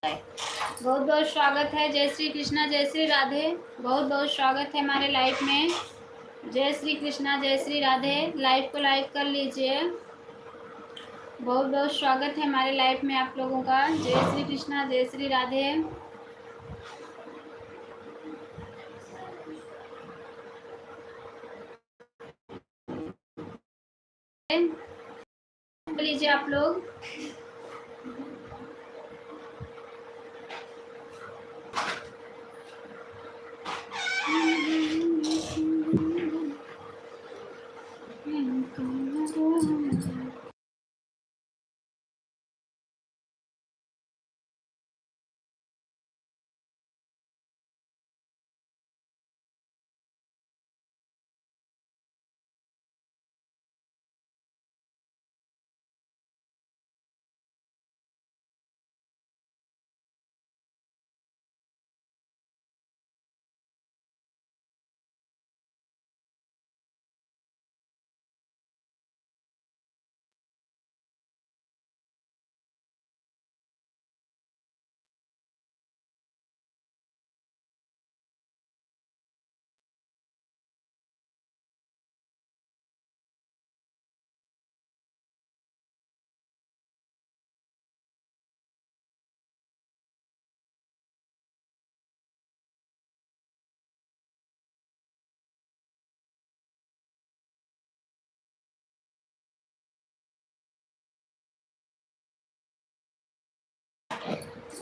बहुत बहुत स्वागत है। जय श्री कृष्णा, जय श्री राधे। बहुत बहुत स्वागत है हमारे लाइव में। जय श्री कृष्णा, जय श्री राधे। लाइव को लाइक कर लीजिए। बहुत बहुत स्वागत है हमारे लाइव में आप लोगों का। जय श्री कृष्णा, जय श्री राधे। लीजिए आप लोग।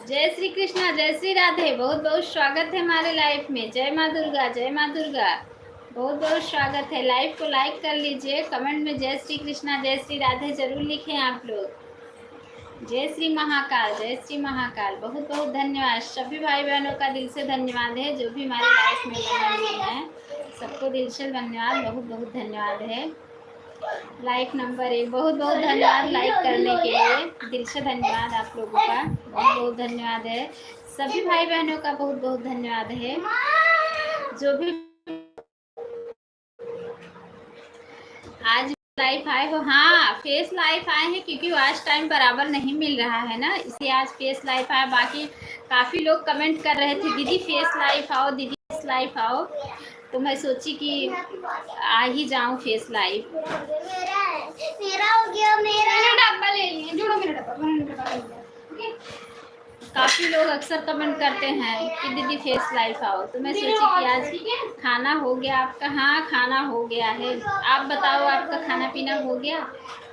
जय श्री कृष्णा, जय श्री राधे। बहुत बहुत स्वागत है हमारे लाइव में। जय माँ दुर्गा, जय माँ दुर्गा। बहुत बहुत स्वागत है। लाइव को लाइक कर लीजिए। कमेंट में जय श्री कृष्णा, जय श्री राधे जरूर लिखें आप लोग। जय श्री महाकाल, जय श्री महाकाल। बहुत बहुत धन्यवाद। सभी भाई बहनों का दिल से धन्यवाद है जो भी हमारे लाइव में बने हुए हैं। सबको दिल से धन्यवाद, बहुत बहुत धन्यवाद है। लाइक नंबर 1, बहुत बहुत धन्यवाद लाइक करने के लिए। दिल से धन्यवाद आप लोगों का, बहुत बहुत धन्यवाद है। सभी भाई बहनों का बहुत बहुत धन्यवाद है जो भी आज लाइव आए हो। हाँ, फेस लाइव आए हैं क्योंकि वॉच टाइम बराबर नहीं मिल रहा है ना, इसलिए आज फेस लाइव आया। बाकी काफ़ी लोग कमेंट कर रहे थे दीदी फेस लाइव आओ, दीदी फेस लाइव आओ, तो मैं सोची कि आ ही जाऊं फेस लाइव। मेरा हो गया, मेरा डब्बा ले लिए, जोड़ो मेरा डब्बा। काफ़ी लोग अक्सर कमेंट करते हैं कि दीदी फेस लाइव आओ, तो मैं सोची कि आज खाना हो गया आपका। हाँ, खाना हो गया है। आप बताओ आपका खाना पीना हो गया?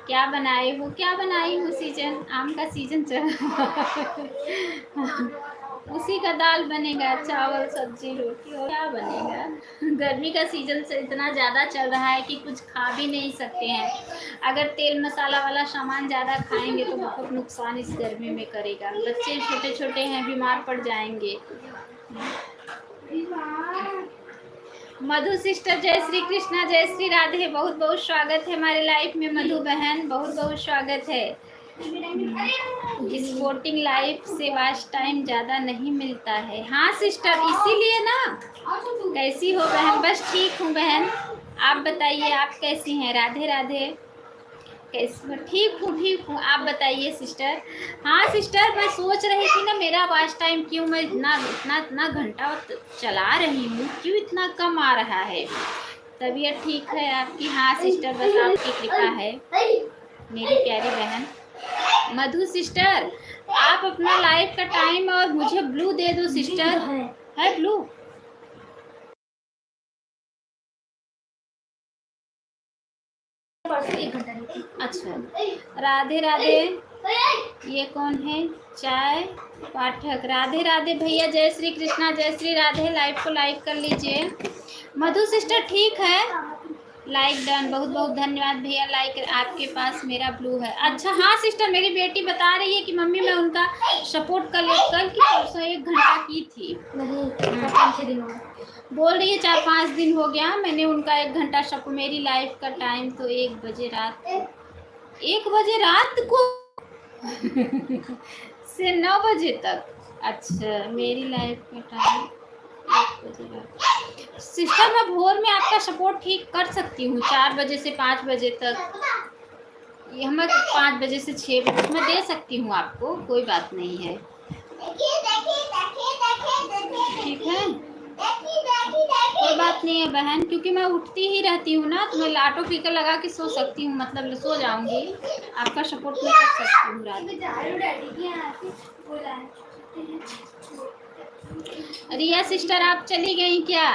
क्या बनाए हो? क्या बनाई हूँ? सीजन आम का सीजन चल उसी का दाल बनेगा, चावल सब्जी रोटी, और क्या बनेगा। गर्मी का सीजन से इतना ज़्यादा चल रहा है कि कुछ खा भी नहीं सकते हैं। अगर तेल मसाला वाला सामान ज़्यादा खाएंगे तो बहुत नुकसान इस गर्मी में करेगा। बच्चे छोटे छोटे हैं, बीमार पड़ जाएंगे। मधु सिस्टर, जय श्री कृष्णा, जय श्री राधे। बहुत बहुत स्वागत है हमारे लाइफ में मधु बहन, बहुत बहुत स्वागत है। स्पोर्टिंग लाइफ से वॉच टाइम ज़्यादा नहीं मिलता है। हाँ सिस्टर, इसीलिए ना। कैसी हो बहन? बस ठीक हूँ बहन, आप बताइए आप कैसी हैं? राधे राधे। कैसे? ठीक हूँ, ठीक हूँ। आप बताइए सिस्टर। हाँ सिस्टर, मैं सोच रही थी ना मेरा वॉच टाइम क्यों मैं इतना इतना इतना घंटा चला रही हूँ, क्यों इतना कम आ रहा है? तबीयत ठीक है आपकी? हाँ सिस्टर, बस आपकी कृपा है मेरी प्यारी बहन। मधु सिस्टर, आप अपना लाइव का टाइम और मुझे ब्लू दे दो सिस्टर। है ब्लू? अच्छा, राधे राधे। ये कौन है? चाय पाठक। राधे राधे भैया, जय श्री कृष्णा, जय श्री राधे। लाइव को लाइक कर लीजिए। मधु सिस्टर ठीक है, लाइक डन। बहुत बहुत धन्यवाद भैया। लाइक आपके पास मेरा ब्लू है। अच्छा हाँ सिस्टर, मेरी बेटी बता रही है कि मम्मी मैं उनका सपोर्ट कल की परसों 1 घंटा की थी। बोल रही है 4-5 दिन हो गया मैंने उनका 1 घंटा सपोर्ट। मेरी लाइफ का टाइम तो 1 बजे रात, 1 बजे रात को से 9 बजे तक। अच्छा, मेरी लाइफ का टाइम 1 बजे रात। सिस्टर मैं भोर में आपका सपोर्ट ठीक कर सकती हूँ, 4 बजे से 5 बजे तक। ये हमें 5 बजे से 6 बजे मैं दे सकती हूँ आपको, कोई बात नहीं है। ठीक है, कोई बात नहीं है बहन, क्योंकि मैं उठती ही रहती हूँ ना, तो मैं लाटो पीकर लगा के सो सकती हूँ, मतलब सो जाऊंगी। आपका सपोर्ट मैं कर सकती हूँ रात में। रिया सिस्टर आप चली गई क्या?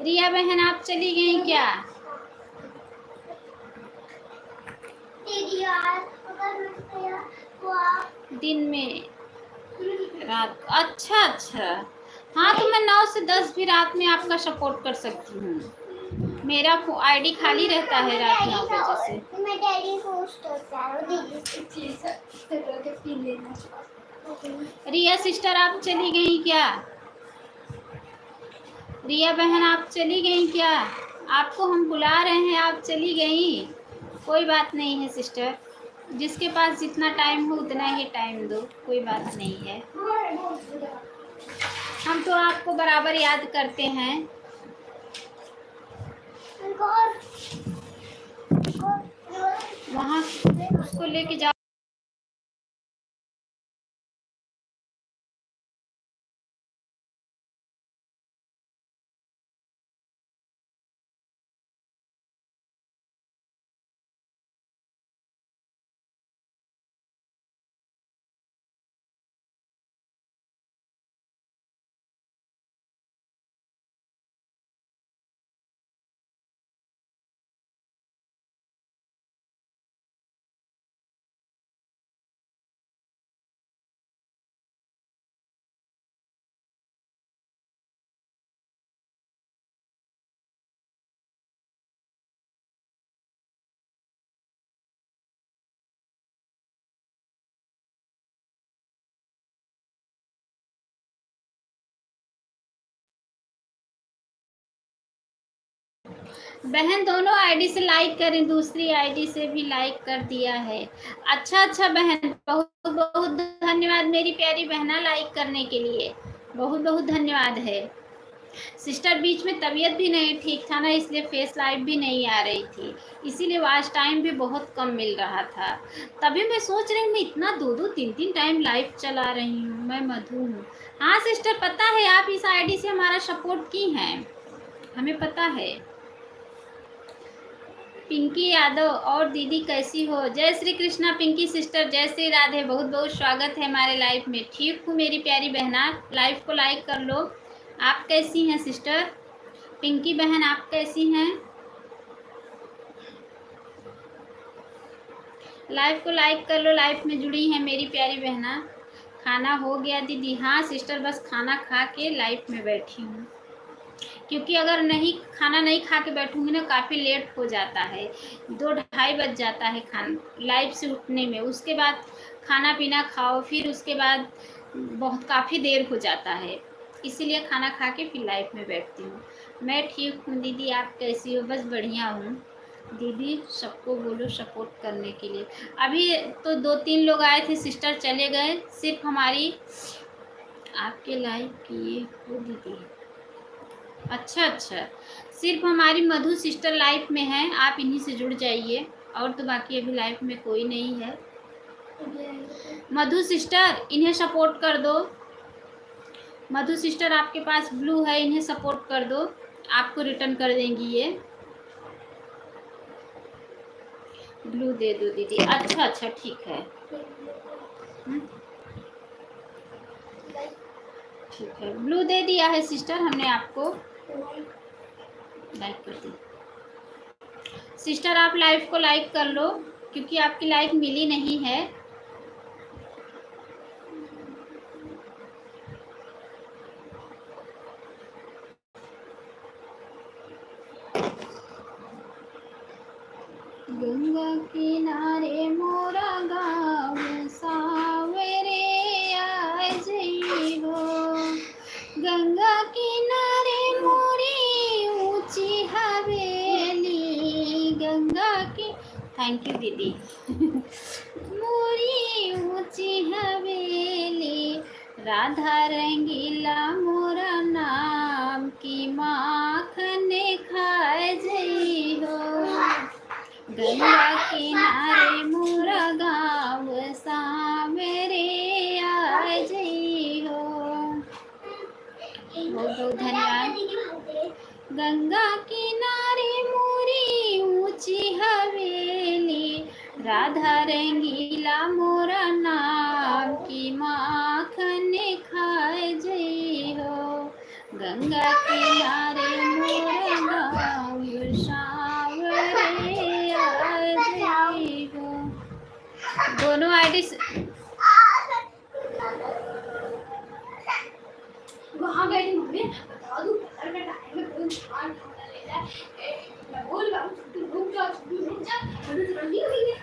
रिया बहन आप चली गई क्या? दिन में रात, अच्छा अच्छा, हाँ तो मैं 9 से 10 भी रात में आपका सपोर्ट कर सकती हूँ। मेरा आईडी खाली रहता है रात 9 बजे से। रिया सिस्टर आप चली गई क्या? रिया बहन आप चली गई क्या? आपको हम बुला रहे हैं, आप चली गई। कोई बात नहीं है सिस्टर, जिसके पास जितना टाइम हो उतना ही टाइम दो, कोई बात नहीं है। हम तो आपको बराबर याद करते हैं। वहाँ उसको लेके जाओ। बहन दोनों आईडी से लाइक करें, दूसरी आईडी से भी लाइक कर दिया है। अच्छा अच्छा बहन, बहुत बहुत धन्यवाद मेरी प्यारी बहना लाइक करने के लिए, बहुत बहुत धन्यवाद है। सिस्टर बीच में तबीयत भी नहीं ठीक था ना, इसलिए फेस लाइव भी नहीं आ रही थी, इसीलिए वॉच टाइम भी बहुत कम मिल रहा था। तभी मैं सोच रही हूँ मैं इतना 2-2 3-3 टाइम लाइव चला रही हूँ। मैं मधु हूँ। हाँ सिस्टर पता है, आप इस आईडी से हमारा सपोर्ट की हैं, हमें पता है। पिंकी यादव और दीदी कैसी हो? जय श्री कृष्णा पिंकी सिस्टर, जय श्री राधे, बहुत बहुत स्वागत है हमारे लाइव में। ठीक हूँ मेरी प्यारी बहना, लाइव को लाइक कर लो। आप कैसी हैं सिस्टर? पिंकी बहन आप कैसी हैं? लाइव को लाइक कर लो, लाइव में जुड़ी हैं मेरी प्यारी बहना। खाना हो गया दीदी? हाँ सिस्टर, बस खाना खा के लाइव में बैठी हूँ, क्योंकि अगर नहीं खाना नहीं खा के बैठूंगी ना, काफ़ी लेट हो जाता है, 2-2:30 बज जाता है खाना लाइव से उठने में। उसके बाद खाना पीना खाओ, फिर उसके बाद बहुत काफ़ी देर हो जाता है, इसीलिए खाना खा के फिर लाइव में बैठती हूँ। मैं ठीक हूँ दीदी, आप कैसी हो? बस बढ़िया हूँ दीदी, सबको बोलो सपोर्ट करने के लिए। अभी तो 2-3 लोग आए थे सिस्टर, चले गए, सिर्फ हमारी आपके लाइव किए हो दीदी। अच्छा अच्छा, सिर्फ हमारी मधु सिस्टर लाइफ में है, आप इन्हीं से जुड़ जाइए, और तो बाकी अभी लाइफ में कोई नहीं है। मधु सिस्टर इन्हें सपोर्ट कर दो। मधु सिस्टर आपके पास ब्लू है, इन्हें सपोर्ट कर दो, आपको रिटर्न कर देंगी ये ब्लू। दे दो दीदी। अच्छा अच्छा ठीक है, ठीक है, ब्लू दे दिया है सिस्टर हमने आपको, लाइक कर दी। सिस्टर आप लाइव को लाइक कर लो, क्योंकि आपकी लाइक मिली नहीं है। गंगा किनारे मोरा गाँव सावरे आ जइबो, गंगा किनारे मोरी ऊंची हवेली, गंगा की, थैंक यू दीदी मोरी ऊंची हवेली, राधा रंगीला मोरा नाम की माखन खाए जई हो, गंगा किनारे मोरा गाँव सावरे आ जई बहुत बहुत धन्यवाद। गंगा किनारे मोरी ऊंची हवेली, राधा रंगीला मोरा नाम की माखन खाए जई हो। गंगा किनारे मोरा नाम सांवरे आ जई हो। दोनों आईडी वहाँ गई मम्मी बता दूँ पत्थर का टाइम में कोई इंसान खाना लेता है। मैं बोल रहा हूँ तू रुक जा अभी तो रंगी हुई है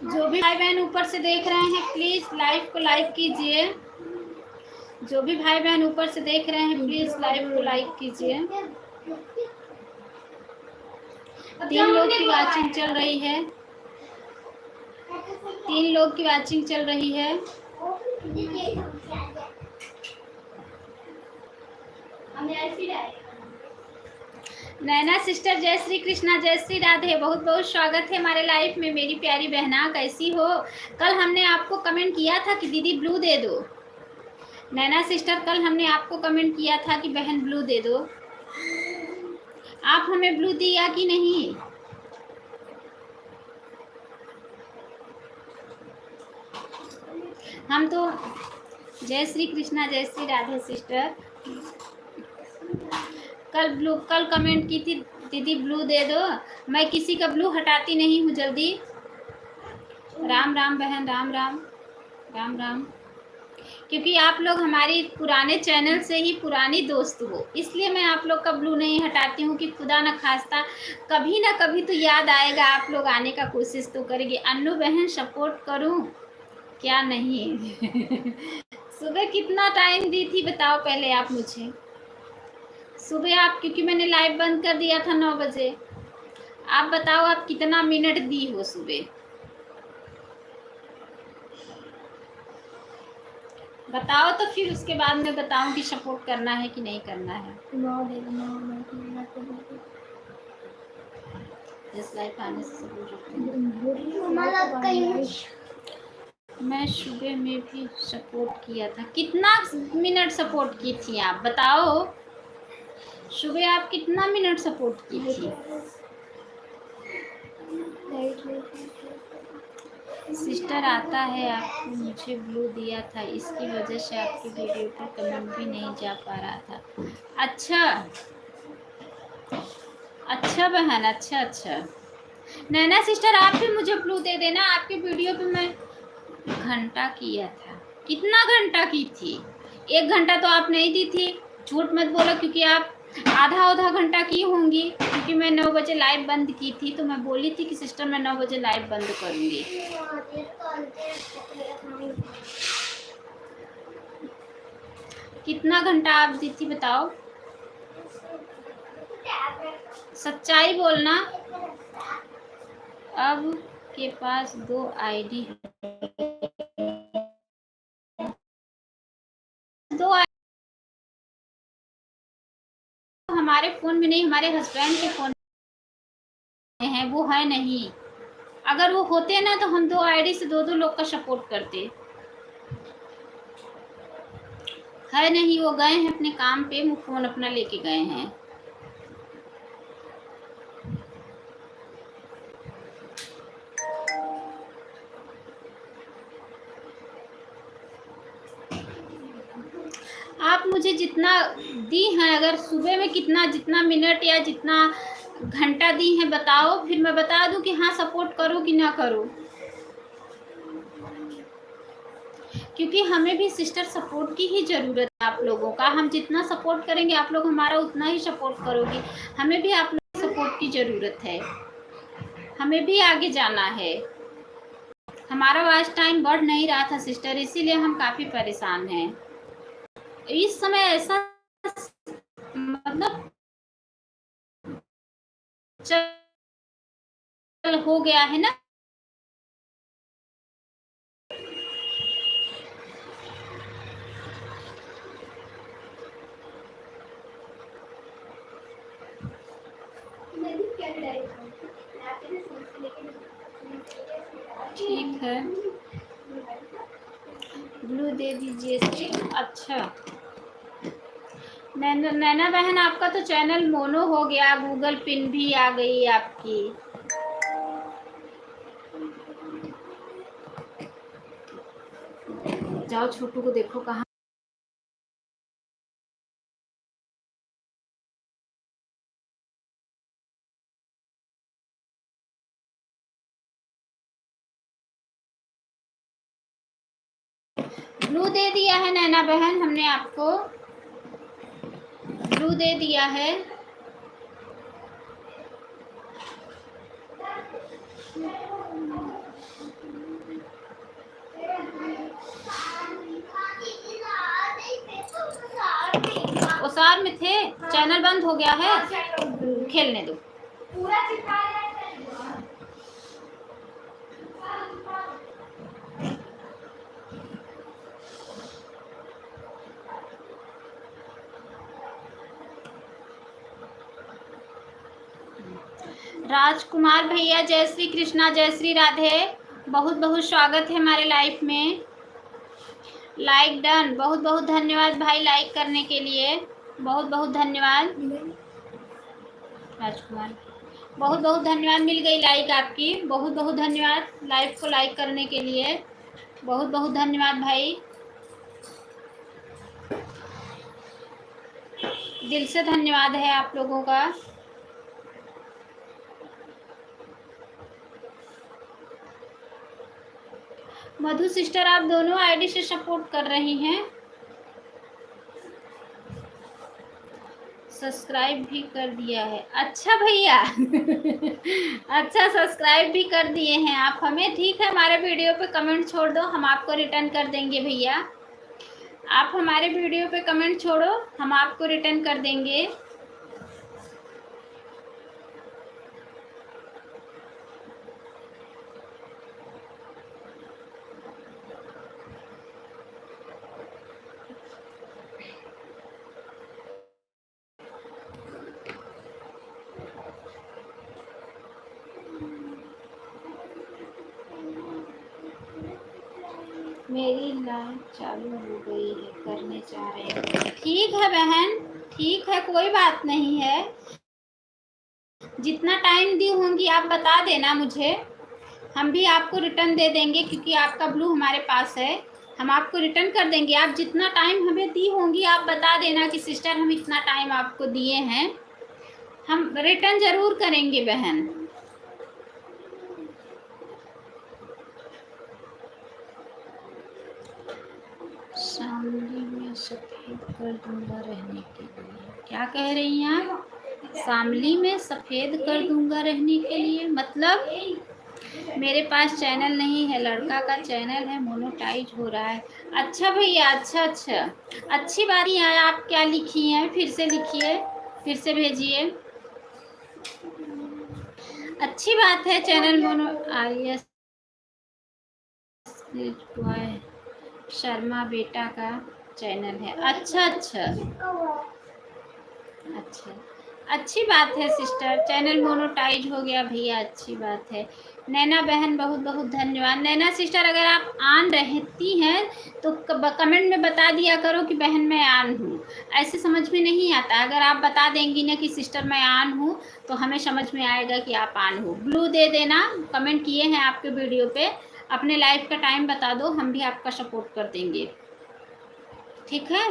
जो भी भाई बहन ऊपर से देख रहे हैं प्लीज लाइव को लाइक कीजिए। जो भी भाई बहन ऊपर से देख रहे हैं प्लीज लाइव को लाइक कीजिए। 3 लोग की वाचिंग चल रही है। 3 लोग की वाचिंग चल रही है। नैना सिस्टर जय श्री कृष्णा जय श्री राधे, बहुत बहुत स्वागत है हमारे लाइफ में मेरी प्यारी बहना। कैसी हो? कल हमने आपको कमेंट किया था कि दीदी ब्लू दे दो। नैना सिस्टर कल हमने आपको कमेंट किया था कि बहन ब्लू दे दो। आप हमें ब्लू दिया कि नहीं? हम तो जय श्री कृष्णा जय श्री राधे सिस्टर। कल कमेंट की थी दीदी ब्लू दे दो। मैं किसी का ब्लू हटाती नहीं हूँ जल्दी। राम राम बहन, राम राम राम राम। क्योंकि आप लोग हमारी पुराने चैनल से ही पुरानी दोस्त हो, इसलिए मैं आप लोग का ब्लू नहीं हटाती हूँ कि खुदा न खास्ता कभी ना कभी तो याद आएगा, आप लोग आने का कोशिश तो करेंगे। अन्नू बहन सपोर्ट करूँ क्या? नहीं सुबह कितना टाइम दी थी बताओ पहले आप मुझे। सुबह आप, क्योंकि मैंने लाइव बंद कर दिया था 9 बजे। आप बताओ आप कितना मिनट दी हो सुबह, बताओ तो फिर उसके बाद मैं बताऊं कि सपोर्ट करना है कि नहीं करना है। इस लाइफ आने से मैं सुबह में भी सपोर्ट किया था। कितना मिनट सपोर्ट की थी आप बताओ? सुबह आप कितना मिनट सपोर्ट की थी? सिस्टर आता है आपको मुझे ब्लू दिया था, इसकी वजह से आपकी वीडियो पर कमेंट भी नहीं जा पा रहा था। अच्छा अच्छा बहन, अच्छा अच्छा। नैना सिस्टर आप भी मुझे ब्लू दे देना। आपकी वीडियो पे मैं घंटा किया था। कितना घंटा की थी? 1 घंटा तो आप नहीं दी थी, झूठ मत बोलो, क्योंकि आप आधा घंटा की होंगी, क्योंकि मैं 9 बजे लाइव बंद की थी तो मैं बोली थी कि सिस्टर मैं 9 बजे लाइव बंद करूंगी। कितना घंटा आप दी थी बताओ? सच्चाई बोलना। अब के पास 2 आईडी है। 2 हमारे फ़ोन में नहीं, हमारे हस्बैंड के फ़ोन में है, वो है नहीं। अगर वो होते ना तो हम 2 आईडी से 2 लोग का सपोर्ट करते। है नहीं, वो गए हैं अपने काम पे, वो फ़ोन अपना लेके गए हैं। आप मुझे जितना दी हैं, अगर सुबह में जितना मिनट या जितना घंटा दी हैं बताओ, फिर मैं बता दूं कि हाँ सपोर्ट करूं कि ना करूं। क्योंकि हमें भी सिस्टर सपोर्ट की ही ज़रूरत है आप लोगों का। हम जितना सपोर्ट करेंगे आप लोग हमारा उतना ही सपोर्ट करोगे। हमें भी आप लोग सपोर्ट की ज़रूरत है, हमें भी आगे जाना है। हमारा वॉच टाइम बढ़ नहीं रहा था सिस्टर, इसीलिए हम काफ़ी परेशान हैं। इस समय ऐसा मतलब चल हो गया है ना। ठीक है, ब्लू दे दीजिए स्टिक। अच्छा नैना बहन, आपका तो चैनल मोनो हो गया, गूगल पिन भी आ गई आपकी। जाओ छोटू को देखो कहाँ। ब्लू दे दिया है नैना बहन, हमने आपको ब्लू दे दिया है। ओसार में थे, चैनल बंद हो गया है, खेलने दो। राजकुमार भैया, जय श्री कृष्णा, जय श्री राधे, बहुत बहुत स्वागत है हमारे लाइफ में। लाइक डन, बहुत बहुत धन्यवाद भाई लाइक करने के लिए, बहुत बहुत धन्यवाद। राजकुमार, बहुत बहुत धन्यवाद, मिल गई लाइक आपकी, बहुत बहुत धन्यवाद लाइव को लाइक करने के लिए, बहुत बहुत धन्यवाद भाई, दिल से धन्यवाद है आप लोगों का। मधु सिस्टर, आप दोनों आईडी से सपोर्ट कर रही हैं, सब्सक्राइब भी कर दिया है। अच्छा भैया अच्छा सब्सक्राइब भी कर दिए हैं आप हमें, ठीक है। हमारे वीडियो पे कमेंट छोड़ दो, हम आपको रिटर्न कर देंगे भैया। आप हमारे वीडियो पे कमेंट छोड़ो, हम आपको रिटर्न कर देंगे। मेरी लाइव चालू हो गई है, करने जा रहे हैं। ठीक है बहन, ठीक है, कोई बात नहीं है। जितना टाइम दी होंगी आप बता देना मुझे, हम भी आपको रिटर्न दे देंगे, क्योंकि आपका ब्लू हमारे पास है, हम आपको रिटर्न कर देंगे। आप जितना टाइम हमें दी होंगी आप बता देना कि सिस्टर हम इतना टाइम आपको दिए हैं, हम रिटर्न ज़रूर करेंगे बहन। शामली में सफ़ेद कर दूंगा रहने के लिए, क्या कह रही हैं आप? शामली में सफ़ेद कर दूंगा रहने के लिए मतलब? मेरे पास चैनल नहीं है, लड़का का चैनल है, मोनेटाइज हो रहा है। अच्छा भैया, अच्छा अच्छा, अच्छी बात है। आप क्या लिखी हैं, फिर से लिखिए, फिर से भेजिए। अच्छी बात है, चैनल मोनो आर्यस शर्मा बेटा का चैनल है। अच्छा अच्छा अच्छा, अच्छी बात है सिस्टर, चैनल मोनेटाइज हो गया भैया, अच्छी बात है। नैना बहन, बहुत बहुत धन्यवाद। नैना सिस्टर, अगर आप ऑन रहती हैं तो कमेंट में बता दिया करो कि बहन मैं ऑन हूँ, ऐसे समझ में नहीं आता। अगर आप बता देंगी ना कि सिस्टर मैं ऑन हूँ तो हमें समझ में आएगा कि आप ऑन हो। ब्लू दे देना, कमेंट किए हैं आपके वीडियो पे, अपने लाइव का टाइम बता दो, हम भी आपका सपोर्ट कर देंगे, ठीक है।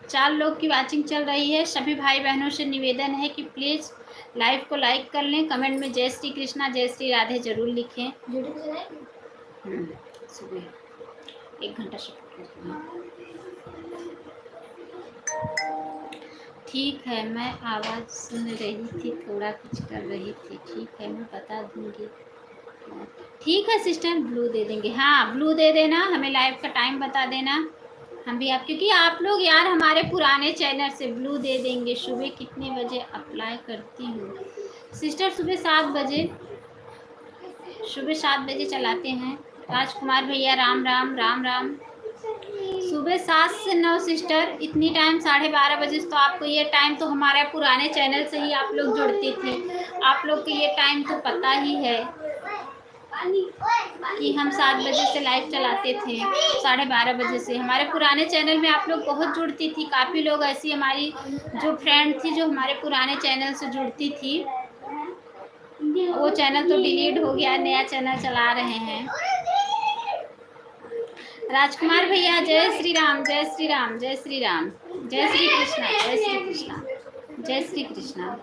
4 लोग की वाचिंग चल रही है। सभी भाई बहनों से निवेदन है कि प्लीज़ लाइव को लाइक कर लें, कमेंट में जय श्री कृष्णा जय श्री राधे जरूर लिखें। सुबह 1 घंटा ठीक है, मैं आवाज़ सुन रही थी, थोड़ा कुछ कर रही थी। ठीक है, मैं बता दूंगी। ठीक है सिस्टर, ब्लू दे देंगे। हाँ, ब्लू दे देना, हमें लाइव का टाइम बता देना, हम भी आप, क्योंकि आप लोग यार हमारे पुराने चैनल से ब्लू दे देंगे। सुबह कितने बजे अप्लाई करती हूँ सिस्टर? सुबह 7 बजे, सुबह 7 बजे चलाते हैं। राजकुमार भैया राम राम राम राम। सुबह 7 से 9 सिस्टर, इतनी टाइम 12:30 बजे। तो आपको ये टाइम तो हमारे पुराने चैनल से ही आप लोग जुड़ती थी, आप लोग को ये टाइम तो पता ही है कि हम 7 बजे से लाइव चलाते थे, 12:30 बजे से। हमारे पुराने चैनल में आप लोग बहुत जुड़ती थी, काफ़ी लोग ऐसी हमारी जो फ्रेंड थी जो हमारे पुराने चैनल से जुड़ती थी। वो चैनल तो डिलीट हो गया, नया चैनल चला रहे हैं। राजकुमार भैया जय श्री राम जय श्री राम जय श्री राम, जय श्री कृष्णा जय श्री कृष्णा जय श्री कृष्णा।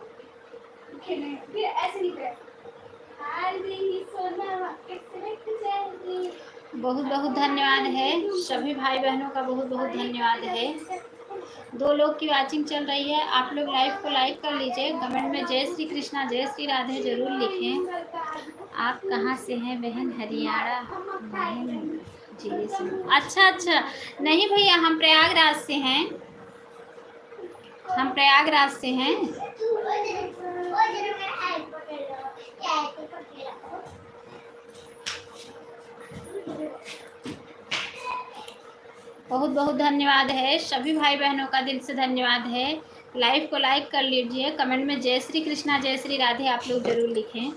बहुत बहुत धन्यवाद है सभी भाई बहनों का, बहुत बहुत धन्यवाद है। 2 लोग की वाचिंग चल रही है, आप लोग लाइव को लाइक कर लीजिए, कमेंट में जय श्री कृष्णा जय श्री राधे जरूर लिखें। आप कहाँ से हैं बहन? हरियाणा जी। अच्छा अच्छा, नहीं भैया हम प्रयागराज से हैं, हम प्रयागराज से हैं। बहुत बहुत धन्यवाद है सभी भाई बहनों का, दिल से धन्यवाद है। लाइव को लाइक कर लीजिए, कमेंट में जय श्री कृष्णा जय श्री राधे आप लोग जरूर लिखें।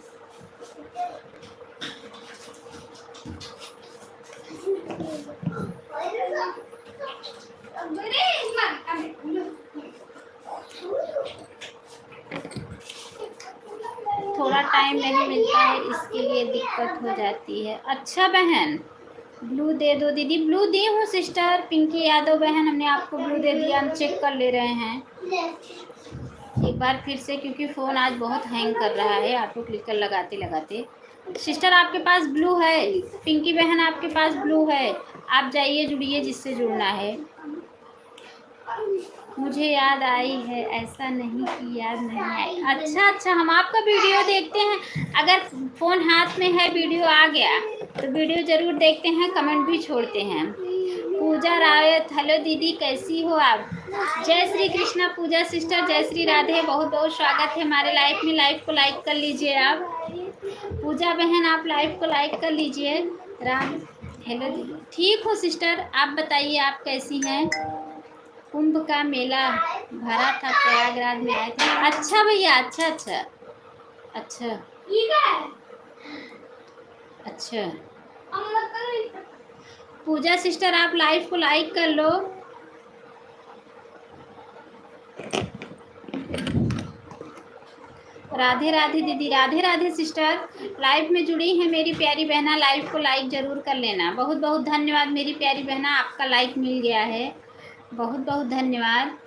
थोड़ा टाइम नहीं मिलता है, इसके लिए दिक्कत हो जाती है। अच्छा बहन, ब्लू दे दो दीदी। ब्लू दी हूँ सिस्टर, पिंकी यादव बहन, हमने आपको ब्लू दे दिया, हम चेक कर ले रहे हैं एक बार फिर से, क्योंकि फ़ोन आज बहुत हैंग कर रहा है ऑटो क्लिकर लगाते लगाते। सिस्टर आपके पास ब्लू है, पिंकी बहन आपके पास ब्लू है, आप जाइए जुड़िए जिससे जुड़ना है। मुझे याद आई है, ऐसा नहीं कि याद नहीं आई। अच्छा अच्छा, हम आपका वीडियो देखते हैं, अगर फ़ोन हाथ में है वीडियो आ गया तो वीडियो ज़रूर देखते हैं, कमेंट भी छोड़ते हैं। पूजा रावत, हेलो दीदी कैसी हो आप? जय श्री कृष्णा पूजा सिस्टर, जय श्री राधे, बहुत बहुत स्वागत है हमारे लाइव में। लाइव को लाइक कर लीजिए आप। पूजा बहन आप लाइव को लाइक कर लीजिए। राम, हेलो दीदी, ठीक हो सिस्टर, आप बताइए आप कैसी हैं? कुंभ का मेला भरा था, प्रयागराज में आए थे। अच्छा भैया, अच्छा अच्छा अच्छा अच्छा। पूजा सिस्टर आप लाइव को लाइक कर लो। राधे राधे दीदी, राधे राधे सिस्टर, लाइव में जुड़ी है मेरी प्यारी बहना, लाइव को लाइक ज़रूर कर लेना। बहुत बहुत धन्यवाद मेरी प्यारी बहना, आपका लाइक मिल गया है, बहुत बहुत धन्यवाद।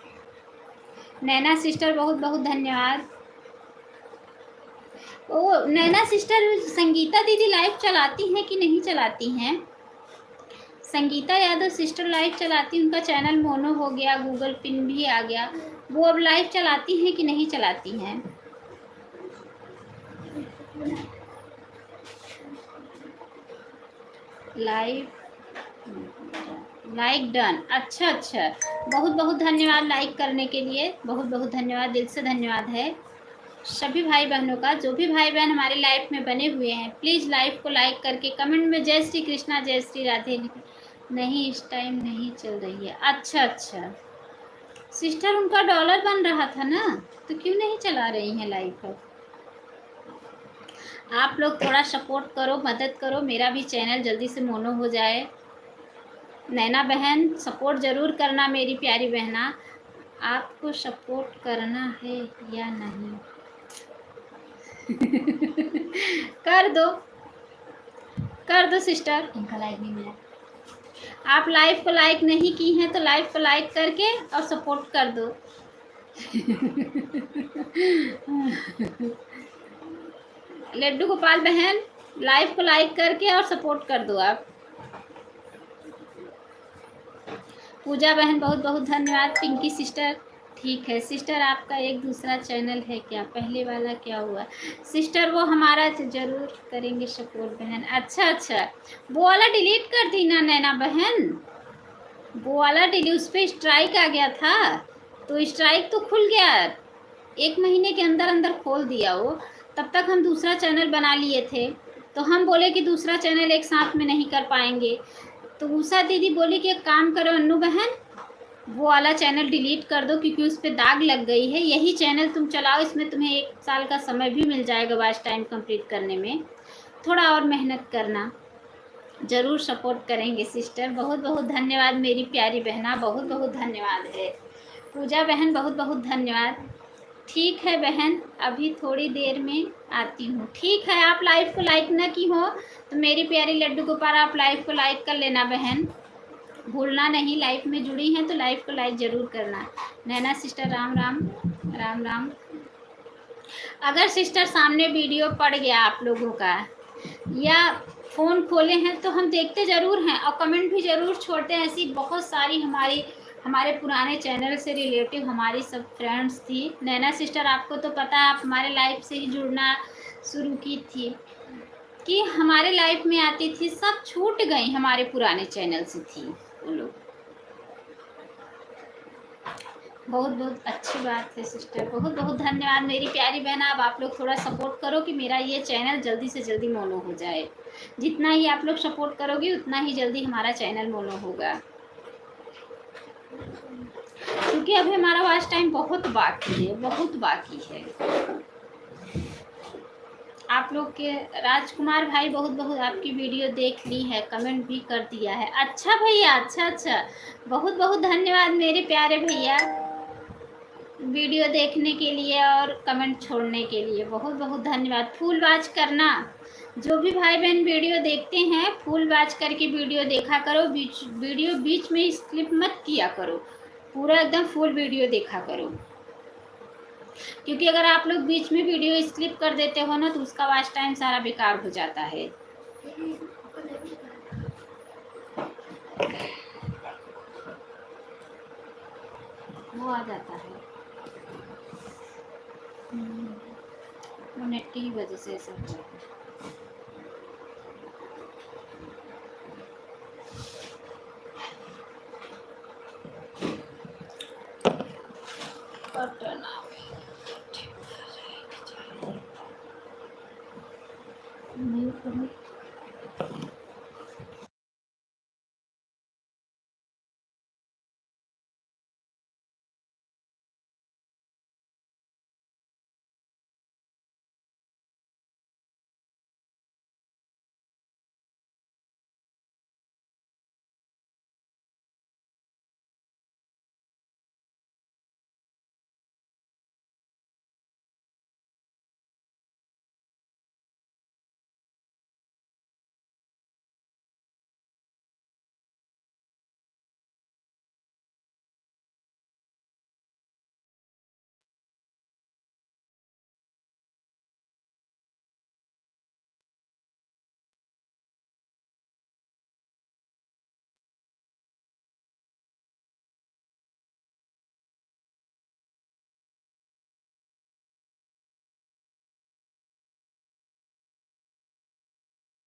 नैना सिस्टर बहुत बहुत धन्यवाद। ओ नैना सिस्टर, संगीता दीदी लाइव चलाती हैं कि नहीं चलाती हैं? संगीता यादव सिस्टर लाइव चलाती, उनका चैनल मोनो हो गया, गूगल पिन भी आ गया, वो अब लाइव चलाती हैं कि नहीं चलाती हैं? लाइव लाइक डन, अच्छा अच्छा, बहुत बहुत धन्यवाद लाइक करने के लिए, बहुत बहुत धन्यवाद, दिल से धन्यवाद है सभी भाई बहनों का। जो भी भाई बहन हमारे लाइफ में बने हुए हैं, प्लीज़ लाइव को लाइक करके कमेंट में जय श्री कृष्णा जय श्री राधे। नहीं इस टाइम नहीं चल रही है, अच्छा अच्छा सिस्टर, उनका डॉलर बन रहा था ना, तो क्यों नहीं चला रही हैं लाइव पर? आप लोग थोड़ा सपोर्ट करो, मदद करो, मेरा भी चैनल जल्दी से मोनो हो जाए। नैना बहन सपोर्ट ज़रूर करना मेरी प्यारी बहना, आपको सपोर्ट करना है या नहीं? कर दो सिस्टर, इनका लाइक नहीं मिला। आप लाइव को लाइक नहीं की हैं तो लाइव को लाइक करके और सपोर्ट कर दो। लड्डू गोपाल बहन लाइव को लाइक करके और सपोर्ट कर दो आप। पूजा बहन बहुत बहुत धन्यवाद। पिंकी सिस्टर ठीक है सिस्टर, आपका एक दूसरा चैनल है क्या? पहले वाला क्या हुआ सिस्टर? वो हमारा जरूर करेंगे सपोर्ट बहन। अच्छा अच्छा, वो वाला डिलीट कर दी ना नैना बहन, वो वाला डिलीट, उस पर स्ट्राइक आ गया था तो स्ट्राइक तो खुल गया, 1 महीने के अंदर अंदर खोल दिया वो। तब तक हम दूसरा चैनल बना लिए थे तो हम बोले कि दूसरा चैनल एक साथ में नहीं कर पाएंगे, तो उषा दीदी बोली कि एक काम करो अन्नू बहन, वो वाला चैनल डिलीट कर दो क्योंकि उस पर दाग लग गई है, यही चैनल तुम चलाओ, इसमें तुम्हें 1 साल का समय भी मिल जाएगा वॉच टाइम कंप्लीट करने में, थोड़ा और मेहनत करना। ज़रूर सपोर्ट करेंगे सिस्टर। बहुत बहुत धन्यवाद मेरी प्यारी बहना, बहुत बहुत धन्यवाद है। पूजा बहन बहुत बहुत धन्यवाद। ठीक है बहन, अभी थोड़ी देर में आती हूँ। ठीक है, आप लाइव को लाइक ना की हो तो मेरी प्यारी लड्डू गोपाल आप लाइव को लाइक कर लेना बहन, भूलना नहीं। लाइव में जुड़ी हैं तो लाइव को लाइक ज़रूर करना। नैना सिस्टर राम राम राम राम। अगर सिस्टर सामने वीडियो पड़ गया आप लोगों का या फ़ोन खोले हैं तो हम देखते ज़रूर हैं और कमेंट भी ज़रूर छोड़ते हैं। ऐसी बहुत सारी हमारे पुराने चैनल से रिलेटिव हमारी सब फ्रेंड्स थी। नैना सिस्टर आपको तो पता है, आप हमारे लाइफ से ही जुड़ना शुरू की थी कि हमारे लाइफ में आती थी, सब छूट गई हमारे पुराने चैनल से थी वो लोग। बहुत बहुत अच्छी बात है सिस्टर, बहुत बहुत धन्यवाद मेरी प्यारी बहन। अब आप लोग थोड़ा सपोर्ट करो कि मेरा ये चैनल जल्दी से जल्दी मोनो हो जाए। जितना ही आप लोग सपोर्ट करोगे उतना ही जल्दी हमारा चैनल मोनो होगा, क्योंकि अभी हमारा वॉच टाइम बहुत बाकी है, बहुत बाकी है। आप लोग के राजकुमार भाई बहुत बहुत आपकी वीडियो देख ली है, कमेंट भी कर दिया है। अच्छा भैया, अच्छा अच्छा, बहुत बहुत धन्यवाद मेरे प्यारे भैया वीडियो देखने के लिए और कमेंट छोड़ने के लिए, बहुत बहुत धन्यवाद। फुल वॉच करना, जो भी भाई बहन वीडियो देखते हैं फुल वॉच करके वीडियो देखा करो, वीडियो बीच में स्किप मत किया करो, पूरा एकदम फुल वीडियो देखा करो, क्योंकि अगर आप लोग बीच में वीडियो स्किप कर देते हो ना तो उसका वॉच टाइम सारा बेकार हो जाता है। वो आ जाता है, वो नेट की वजह से ऐसा होता है।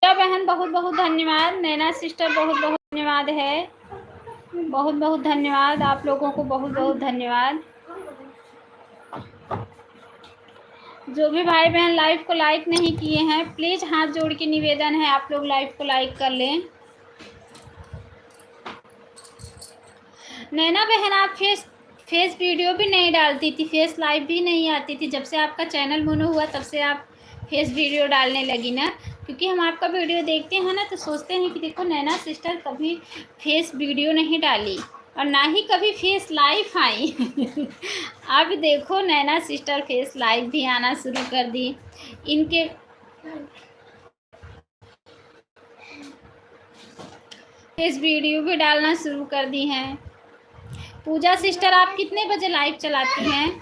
बहन बहुत बहुत धन्यवाद। नैना सिस्टर बहुत बहुत धन्यवाद है, बहुत बहुत धन्यवाद आप लोगों को, बहुत बहुत धन्यवाद। जो भी भाई बहन लाइव को लाइक नहीं किए हैं प्लीज़ हाथ जोड़ के निवेदन है आप लोग लाइव को लाइक कर लें। नैना बहन आप फेस वीडियो भी नहीं डालती थी, फेस लाइव भी नहीं आती थी, जब से आपका चैनल मोनो हुआ तब से आप फेस वीडियो डालने लगी ना, क्योंकि हम आपका वीडियो देखते हैं ना तो सोचते हैं कि देखो नैना सिस्टर कभी फेस वीडियो नहीं डाली और ना ही कभी फेस लाइव आई। अब देखो नैना सिस्टर फेस लाइव भी आना शुरू कर दी। इनके इस वीडियो भी डालना शुरू कर दी हैं। पूजा सिस्टर, आप कितने बजे लाइव चलाती हैं?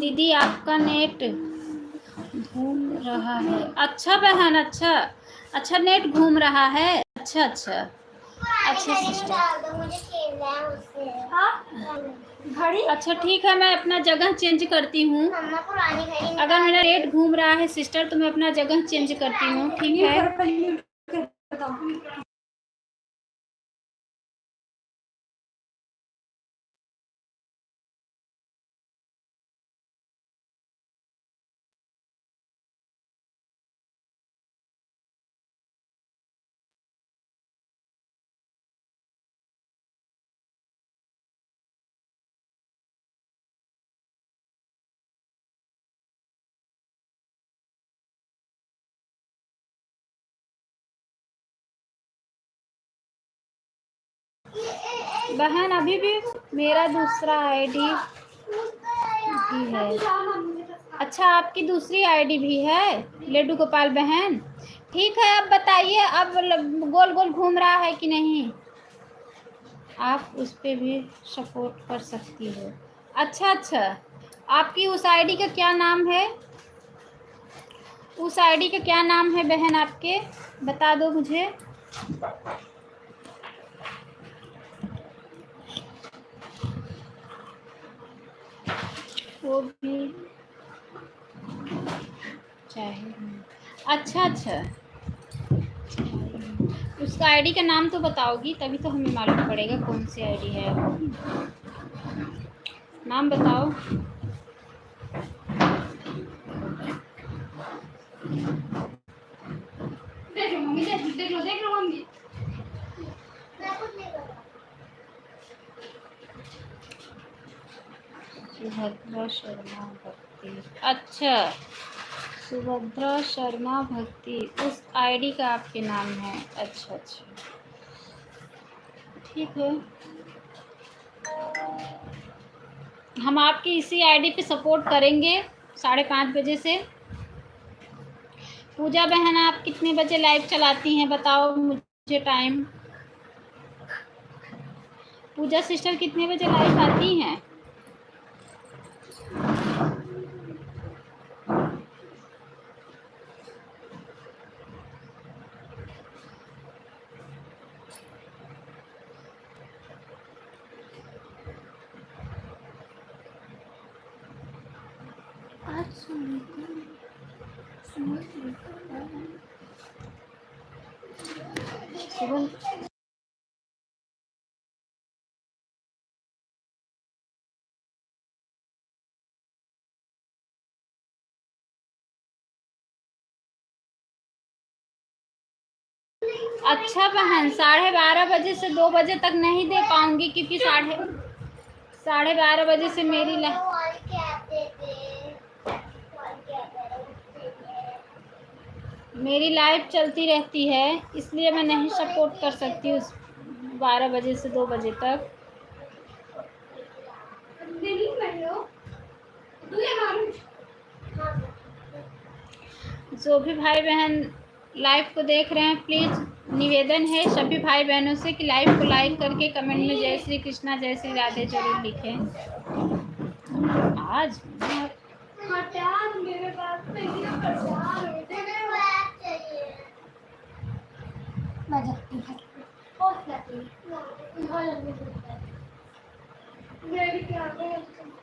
दीदी आपका नेट घूम रहा है। अच्छा बहन, अच्छा अच्छा, नेट घूम रहा है। अच्छा अच्छा अच्छा सिस्टर, अच्छा ठीक है, मैं अपना जगह चेंज करती हूँ। अगर मेरा नेट घूम रहा है सिस्टर तो मैं अपना जगह चेंज करती हूँ, ठीक है। बहन अभी भी मेरा दूसरा आईडी भी है। अच्छा, आपकी दूसरी आईडी भी है लड्डू गोपाल बहन? ठीक है, अब बताइए, अब गोल गोल घूम रहा है कि नहीं? आप उस पर भी सपोर्ट कर सकती हो। अच्छा अच्छा, आपकी उस आईडी का क्या नाम है? उस आईडी का क्या नाम है बहन आपके? बता दो मुझे। वो भी चाहिए। अच्छा अच्छा, उसका आईडी का नाम तो बताओगी तभी तो हमें मालूम पड़ेगा कौन सी आईडी है। नाम बताओ। देख लो मम्मी, देख लो मम्मी। सुभद्रा शर्मा भक्ति। अच्छा, सुभद्रा शर्मा भक्ति उस आईडी का आपके नाम है। अच्छा अच्छा, ठीक है, हम आपकी इसी आईडी पे सपोर्ट करेंगे 5:30 बजे से। पूजा बहन, आप कितने बजे लाइव चलाती हैं बताओ मुझे टाइम। पूजा सिस्टर कितने बजे लाइव आती हैं? सुबह अच्छा बहन, 12:30 बजे से 2 बजे तक नहीं दे पाऊंगी क्योंकि 12:30 बजे से मेरी मेरी लाइव चलती रहती है, इसलिए मैं नहीं सपोर्ट कर सकती उस 12 बजे से 2 बजे तक। जो भी भाई बहन लाइव को देख रहे हैं, प्लीज़ निवेदन है सभी भाई बहनों से कि लाइव को लाइक करके कमेंट में जय श्री कृष्णा जय श्री राधे जरूर लिखें। आज मेरे पास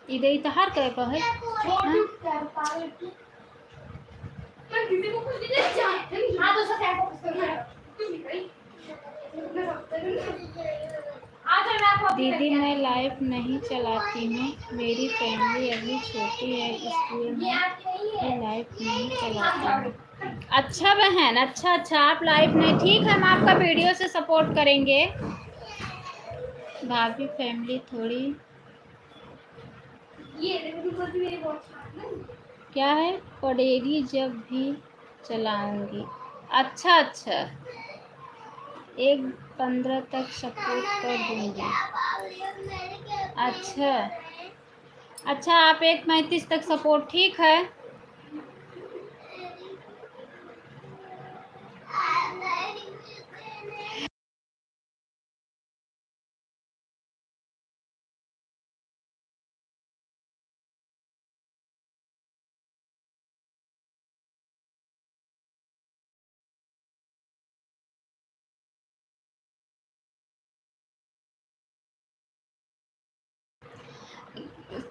इधर इतहार करे पर है दीदी मैं लाइव नहीं चलाती हूँ, मेरी फैमिली अभी छोटी है इसलिए मैं लाइव नहीं चलाती हूँ। अच्छा बहन, अच्छा आप लाइव नहीं, ठीक है हम आपका वीडियो से सपोर्ट करेंगे। भाभी फैमिली थोड़ी क्या है पड़ेगी जब भी चलाऊंगी। अच्छा 1-15 तक सपोर्ट कर दूंगी। अच्छा आप 1-35 तक सपोर्ट, ठीक है।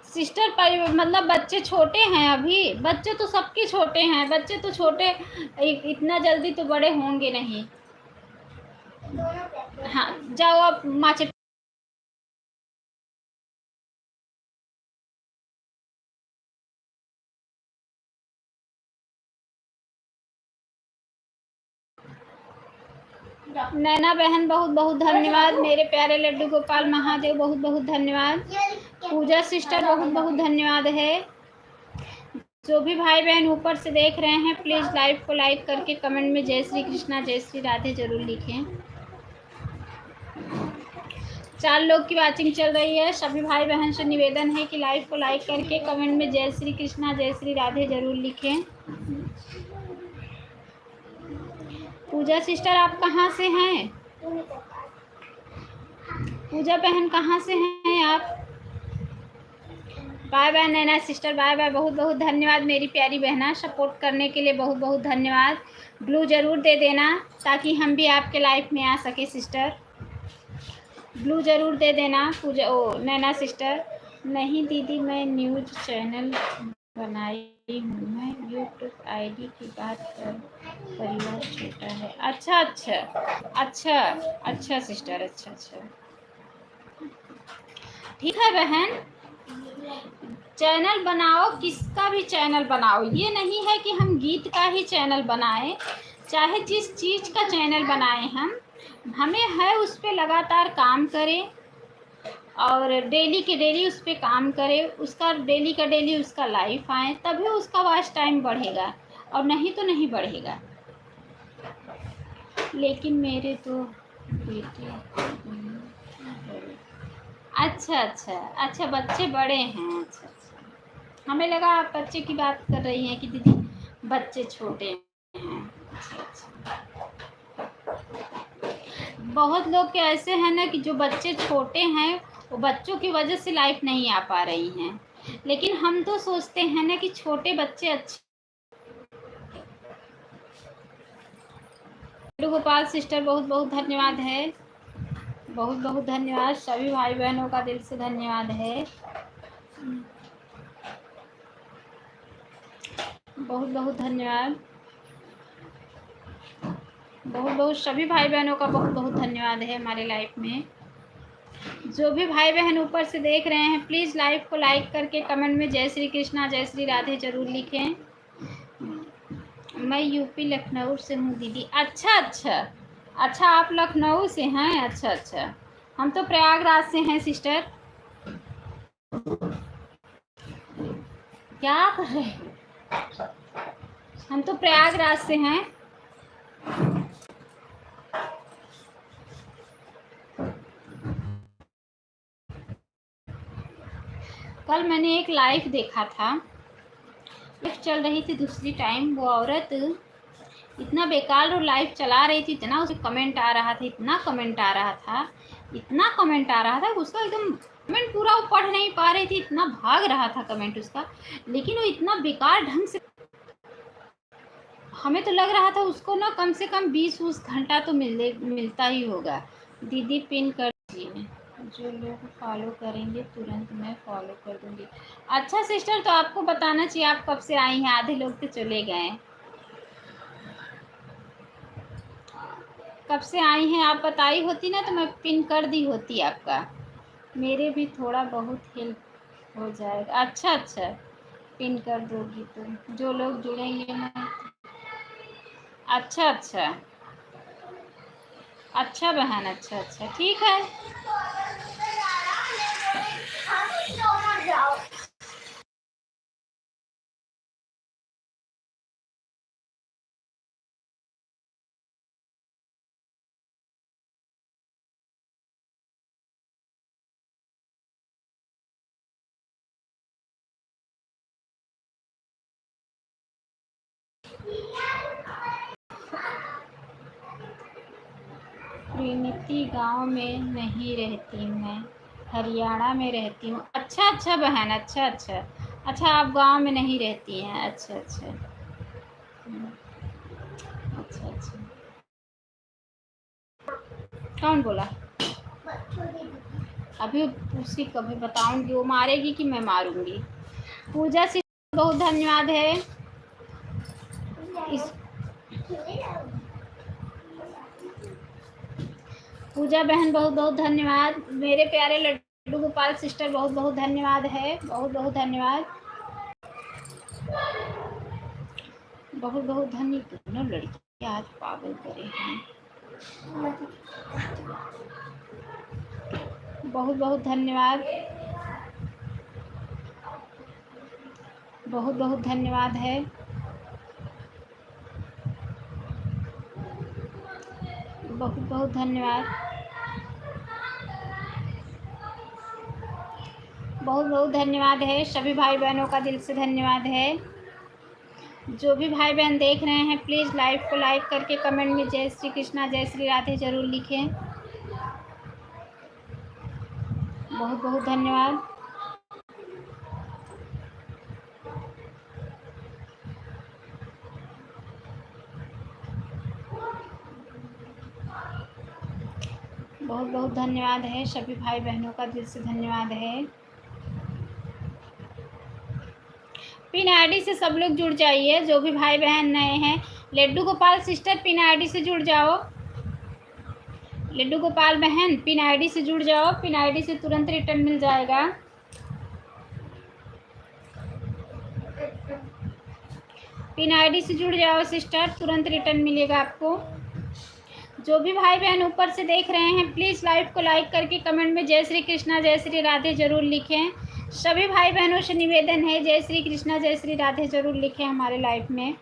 सिस्टर मतलब बच्चे छोटे हैं अभी, बच्चे तो सबके छोटे हैं, बच्चे तो छोटे इतना जल्दी तो बड़े होंगे नहीं। हाँ जाओ आप माचे। नैना बहन बहुत बहुत धन्यवाद। मेरे प्यारे लड्डू गोपाल महादेव बहुत बहुत धन्यवाद। पूजा सिस्टर बहुत बहुत धन्यवाद है। जो भी भाई बहन ऊपर से देख रहे हैं, प्लीज़ लाइव को लाइक करके कमेंट में जय श्री कृष्णा जय श्री राधे जरूर लिखें। 4 लोग की वाचिंग चल रही है। सभी भाई बहन से निवेदन है कि लाइव को लाइक करके कमेंट में जय श्री कृष्णा जय श्री राधे जरूर लिखें। पूजा सिस्टर आप कहाँ से हैं? पूजा बहन कहाँ से हैं आप? बाय बाय नैना सिस्टर, बाय बाय। बहुत बहुत धन्यवाद मेरी प्यारी बहना, सपोर्ट करने के लिए बहुत बहुत धन्यवाद। ब्लू ज़रूर दे देना ताकि हम भी आपके लाइफ में आ सके सिस्टर। ब्लू ज़रूर दे देना पूजा नैना सिस्टर। नहीं दीदी मैं न्यूज़ चैनल बनाई हूँ, मैं यूट्यूब आईडी की बात कर, परिवार छोटा है। अच्छा सिस्टर, अच्छा ठीक है बहन। चैनल बनाओ, किसका भी चैनल बनाओ, ये नहीं है कि हम गीत का ही चैनल बनाएं, चाहे जिस चीज़ का चैनल बनाएं हमें है उस पर लगातार काम करें और डेली के डेली उस पर काम करें, उसका डेली का डेली उसका लाइफ आए, तभी उसका वॉच टाइम बढ़ेगा और नहीं तो नहीं बढ़ेगा। लेकिन मेरे तो बेटे अच्छा बच्चे बड़े हैं। अच्छा हमें लगा आप बच्चे की बात कर रही हैं कि दीदी बच्चे छोटे हैं। अच्छा बहुत लोग के ऐसे हैं ना कि जो बच्चे छोटे हैं वो बच्चों की वजह से लाइफ नहीं आ पा रही हैं, लेकिन हम तो सोचते हैं ना कि छोटे बच्चे अच्छे। गोपाल सिस्टर बहुत बहुत धन्यवाद है, बहुत बहुत धन्यवाद। सभी भाई बहनों का दिल से धन्यवाद है, बहुत बहुत धन्यवाद। बहुत बहुत सभी भाई बहनों का बहुत बहुत धन्यवाद है हमारे लाइफ में। जो भी भाई बहन ऊपर से देख रहे हैं, प्लीज़ लाइव को लाइक करके कमेंट में जय श्री कृष्णा जय श्री राधे जरूर लिखें। मैं यूपी लखनऊ से हूँ दीदी। अच्छा आप लखनऊ से हैं। अच्छा हम तो प्रयागराज से हैं सिस्टर। क्या कर रहे हैं? हम तो प्रयागराज से हैं। कल मैंने एक लाइव देखा था, लाइव चल रही थी दूसरी टाइम, वो औरत इतना बेकार और लाइव चला रही थी, इतना उसे कमेंट आ रहा था, इतना कमेंट आ रहा था, इतना कमेंट आ रहा था, उसका एकदम कमेंट पूरा वो पढ़ नहीं पा रही थी, इतना भाग रहा था कमेंट उसका, लेकिन वो इतना बेकार ढंग से, हमें तो लग रहा था उसको ना कम से कम 20-20 घंटा तो मिलता ही होगा। दीदी पिन कर दीजिए, जो लोग फॉलो करेंगे तुरंत मैं फॉलो कर दूंगी। अच्छा सिस्टर, तो आपको बताना चाहिए आप कब से आई हैं, आधे लोग तो चले गए। कब से आई हैं आप बताई होती ना तो मैं पिन कर दी होती आपका, मेरे भी थोड़ा बहुत हेल्प हो जाएगा। अच्छा अच्छा, पिन कर दोगी तो जो लोग जुड़ेंगे मैं। अच्छा अच्छा अच्छा बहन, अच्छा अच्छा ठीक है। प्रीनिति गांव में नहीं रहती, मैं हरियाणा में रहती हूँ। अच्छा अच्छा बहन, अच्छा अच्छा अच्छा, आप गांव में नहीं रहती हैं, अच्छा अच्छा अच्छा अच्छा। कौन बोला? अभी उसी कभी बताऊंगी, वो मारेगी कि मैं मारूंगी। पूजा से बहुत धन्यवाद है। इस पूजा बहन बहुत बहुत धन्यवाद। मेरे प्यारे लड्डू गोपाल सिस्टर बहुत बहुत धन्यवाद है, बहुत बहुत धन्यवाद, बहुत बहुत धन्यवाद। दोनों लड़की आज पागल करे हैं, बहुत बहुत धन्यवाद, बहुत बहुत धन्यवाद है। बहुत बहुत धन्यवाद, बहुत बहुत धन्यवाद है। सभी भाई बहनों का दिल से धन्यवाद है। जो भी भाई बहन देख रहे हैं प्लीज़ लाइव को लाइक करके कमेंट में जय श्री कृष्णा जय श्री राधे ज़रूर लिखें। बहुत बहुत धन्यवाद। बहुत बहुत धन्यवाद है, सभी भाई बहनों का दिल से धन्यवाद है। पिन आईडी से सब लोग जुड़ जाइए, जो भी भाई बहन नए हैं। Laddu Gopal sister pin ID से जुड़ जाओ, लड्डू गोपाल बहन पिन आईडी से जुड़ जाओ, पिन आईडी से तुरंत रिटर्न मिल जाएगा। पिन आईडी से जुड़ जाओ सिस्टर, तुरंत रिटर्न मिलेगा आपको। जो भी भाई बहन ऊपर से देख रहे हैं प्लीज़ लाइव को लाइक करके कमेंट में जय श्री कृष्णा जय श्री राधे ज़रूर लिखें। सभी भाई बहनों से निवेदन है जय श्री कृष्णा जय श्री राधे ज़रूर लिखें हमारे लाइव में।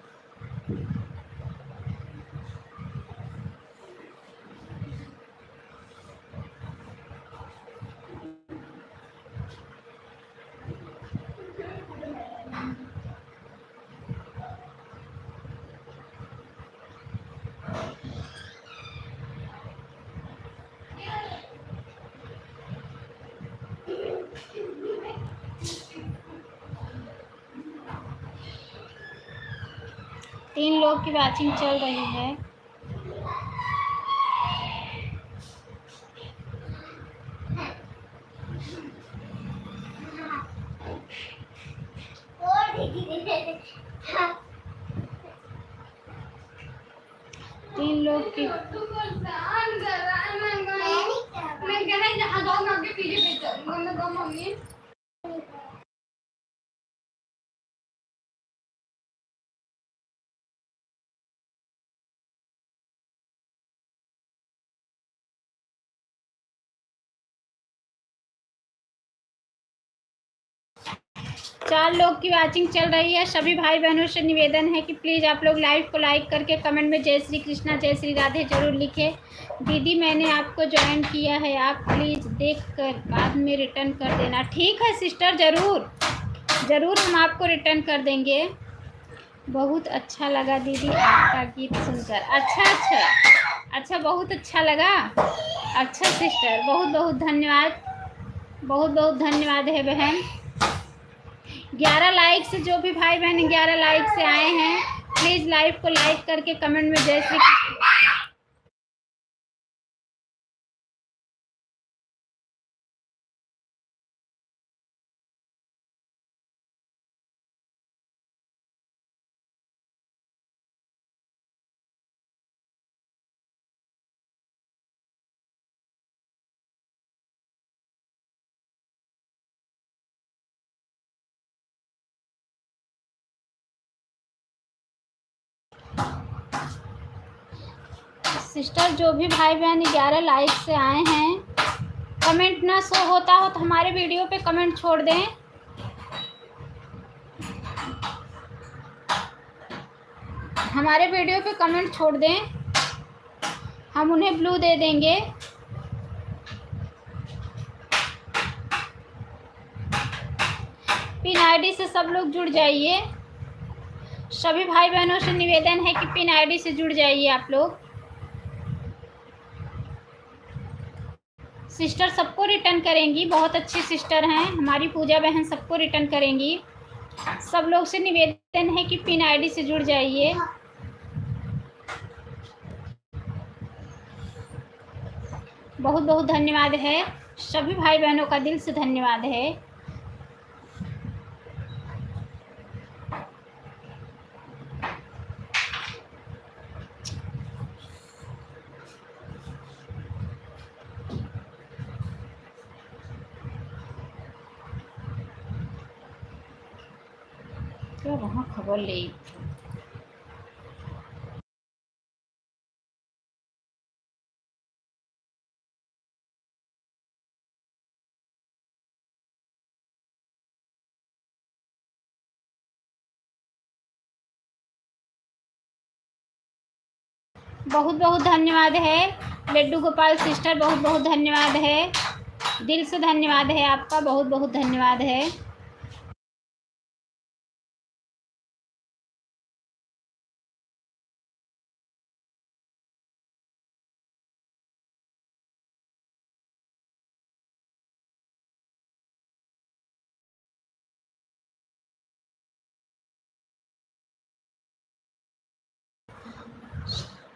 तीन लोग की वॉचिंग चल रही है। तीन लोग की चार लोग की वॉचिंग चल रही है। सभी भाई बहनों से निवेदन है कि प्लीज़ आप लोग लाइव को लाइक करके कमेंट में जय श्री कृष्णा जय श्री राधे ज़रूर लिखें। दीदी मैंने आपको ज्वाइन किया है, आप प्लीज़ देख कर बाद में रिटर्न कर देना। ठीक है सिस्टर, ज़रूर ज़रूर हम आपको रिटर्न कर देंगे। बहुत अच्छा लगा दीदी आपका गीत सुनकर। अच्छा, बहुत अच्छा लगा। अच्छा सिस्टर, बहुत बहुत धन्यवाद, बहुत बहुत धन्यवाद है बहन। 11 लाइक से जो भी भाई बहन 11 लाइक से आए हैं, प्लीज़ लाइव को लाइक करके कमेंट में जय श्री सिस्टर, जो भी भाई बहन 11 लाइक से आए हैं, कमेंट ना शो होता हो तो हमारे वीडियो पे कमेंट छोड़ दें। हमारे वीडियो पे कमेंट छोड़ दें, हम उन्हें ब्लू दे देंगे। पिन आईडी से सब लोग जुड़ जाइए। सभी भाई बहनों से निवेदन है कि पिन आईडी से जुड़ जाइए आप लोग। सिस्टर सबको रिटर्न करेंगी, बहुत अच्छी सिस्टर हैं हमारी पूजा बहन, सबको रिटर्न करेंगी। सब लोग से निवेदन है कि पिन आईडी से जुड़ जाइए। बहुत बहुत धन्यवाद है, सभी भाई बहनों का दिल से धन्यवाद है। क्या वहाँ खबर ले बहुत बहुत धन्यवाद है लड्डू गोपाल सिस्टर, बहुत बहुत धन्यवाद है, दिल से धन्यवाद है आपका, बहुत बहुत धन्यवाद है।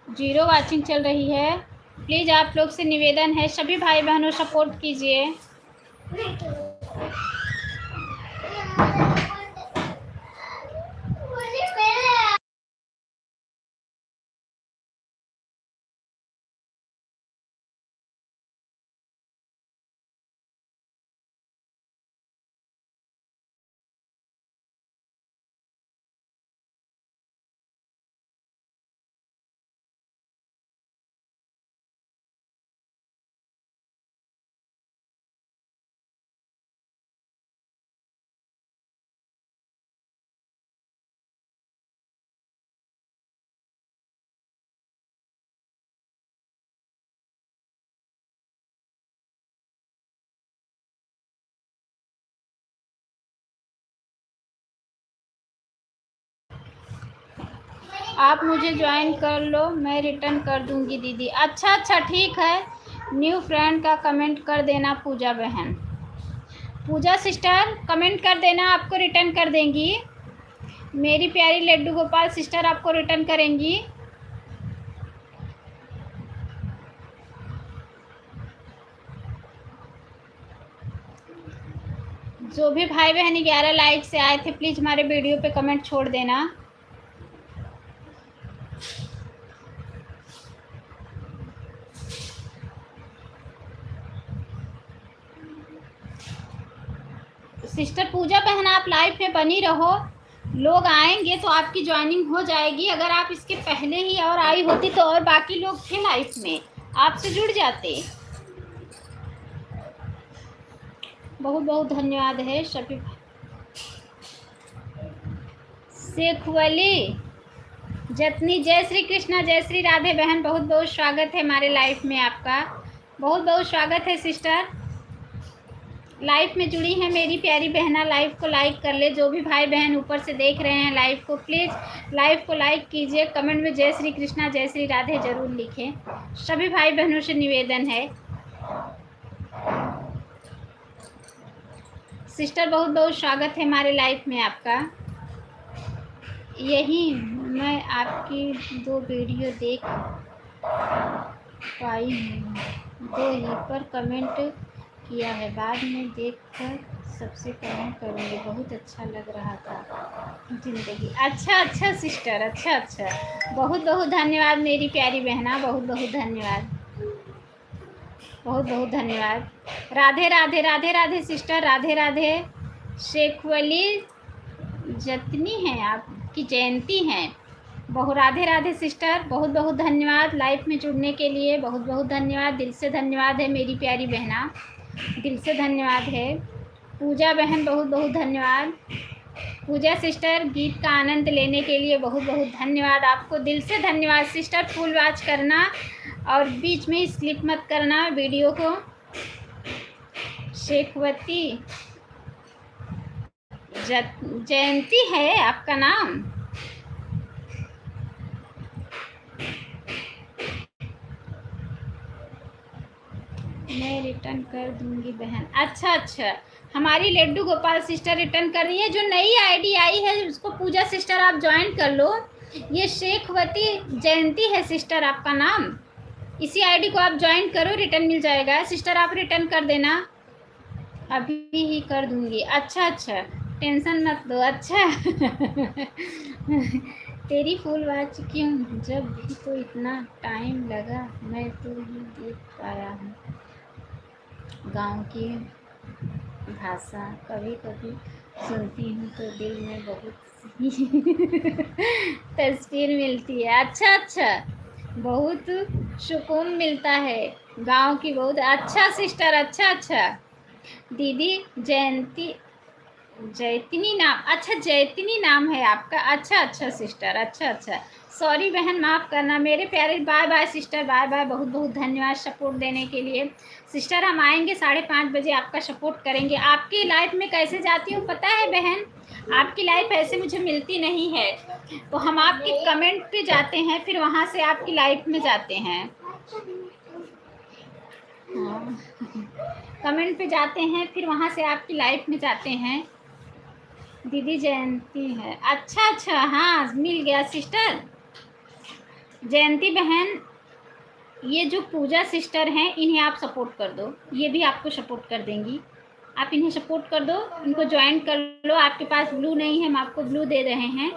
जीरो वाचिंग चल रही है। प्लीज़ आप लोग से निवेदन है, सभी भाई बहनों सपोर्ट कीजिए। आप मुझे ज्वाइन कर लो, मैं रिटर्न कर दूंगी दीदी। अच्छा ठीक है, न्यू फ्रेंड का कमेंट कर देना पूजा बहन। पूजा सिस्टर कमेंट कर देना, आपको रिटर्न कर देंगी। मेरी प्यारी लड्डू गोपाल सिस्टर आपको रिटर्न करेंगी। जो भी भाई बहन 11 लाइक से आए थे, प्लीज़ हमारे वीडियो पे कमेंट छोड़ देना। सिस्टर पूजा बहन आप लाइव पे बनी रहो, लोग आएंगे तो आपकी ज्वाइनिंग हो जाएगी। अगर आप इसके पहले ही और आई होती तो और बाकी लोग थे लाइव में, आपसे जुड़ जाते। बहुत बहुत धन्यवाद है सभी। शेख वली जतनी, जय श्री कृष्णा, जय श्री राधे बहन, बहुत बहुत स्वागत है हमारे लाइफ में आपका, बहुत बहुत स्वागत है सिस्टर। लाइव में जुड़ी हैं मेरी प्यारी बहना, लाइव को लाइक कर ले। जो भी भाई बहन ऊपर से देख रहे हैं लाइव को, प्लीज़ लाइव को लाइक कीजिए। कमेंट में जय श्री कृष्णा जय श्री राधे ज़रूर लिखें। सभी भाई बहनों से निवेदन है। सिस्टर बहुत बहुत स्वागत है हमारे लाइव में आपका। यही मैं आपकी 2 वीडियो देख पाई हूँ, 2 ही पर कमेंट किया है, बाद में देखकर सबसे कमेंट करूँगी। बहुत अच्छा लग रहा था ज़िंदगी। अच्छा सिस्टर, अच्छा बहुत बहुत धन्यवाद मेरी प्यारी बहना, बहुत बहुत धन्यवाद, बहुत बहुत धन्यवाद। राधे राधे राधे राधे सिस्टर, राधे राधे। शेखवली जतनी हैं आपकी जयंती हैं, बहु राधे राधे सिस्टर, बहुत बहुत धन्यवाद लाइव में जुड़ने के लिए, बहुत बहुत धन्यवाद, दिल से धन्यवाद है मेरी प्यारी बहना, दिल से धन्यवाद है। पूजा बहन बहुत बहुत धन्यवाद। पूजा सिस्टर गीत का आनंद लेने के लिए बहुत बहुत धन्यवाद आपको, दिल से धन्यवाद सिस्टर। फुल वॉच करना और बीच में स्किप मत करना वीडियो को। शेखवती जयंती है आपका नाम। मैं रिटर्न कर दूंगी बहन। अच्छा, हमारी लड्डू गोपाल सिस्टर रिटर्न कर रही है। जो नई आईडी आई है उसको पूजा सिस्टर आप ज्वाइन कर लो। ये शेखवती जयंती है सिस्टर आपका नाम। इसी आईडी को आप ज्वाइन करो, रिटर्न मिल जाएगा। सिस्टर आप रिटर्न कर देना, अभी ही कर दूंगी। अच्छा, टेंशन मत लो। अच्छा तेरी फुल वॉच क्यों, जब भी तो इतना टाइम लगा, मैं तो ही देख पाया हूँ। गांव की भाषा कभी कभी सुनती हूँ तो दिल में बहुत तस्वीर मिलती है। अच्छा, बहुत सुकून मिलता है गांव की। बहुत अच्छा सिस्टर, अच्छा। दीदी जयतिनी नाम, अच्छा जयतिनी नाम है आपका। अच्छा सिस्टर, अच्छा। सॉरी बहन, माफ़ करना मेरे प्यारे। Bye bye sister, bye bye. बहुत बहुत धन्यवाद सपोर्ट देने के लिए सिस्टर। हम आएंगे 5:30 बजे, आपका सपोर्ट करेंगे। आपकी लाइफ में कैसे जाती हूँ पता है बहन, आपकी लाइफ ऐसे मुझे मिलती नहीं है, तो हम आपके कमेंट पे जाते हैं, फिर वहाँ से आपकी लाइफ में जाते हैं। हाँ कमेंट पे जाते हैं, फिर वहाँ से आपकी लाइफ में जाते हैं। दीदी जयंती है। अच्छा, हाँ मिल गया सिस्टर। जयंती बहन, ये जो पूजा सिस्टर हैं इन्हें आप सपोर्ट कर दो, ये भी आपको सपोर्ट कर देंगी। आप इन्हें सपोर्ट कर दो, इनको ज्वाइन कर लो। आपके पास ब्लू नहीं है, हम आपको ब्लू दे रहे हैं,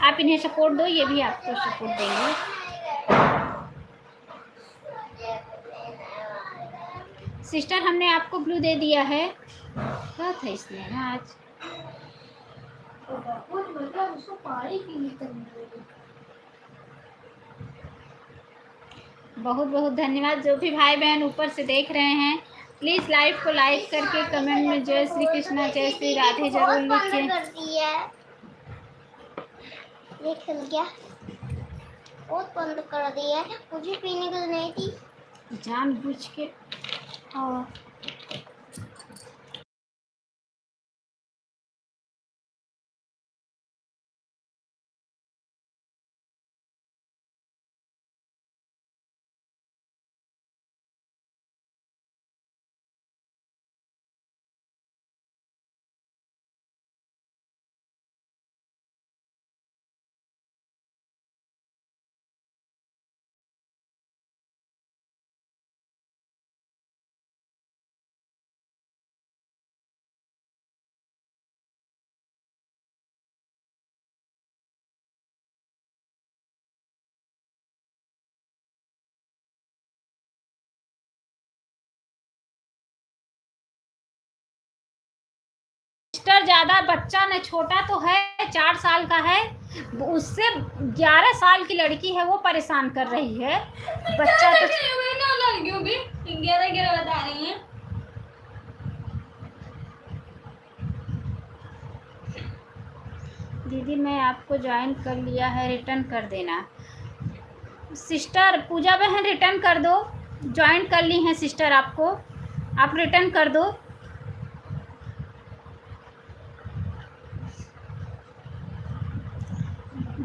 आप इन्हें सपोर्ट दो, ये भी आपको सपोर्ट देंगे। सिस्टर हमने आपको ब्लू दे दिया है। क्या था इसमें आज, बहुत बहुत धन्यवाद। जो भी भाई बहन ऊपर से देख रहे हैं प्लीज़ लाइव को लाइक करके कमेंट में जय श्री कृष्णा जय श्री राधे जरूर लिखिए। ये खिल गया, बहुत बंद कर दिया है, मुझे पीने को नहीं थी जानबूझ के। और सिस्टर ज़्यादा बच्चा नहीं, छोटा तो है, 4 साल का है, उससे 11 साल की लड़की है, वो परेशान कर रही है। बच्चा तो 11 बता रही है। दीदी मैं आपको ज्वाइन कर लिया है, रिटर्न कर देना। सिस्टर पूजा बहन रिटर्न कर दो, ज्वाइन कर ली हैं सिस्टर आपको, आप रिटर्न कर दो।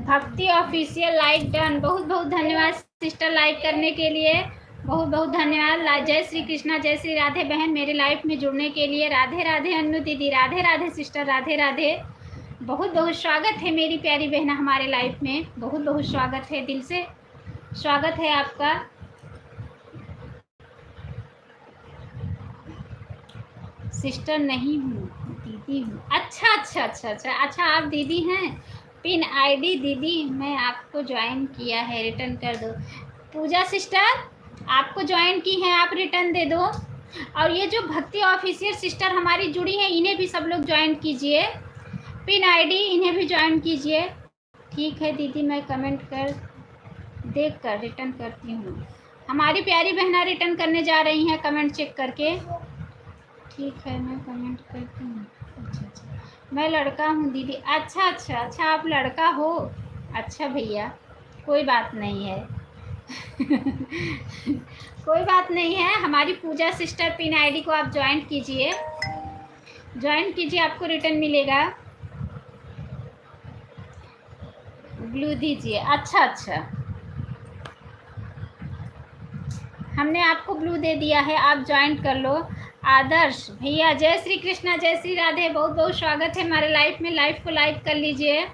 भक्ति ऑफिशियल लाइक डन, बहुत बहुत धन्यवाद सिस्टर लाइक करने के लिए, बहुत बहुत धन्यवाद। जय श्री कृष्णा, जय श्री राधे बहन, मेरे लाइफ में जुड़ने के लिए। राधे राधे अन्नू दीदी, राधे राधे सिस्टर, राधे राधे। बहुत बहुत स्वागत है मेरी प्यारी बहना हमारे लाइफ में, बहुत बहुत स्वागत है, दिल से स्वागत है आपका। सिस्टर नहीं हूँ, दीदी हूँ। अच्छा अच्छा अच्छा अच्छा अच्छा, आप दीदी हैं। पिन आईडी दीदी, मैं आपको ज्वाइन किया है, रिटर्न कर दो। पूजा सिस्टर आपको ज्वाइन की हैं, आप रिटर्न दे दो। और ये जो भक्ति ऑफिशियल सिस्टर हमारी जुड़ी हैं, इन्हें भी सब लोग ज्वाइन कीजिए। पिन आईडी इन्हें भी ज्वाइन कीजिए। ठीक है दीदी, मैं कमेंट कर देख कर रिटर्न करती हूँ। हमारी प्यारी बहना रिटर्न करने जा रही हैं कमेंट चेक करके। ठीक है, मैं कमेंट करती हूँ। अच्छा अच्छा, मैं लड़का हूँ दीदी। अच्छा अच्छा अच्छा, आप लड़का हो। अच्छा भैया, कोई बात नहीं है। कोई बात नहीं है। हमारी पूजा सिस्टर पिन आईडी को आप ज्वाइन कीजिए, ज्वाइन कीजिए, आपको रिटर्न मिलेगा। ब्लू दीजिए। अच्छा अच्छा, हमने आपको ब्लू दे दिया है, आप ज्वाइन कर लो। आदर्श भैया, जय श्री कृष्णा, जय श्री राधे, बहुत बहुत स्वागत है हमारे लाइफ में। लाइफ को लाइक कर लीजिए।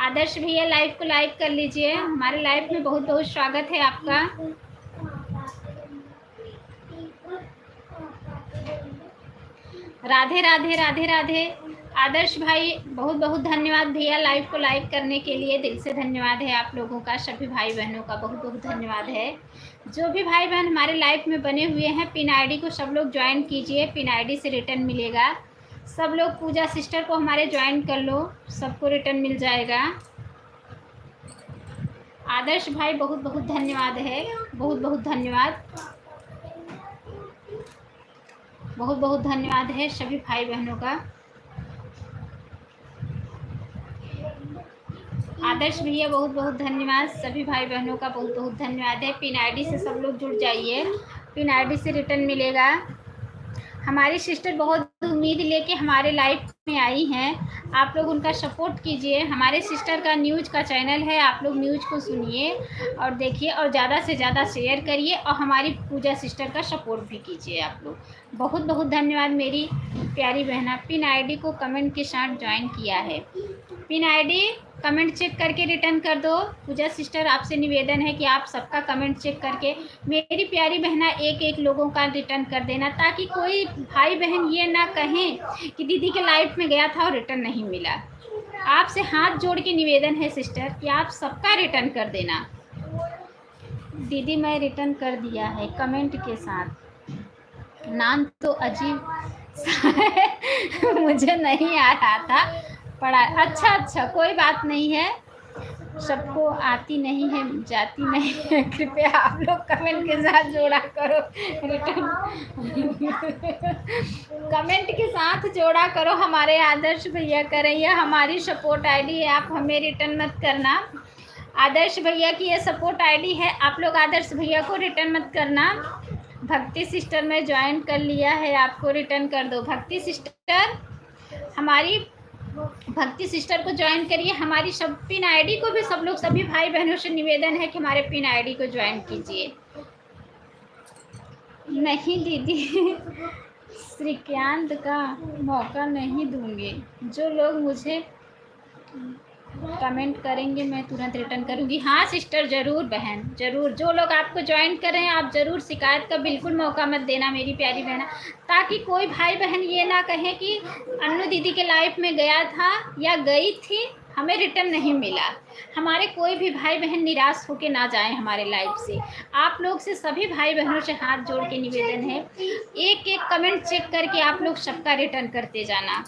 आदर्श भैया लाइव को लाइक कर लीजिए, हमारे लाइफ में बहुत बहुत स्वागत है आपका। राधे राधे, राधे राधे। आदर्श भाई बहुत बहुत धन्यवाद भैया, लाइव को लाइक करने के लिए दिल से धन्यवाद है आप लोगों का, सभी भाई बहनों का बहुत बहुत धन्यवाद है। जो भी भाई बहन हमारे लाइव में बने हुए हैं, पिन आईडी को सब लोग ज्वाइन कीजिए, पिन आईडी से रिटर्न मिलेगा। सब लोग पूजा सिस्टर को हमारे ज्वाइन कर लो, सबको रिटर्न मिल जाएगा। आदर्श भाई बहुत बहुत धन्यवाद है, बहुत बहुत धन्यवाद, बहुत बहुत धन्यवाद है सभी भाई बहनों का। आदर्श भैया बहुत बहुत धन्यवाद, सभी भाई बहनों का बहुत बहुत धन्यवाद है। पिन आईडी से सब लोग जुड़ जाइए, पिन आईडी से रिटर्न मिलेगा। हमारी सिस्टर बहुत उम्मीद लेके हमारे लाइफ में आई हैं, आप लोग उनका सपोर्ट कीजिए। हमारे सिस्टर का न्यूज़ का चैनल है, आप लोग न्यूज़ को सुनिए और देखिए और ज़्यादा से ज़्यादा शेयर करिए और हमारी पूजा सिस्टर का सपोर्ट भी कीजिए आप लोग। बहुत बहुत धन्यवाद मेरी प्यारी बहना। पिन आईडी को कमेंट के साथ ज्वाइन किया है, पिन आईडी कमेंट चेक करके रिटर्न कर दो। पूजा सिस्टर आपसे निवेदन है कि आप सबका कमेंट चेक करके मेरी प्यारी बहना एक एक लोगों का रिटर्न कर देना, ताकि कोई भाई बहन ये ना कहें कि दीदी के लाइफ में गया था और रिटर्न नहीं मिला। आपसे हाथ जोड़ के निवेदन है सिस्टर कि आप सबका रिटर्न कर देना। दीदी मैं रिटर्न कर दिया है कमेंट के साथ। नाम तो अजीब सा है, मुझे नहीं आ रहा था पढ़ा। अच्छा अच्छा, कोई बात नहीं है, सबको आती नहीं है जाती नहीं है, कृपया आप लोग कमेंट के साथ जोड़ा करो रिटर्न। कमेंट के साथ जोड़ा करो। हमारे आदर्श भैया करें, हमारी सपोर्ट आईडी है, आप हमें रिटर्न मत करना। आदर्श भैया की ये सपोर्ट आईडी है, आप लोग आदर्श भैया को रिटर्न मत करना। भक्ति सिस्टर में ज्वाइन कर लिया है, आपको रिटर्न कर दो। भक्ति सिस्टर, हमारी भक्ति सिस्टर को ज्वाइन करिए। हमारी सब पिन आईडी को भी सब लोग, सभी भाई बहनों से निवेदन है कि हमारे पिन आईडी को ज्वाइन कीजिए। नहीं दीदी, श्रीकांत का मौका नहीं दूंगी। जो लोग मुझे कमेंट करेंगे मैं तुरंत रिटर्न करूंगी। हाँ सिस्टर, ज़रूर बहन, ज़रूर। जो लोग आपको ज्वाइन कर रहे हैं आप ज़रूर शिकायत का बिल्कुल मौका मत देना मेरी प्यारी बहना, ताकि कोई भाई बहन ये ना कहे कि अन्नू दीदी के लाइफ में गया था या गई थी, हमें रिटर्न नहीं मिला। हमारे कोई भी भाई बहन निराश होके ना जाएं हमारे लाइफ से। आप लोग से सभी भाई बहनों से हाथ जोड़ के निवेदन है, एक एक कमेंट चेक करके आप लोग सबका रिटर्न करते जाना।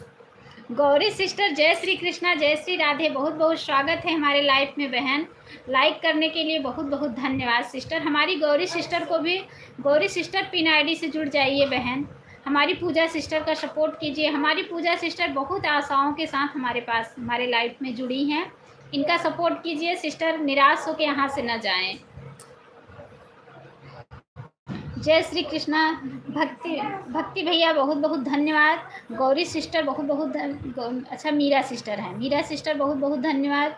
गौरी सिस्टर, जय श्री कृष्णा, जय श्री राधे, बहुत बहुत स्वागत है हमारे लाइफ में बहन। लाइक करने के लिए बहुत बहुत धन्यवाद सिस्टर। हमारी गौरी सिस्टर को भी, गौरी सिस्टर पिन आईडी से जुड़ जाइए बहन। हमारी पूजा सिस्टर का सपोर्ट कीजिए। हमारी पूजा सिस्टर बहुत आशाओं के साथ हमारे पास, हमारे लाइफ में जुड़ी हैं, इनका सपोर्ट कीजिए सिस्टर, निराश होकर यहाँ से न जाएं। जय श्री कृष्णा। भक्ति भैया बहुत बहुत धन्यवाद। गौरी सिस्टर बहुत बहुत अच्छा, मीरा सिस्टर हैं, मीरा सिस्टर बहुत बहुत धन्यवाद।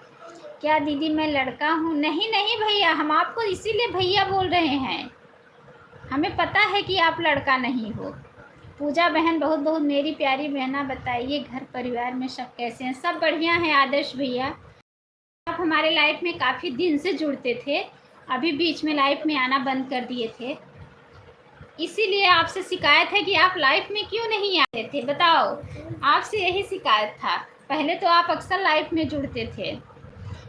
क्या दीदी मैं लड़का हूँ? नहीं नहीं भैया, हम आपको इसीलिए भैया बोल रहे हैं, हमें पता है कि आप लड़का नहीं हो। पूजा बहन बहुत बहुत मेरी प्यारी बहना, बताइए घर परिवार में सब कैसे हैं? सब बढ़िया हैं आदर्श भैया। आप हमारे लाइफ में काफ़ी दिन से जुड़ते थे, अभी बीच में लाइफ में आना बंद कर दिए थे, इसीलिए आपसे शिकायत है कि आप लाइफ में क्यों नहीं आते थे, बताओ। आपसे यही शिकायत था, पहले तो आप अक्सर लाइफ में जुड़ते थे।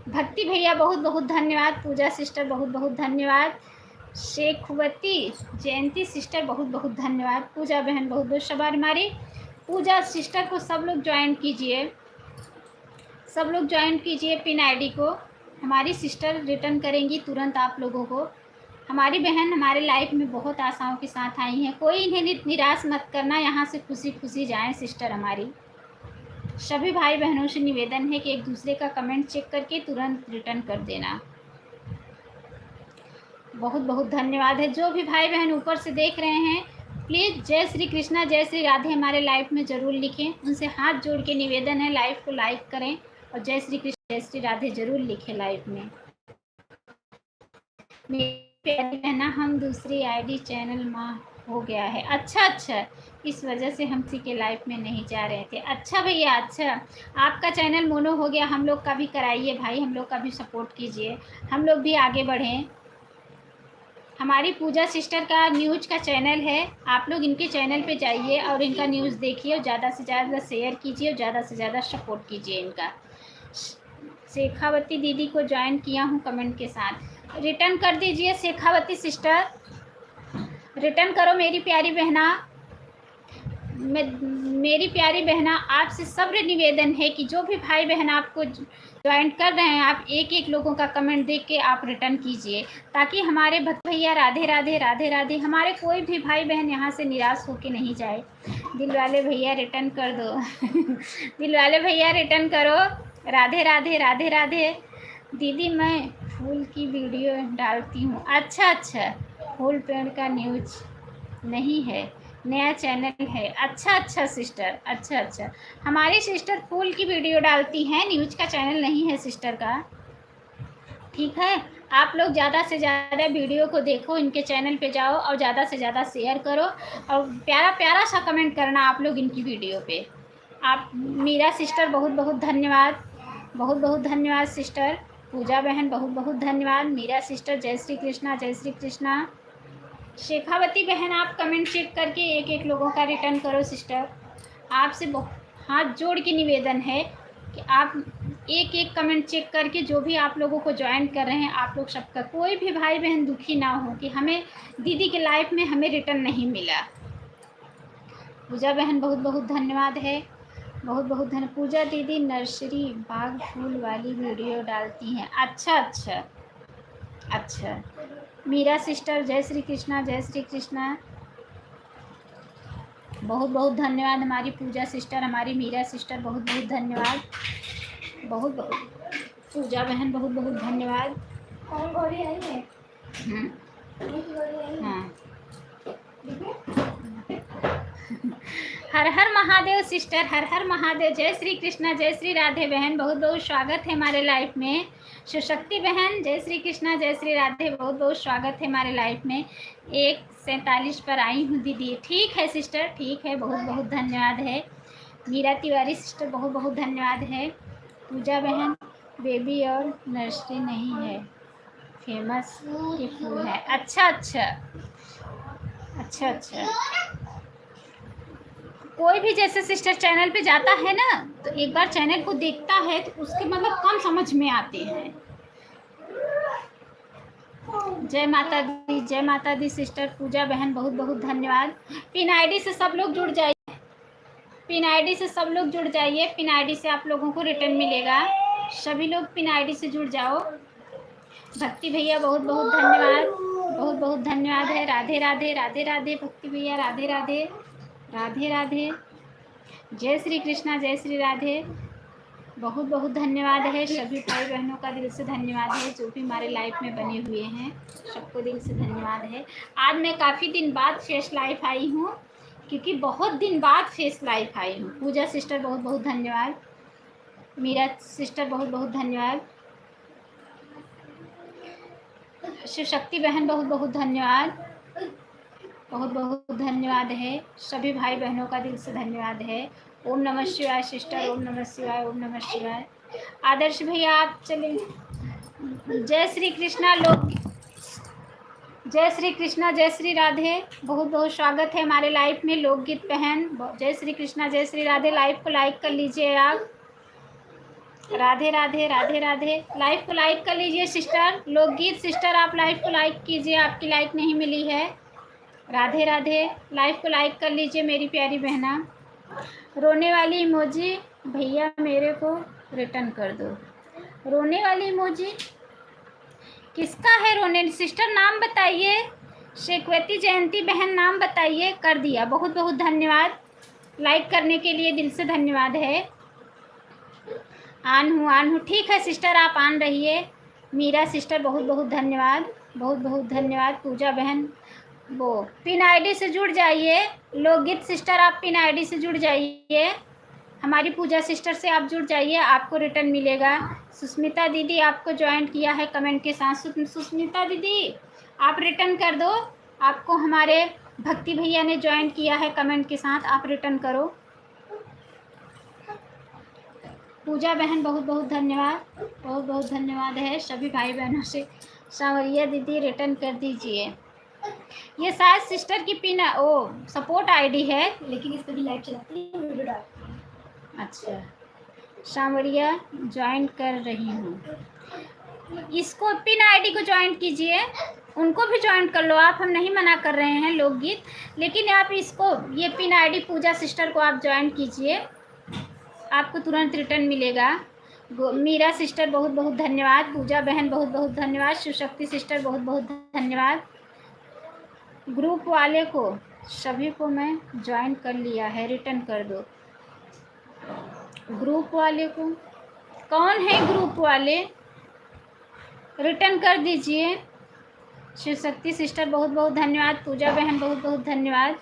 भक्ति भैया बहुत बहुत धन्यवाद, पूजा सिस्टर बहुत बहुत धन्यवाद, शेखवती जयंती सिस्टर बहुत बहुत धन्यवाद, पूजा बहन बहुत बहुत शबार। हमारी पूजा सिस्टर को सब लोग ज्वाइन कीजिए, सब लोग ज्वाइन कीजिए पिन आईडी को। हमारी सिस्टर रिटर्न करेंगी तुरंत आप लोगों को। हमारी बहन हमारे लाइफ में बहुत आशाओं के साथ आई हैं, कोई इन्हें निराश मत करना, यहाँ से खुशी खुशी जाएं सिस्टर हमारी। सभी भाई बहनों से निवेदन है कि एक दूसरे का कमेंट चेक करके तुरंत रिटर्न कर देना। बहुत बहुत धन्यवाद है। जो भी भाई बहन ऊपर से देख रहे हैं, प्लीज़ जय श्री कृष्णा जय श्री राधे हमारे लाइव में ज़रूर लिखें, उनसे हाथ जोड़ के निवेदन है लाइव को लाइक करें और जय श्री कृष्ण जय श्री राधे ज़रूर लिखें लाइव में। मेरी प्यारी बहना, हम दूसरी आईडी चैनल माँ हो गया है। अच्छा अच्छा, इस वजह से हम किसी के लाइव में नहीं जा रहे थे। अच्छा भैया, अच्छा आपका चैनल मोनो हो गया, हम लोग का भी कराइए भाई, हम लोग का भी सपोर्ट कीजिए, हम लोग भी आगे बढ़ें। हमारी पूजा सिस्टर का न्यूज़ का चैनल है, आप लोग इनके चैनल पे जाइए और इनका न्यूज़ देखिए और ज़्यादा से ज़्यादा शेयर कीजिए और ज़्यादा से ज़्यादा सपोर्ट कीजिए इनका। शेखावती दीदी को ज्वाइन किया हूँ कमेंट के साथ, रिटर्न कर दीजिए शेखावती सिस्टर, रिटर्न करो मेरी प्यारी बहना। मेरी प्यारी बहना, आपसे सब्र निवेदन है कि जो भी भाई बहन आपको ज्वाइन कर रहे हैं, आप एक एक लोगों का कमेंट देख के आप रिटर्न कीजिए, ताकि हमारे भक्त भैया राधे राधे राधे राधे, हमारे कोई भी भाई बहन यहाँ से निराश होके नहीं जाए। दिल वाले भैया रिटर्न कर दो दिल वाले भैया रिटर्न करो। राधे राधे राधे राधे। दीदी मैं फूल की वीडियो डालती हूँ। अच्छा अच्छा, फूल पेड़ का न्यूज नहीं है, नया चैनल है। अच्छा अच्छा सिस्टर, अच्छा अच्छा, हमारी सिस्टर फूल की वीडियो डालती हैं, न्यूज का चैनल नहीं है सिस्टर का, ठीक है। आप लोग ज़्यादा से ज़्यादा वीडियो को देखो, इनके चैनल पे जाओ और ज़्यादा से ज़्यादा शेयर करो और प्यारा प्यारा सा कमेंट करना आप लोग इनकी वीडियो पे। आप मीरा सिस्टर बहुत बहुत धन्यवाद, बहुत बहुत धन्यवाद सिस्टर। पूजा बहन बहुत बहुत धन्यवाद। मीरा सिस्टर जय श्री कृष्णा जय श्री कृष्णा। शेखावती बहन आप कमेंट चेक करके एक एक लोगों का रिटर्न करो सिस्टर। आपसे हाथ जोड़ के निवेदन है कि आप एक एक कमेंट चेक करके जो भी आप लोगों को ज्वाइन कर रहे हैं, आप लोग सबका कोई भी भाई बहन दुखी ना हो कि हमें दीदी के लाइफ में हमें रिटर्न नहीं मिला। पूजा बहन बहुत बहुत धन्यवाद है, बहुत बहुत धन्यवाद। पूजा दीदी नर्सरी बाग फूल वाली वीडियो डालती हैं। अच्छा अच्छा अच्छा। मीरा सिस्टर जय श्री कृष्णा जय श्री कृष्णा। बहुत बहुत धन्यवाद हमारी पूजा सिस्टर, हमारी मीरा सिस्टर बहुत बहुत धन्यवाद, बहुत बहुत। पूजा बहन बहुत बहुत धन्यवाद। कौन गोरी आई है? हाँ हर हर महादेव सिस्टर, हर हर महादेव। जय श्री कृष्णा जय श्री राधे बहन, बहुत बहुत स्वागत है हमारे लाइफ में। सुशक्ति बहन जय श्री कृष्णा जय श्री राधे, बहुत बहुत स्वागत है हमारे लाइफ में। 1:47 पर आई हूँ दीदी, ठीक है सिस्टर, ठीक है, बहुत बहुत धन्यवाद है। मीरा तिवारी सिस्टर बहुत बहुत धन्यवाद है। पूजा बहन बेबी और नर्सरी नहीं है, फेमस के फूल है। अच्छा अच्छा अच्छा अच्छा। कोई भी जैसे सिस्टर चैनल पे जाता है ना, तो एक बार चैनल को देखता है तो उसके मतलब कम समझ में आते हैं। जय माता दी, जय माता दी सिस्टर। पूजा बहन बहुत बहुत धन्यवाद। पिन आईडी से सब लोग जुड़ जाइए, पिन आईडी से सब लोग जुड़ जाइए, पिन आईडी से आप लोगों को रिटर्न मिलेगा। सभी लोग पिन आईडी से जुड़ जाओ। भक्ति भैया बहुत बहुत धन्यवाद, बहुत बहुत धन्यवाद है। राधे राधे राधे राधे भक्ति भैया, राधे राधे राधे राधे। जय श्री कृष्णा जय श्री राधे, बहुत बहुत धन्यवाद है। सभी भाई बहनों का दिल से धन्यवाद है जो भी हमारे लाइफ में बने हुए हैं, सबको दिल से धन्यवाद है। आज मैं काफ़ी दिन बाद फेस लाइव आई हूँ, क्योंकि बहुत दिन बाद फेस लाइव आई हूँ। पूजा सिस्टर बहुत बहुत धन्यवाद, मीरा सिस्टर बहुत बहुत धन्यवाद। शिव शक्ति बहन बहुत बहुत धन्यवाद, बहुत बहुत धन्यवाद है। सभी भाई बहनों का दिल से धन्यवाद है। ओम नमः शिवाय सिस्टर, ओम नमः शिवाय, ओम नमः शिवाय। आदर्श भैया आप चले। जय श्री कृष्णा लोग, जय श्री कृष्णा, जय श्री राधे। बहुत बहुत स्वागत है हमारे लाइव में। लोकगीत बहन जय श्री कृष्णा, जय श्री राधे। लाइव को लाइक कर लीजिए आप। राधे राधे, राधे राधे। लाइव को लाइक कर लीजिए सिस्टर। लोकगीत सिस्टर आप लाइव को लाइक कीजिए, आपकी लाइक नहीं मिली है। राधे राधे। लाइव को लाइक कर लीजिए मेरी प्यारी बहना। रोने वाली इमोजी भैया मेरे को रिटर्न कर दो। रोने वाली इमोजी किसका है? रोने सिस्टर नाम बताइए। शेखवती जयंती बहन नाम बताइए। कर दिया, बहुत बहुत धन्यवाद। लाइक करने के लिए दिल से धन्यवाद है। आन हूँ ठीक है सिस्टर, आप आन रहिए। मीरा सिस्टर बहुत बहुत धन्यवाद, बहुत बहुत धन्यवाद। पूजा बहन वो पिन आईडी से जुड़ जाइए। लोकगीत सिस्टर आप पिन आईडी से जुड़ जाइए। हमारी पूजा सिस्टर से आप जुड़ जाइए, आपको रिटर्न मिलेगा। सुस्मिता दीदी आपको ज्वाइन किया है कमेंट के साथ। सुस्मिता दीदी आप रिटर्न कर दो। आपको हमारे भक्ति भैया ने ज्वाइन किया है कमेंट के साथ, आप रिटर्न करो। पूजा बहन बहुत बहुत धन्यवाद, बहुत बहुत धन्यवाद है सभी भाई बहनों से। सांवरिया दीदी रिटर्न कर दीजिए। ये शायद सिस्टर की पिन सपोर्ट आईडी है, लेकिन इस पर भी लाइव चलाती है, वीडियो डालती है। अच्छा, सांवरिया ज्वाइन कर रही हूँ। इसको पिन आईडी को ज्वाइन कीजिए, उनको भी ज्वाइन कर लो आप। हम नहीं मना कर रहे हैं लोकगीत, लेकिन आप इसको ये पिन आईडी पूजा सिस्टर को आप ज्वाइन कीजिए, आपको तुरंत रिटर्न मिलेगा। मीरा सिस्टर बहुत बहुत धन्यवाद। पूजा बहन बहुत बहुत धन्यवाद। शिवशक्ति सिस्टर बहुत बहुत धन्यवाद। ग्रुप वाले को सभी को मैं ज्वाइन कर लिया है, रिटर्न कर दो। ग्रुप वाले को कौन है? ग्रुप वाले रिटर्न कर दीजिए। शिवशक्ति सिस्टर बहुत बहुत धन्यवाद। पूजा बहन बहुत बहुत धन्यवाद।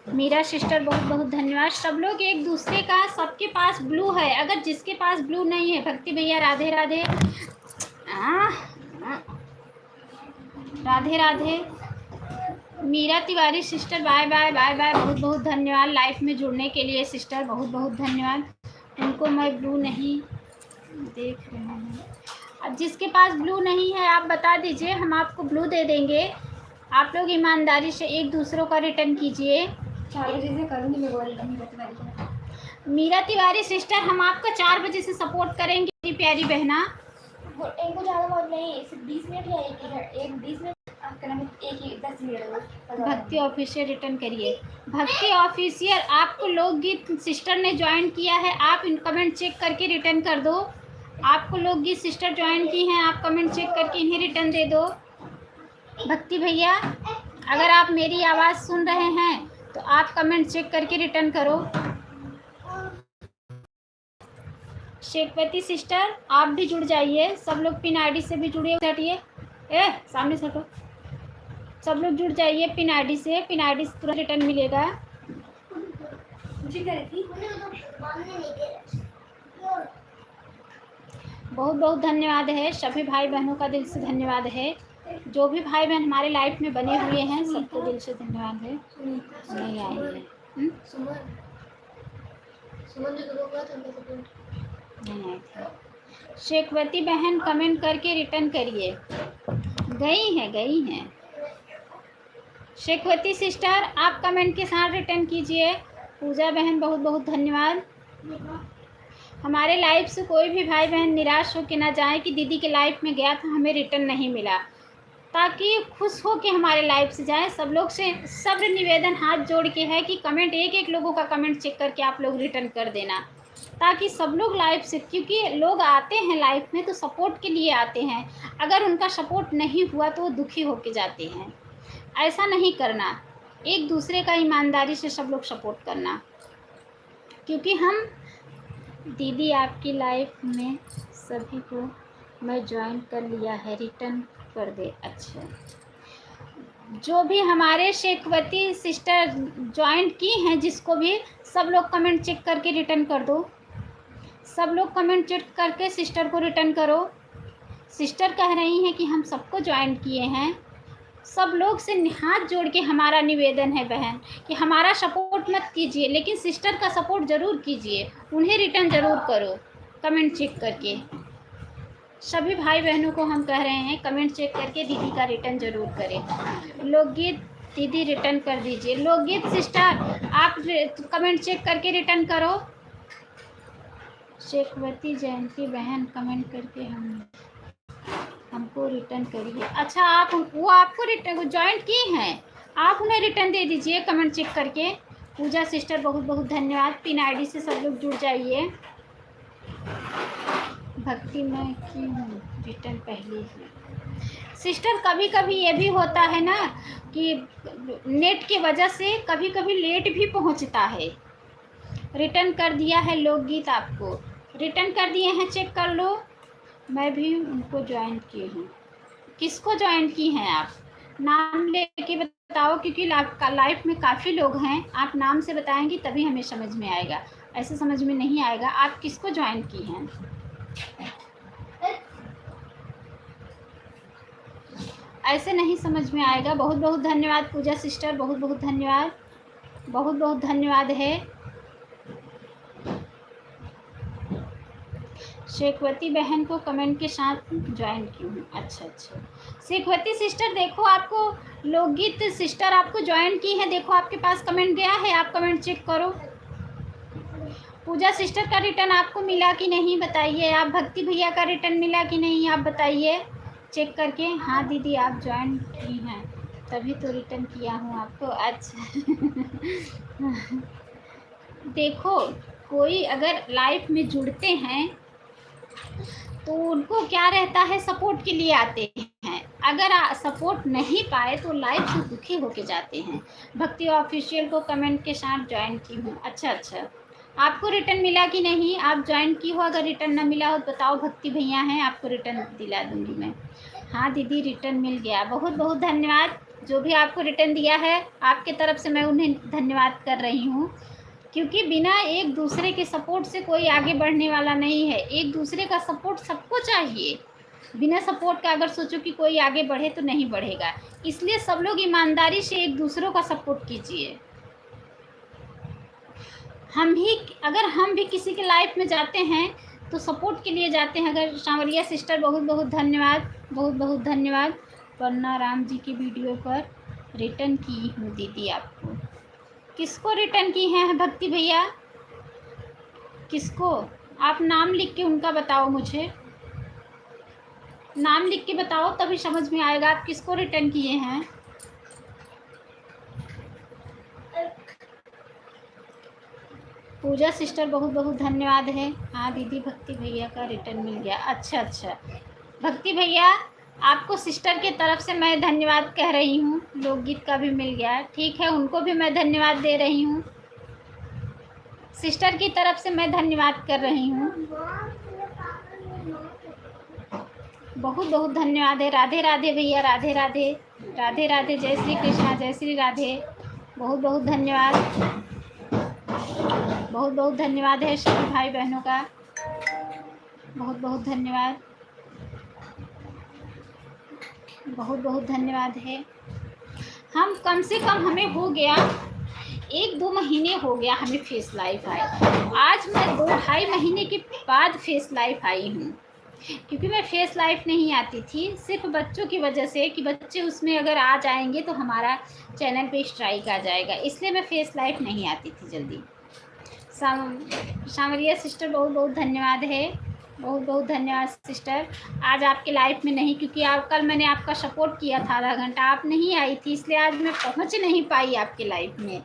मीरा सिस्टर बहुत बहुत धन्यवाद। सब लोग एक दूसरे का, सबके पास ब्लू है। अगर जिसके पास ब्लू नहीं है, भक्ति भैया Radhe Radhe, Radhe Radhe. Meera Tiwari sister bye bye bye bye, बहुत बहुत धन्यवाद लाइफ में जुड़ने के लिए सिस्टर, बहुत बहुत धन्यवाद। उनको मैं ब्लू नहीं देख रहे हैं। अब जिसके पास ब्लू नहीं है आप बता दीजिए, हम आपको ब्लू दे देंगे। आप लोग ईमानदारी से एक दूसरों का रिटर्न कीजिए। 4 बजे से करूँगी मैं मीरा तिवारी। मीरा तिवारी सिस्टर हम आपका 4 बजे से सपोर्ट करेंगे मेरी प्यारी बहना। इनको ज़्यादा बहुत नहीं, सिर्फ 20 मिनट या एक 20 मिनट आपका नाम, एक ही 10 मिनट। भक्ति ऑफिशियल रिटर्न करिए। भक्ति ऑफिशियल आपको लोकगीत सिस्टर ने ज्वाइन किया है, आप इन कमेंट चेक करके रिटर्न कर दो। आपको लोकगीत सिस्टर ज्वाइन की हैं, आप कमेंट चेक करके इन्हें रिटर्न दे दो। भक्ति भैया अगर आप मेरी आवाज़ सुन रहे हैं तो आप कमेंट चेक करके रिटर्न करो। शेखवती सिस्टर आप भी जुड़ जाइए। सब लोग पिन आईडी से भी जुड़िए। हटिए, सामने से हटो। सब लोग जुड़ जाइए पिन आईडी से, पिन आईडी से तुरंत रिटर्न मिलेगा। बहुत बहुत धन्यवाद है सभी भाई बहनों का, दिल से धन्यवाद है। जो भी भाई बहन हमारे लाइफ में बने हुए हैं सबको दिल से धन्यवाद है। नहीं आई है नहीं आई थी। शेखवती बहन कमेंट करके रिटर्न करिए। गई हैं। शेखवती सिस्टर आप कमेंट के साथ रिटर्न कीजिए। पूजा बहन बहुत बहुत धन्यवाद। हमारे लाइफ से कोई भी भाई बहन निराश हो के ना जाए कि दीदी के लाइफ में गया था हमें रिटर्न नहीं मिला, ताकि खुश हो के हमारे लाइफ से जाए। सब लोग से सब्र निवेदन हाथ जोड़ के है कि कमेंट एक लोगों का कमेंट चेक करके आप लोग रिटर्न कर देना, ताकि सब लोग लाइफ से, क्योंकि लोग आते हैं लाइफ में तो सपोर्ट के लिए आते हैं। अगर उनका सपोर्ट नहीं हुआ तो वो दुखी होके जाते हैं। ऐसा नहीं करना, एक दूसरे का ईमानदारी से सब लोग सपोर्ट करना। क्योंकि हम दीदी आपकी लाइफ में सभी को मैं ज्वाइन कर लिया है, रिटर्न कर दे। अच्छा, जो भी हमारे शेखवती सिस्टर ज्वाइन की हैं, जिसको भी, सब लोग कमेंट चेक करके रिटर्न कर दो। सब लोग कमेंट चेक करके सिस्टर को रिटर्न करो। सिस्टर कह रही हैं कि हम सबको ज्वाइन किए हैं। सब लोग से हाथ जोड़ के हमारा निवेदन है बहन कि हमारा सपोर्ट मत कीजिए, लेकिन सिस्टर का सपोर्ट ज़रूर कीजिए, उन्हें रिटर्न ज़रूर करो कमेंट चेक करके। सभी भाई बहनों को हम कह रहे हैं कमेंट चेक करके दीदी का रिटर्न ज़रूर करें। लोकगीत दीदी रिटर्न कर दीजिए। लोकगीत सिस्टर आप कमेंट चेक करके रिटर्न करो। शेखवती जयंती बहन कमेंट करके हमको रिटर्न करिए। अच्छा, आप वो आपको रिटर्न ज्वाइंट की हैं, आप उन्हें रिटर्न दे दीजिए कमेंट चेक करके। पूजा सिस्टर बहुत बहुत धन्यवाद। पिन आईडी से सब लोग जुड़ जाइए। भक्ति मैं की हूँ रिटर्न पहले ही। सिस्टर कभी कभी ये भी होता है ना कि नेट की वजह से कभी कभी लेट भी पहुँचता है। रिटर्न कर दिया है लोकगीत, आपको रिटर्न कर दिए हैं, चेक कर लो। मैं भी उनको ज्वाइन की हूँ। किसको ज्वाइन की हैं आप? नाम लेके बताओ, क्योंकि लाइफ में काफ़ी लोग हैं। आप नाम से बताएंगी तभी हमें समझ में आएगा, ऐसे समझ में नहीं आएगा। आप किसको ज्वाइन की हैं? ऐसे नहीं समझ में आएगा। बहुत बहुत धन्यवाद पूजा सिस्टर, बहुत बहुत धन्यवाद, बहुत बहुत धन्यवाद है। शेखवती बहन को कमेंट के साथ ज्वाइन की हूँ। अच्छा अच्छा, शेखवती सिस्टर देखो, आपको लोकगीत सिस्टर आपको ज्वाइन की है, देखो आपके पास कमेंट गया है, आप कमेंट चेक करो। पूजा सिस्टर का रिटर्न आपको मिला कि नहीं बताइए। आप भक्ति भैया का रिटर्न मिला कि नहीं आप बताइए चेक करके। हाँ दीदी आप ज्वाइन की हैं तभी तो रिटर्न किया हूँ आपको। अच्छा देखो, कोई अगर लाइफ में जुड़ते हैं तो उनको क्या रहता है, सपोर्ट के लिए आते हैं। अगर सपोर्ट नहीं पाए तो लाइफ से दुखी होके जाते हैं। भक्ति ऑफिशियल को कमेंट के साथ ज्वाइन की हूँ। अच्छा अच्छा, आपको रिटर्न मिला कि नहीं? आप ज्वाइन की हो, अगर रिटर्न ना मिला हो तो बताओ, भक्ति भैया हैं, आपको रिटर्न दिला दूँगी मैं। हाँ दीदी रिटर्न मिल गया, बहुत बहुत धन्यवाद। जो भी आपको रिटर्न दिया है आपके तरफ से मैं उन्हें धन्यवाद कर रही हूँ, क्योंकि बिना एक दूसरे के सपोर्ट से कोई आगे बढ़ने वाला नहीं है। एक दूसरे का सपोर्ट सबको चाहिए। बिना सपोर्ट का अगर सोचो कि कोई आगे बढ़े तो नहीं बढ़ेगा। इसलिए सब लोग ईमानदारी से एक दूसरों का सपोर्ट कीजिए। अगर हम भी किसी के लाइफ में जाते हैं तो सपोर्ट के लिए जाते हैं। अगर सांवरिया सिस्टर बहुत बहुत धन्यवाद, बहुत बहुत धन्यवाद। पन्ना राम जी की वीडियो पर रिटर्न की हूँ दीदी आपको। किसको रिटर्न की हैं भक्ति भैया? किसको? आप नाम लिख के उनका बताओ, मुझे नाम लिख के बताओ तभी समझ में आएगा आप किसको रिटर्न किए हैं। पूजा सिस्टर बहुत बहुत धन्यवाद है। हाँ दीदी भक्ति भैया का रिटर्न मिल गया। अच्छा अच्छा, भक्ति भैया आपको सिस्टर के तरफ से मैं धन्यवाद कह रही हूँ। लोकगीत का भी मिल गया, ठीक है, उनको भी मैं धन्यवाद दे रही हूँ। सिस्टर की तरफ से मैं धन्यवाद कर रही हूँ। बहुत बहुत धन्यवाद है। राधे राधे भैया, राधे राधे, राधे राधे, जय श्री कृष्णा, जय श्री राधे। बहुत बहुत धन्यवाद, बहुत बहुत धन्यवाद है सभी भाई बहनों का, बहुत बहुत धन्यवाद, बहुत बहुत धन्यवाद है। हम कम से कम हमें हो गया 1-2 महीने हो गया हमें फेस लाइफ आए। आज मैं 2-2.5 महीने के बाद फेस लाइफ आई हूँ, क्योंकि मैं फेस लाइफ नहीं आती थी सिर्फ बच्चों की वजह से कि बच्चे उसमें अगर आ जाएंगे तो हमारा चैनल पे स्ट्राइक आ जाएगा, इसलिए मैं फेस लाइफ नहीं आती थी जल्दी। सांवरिया सिस्टर बहुत बहुत धन्यवाद है, बहुत बहुत धन्यवाद सिस्टर। आज आपके लाइफ में नहीं, क्योंकि कल मैंने आपका सपोर्ट किया था आधा घंटा, आप नहीं आई थी, इसलिए आज मैं पहुंच नहीं पाई आपके लाइफ में।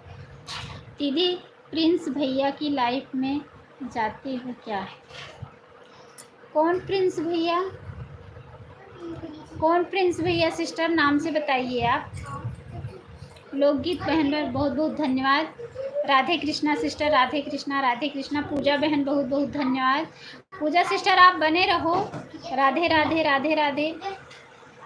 दीदी प्रिंस भैया की लाइफ में जाते हो क्या? कौन प्रिंस भैया? कौन प्रिंस भैया सिस्टर, नाम से बताइए आप। लोकगीत बहन बहुत बहुत धन्यवाद। राधे कृष्णा सिस्टर, राधे कृष्णा, राधे कृष्णा। पूजा बहन बहुत बहुत धन्यवाद। पूजा सिस्टर आप बने रहो, राधे राधे, राधे राधे।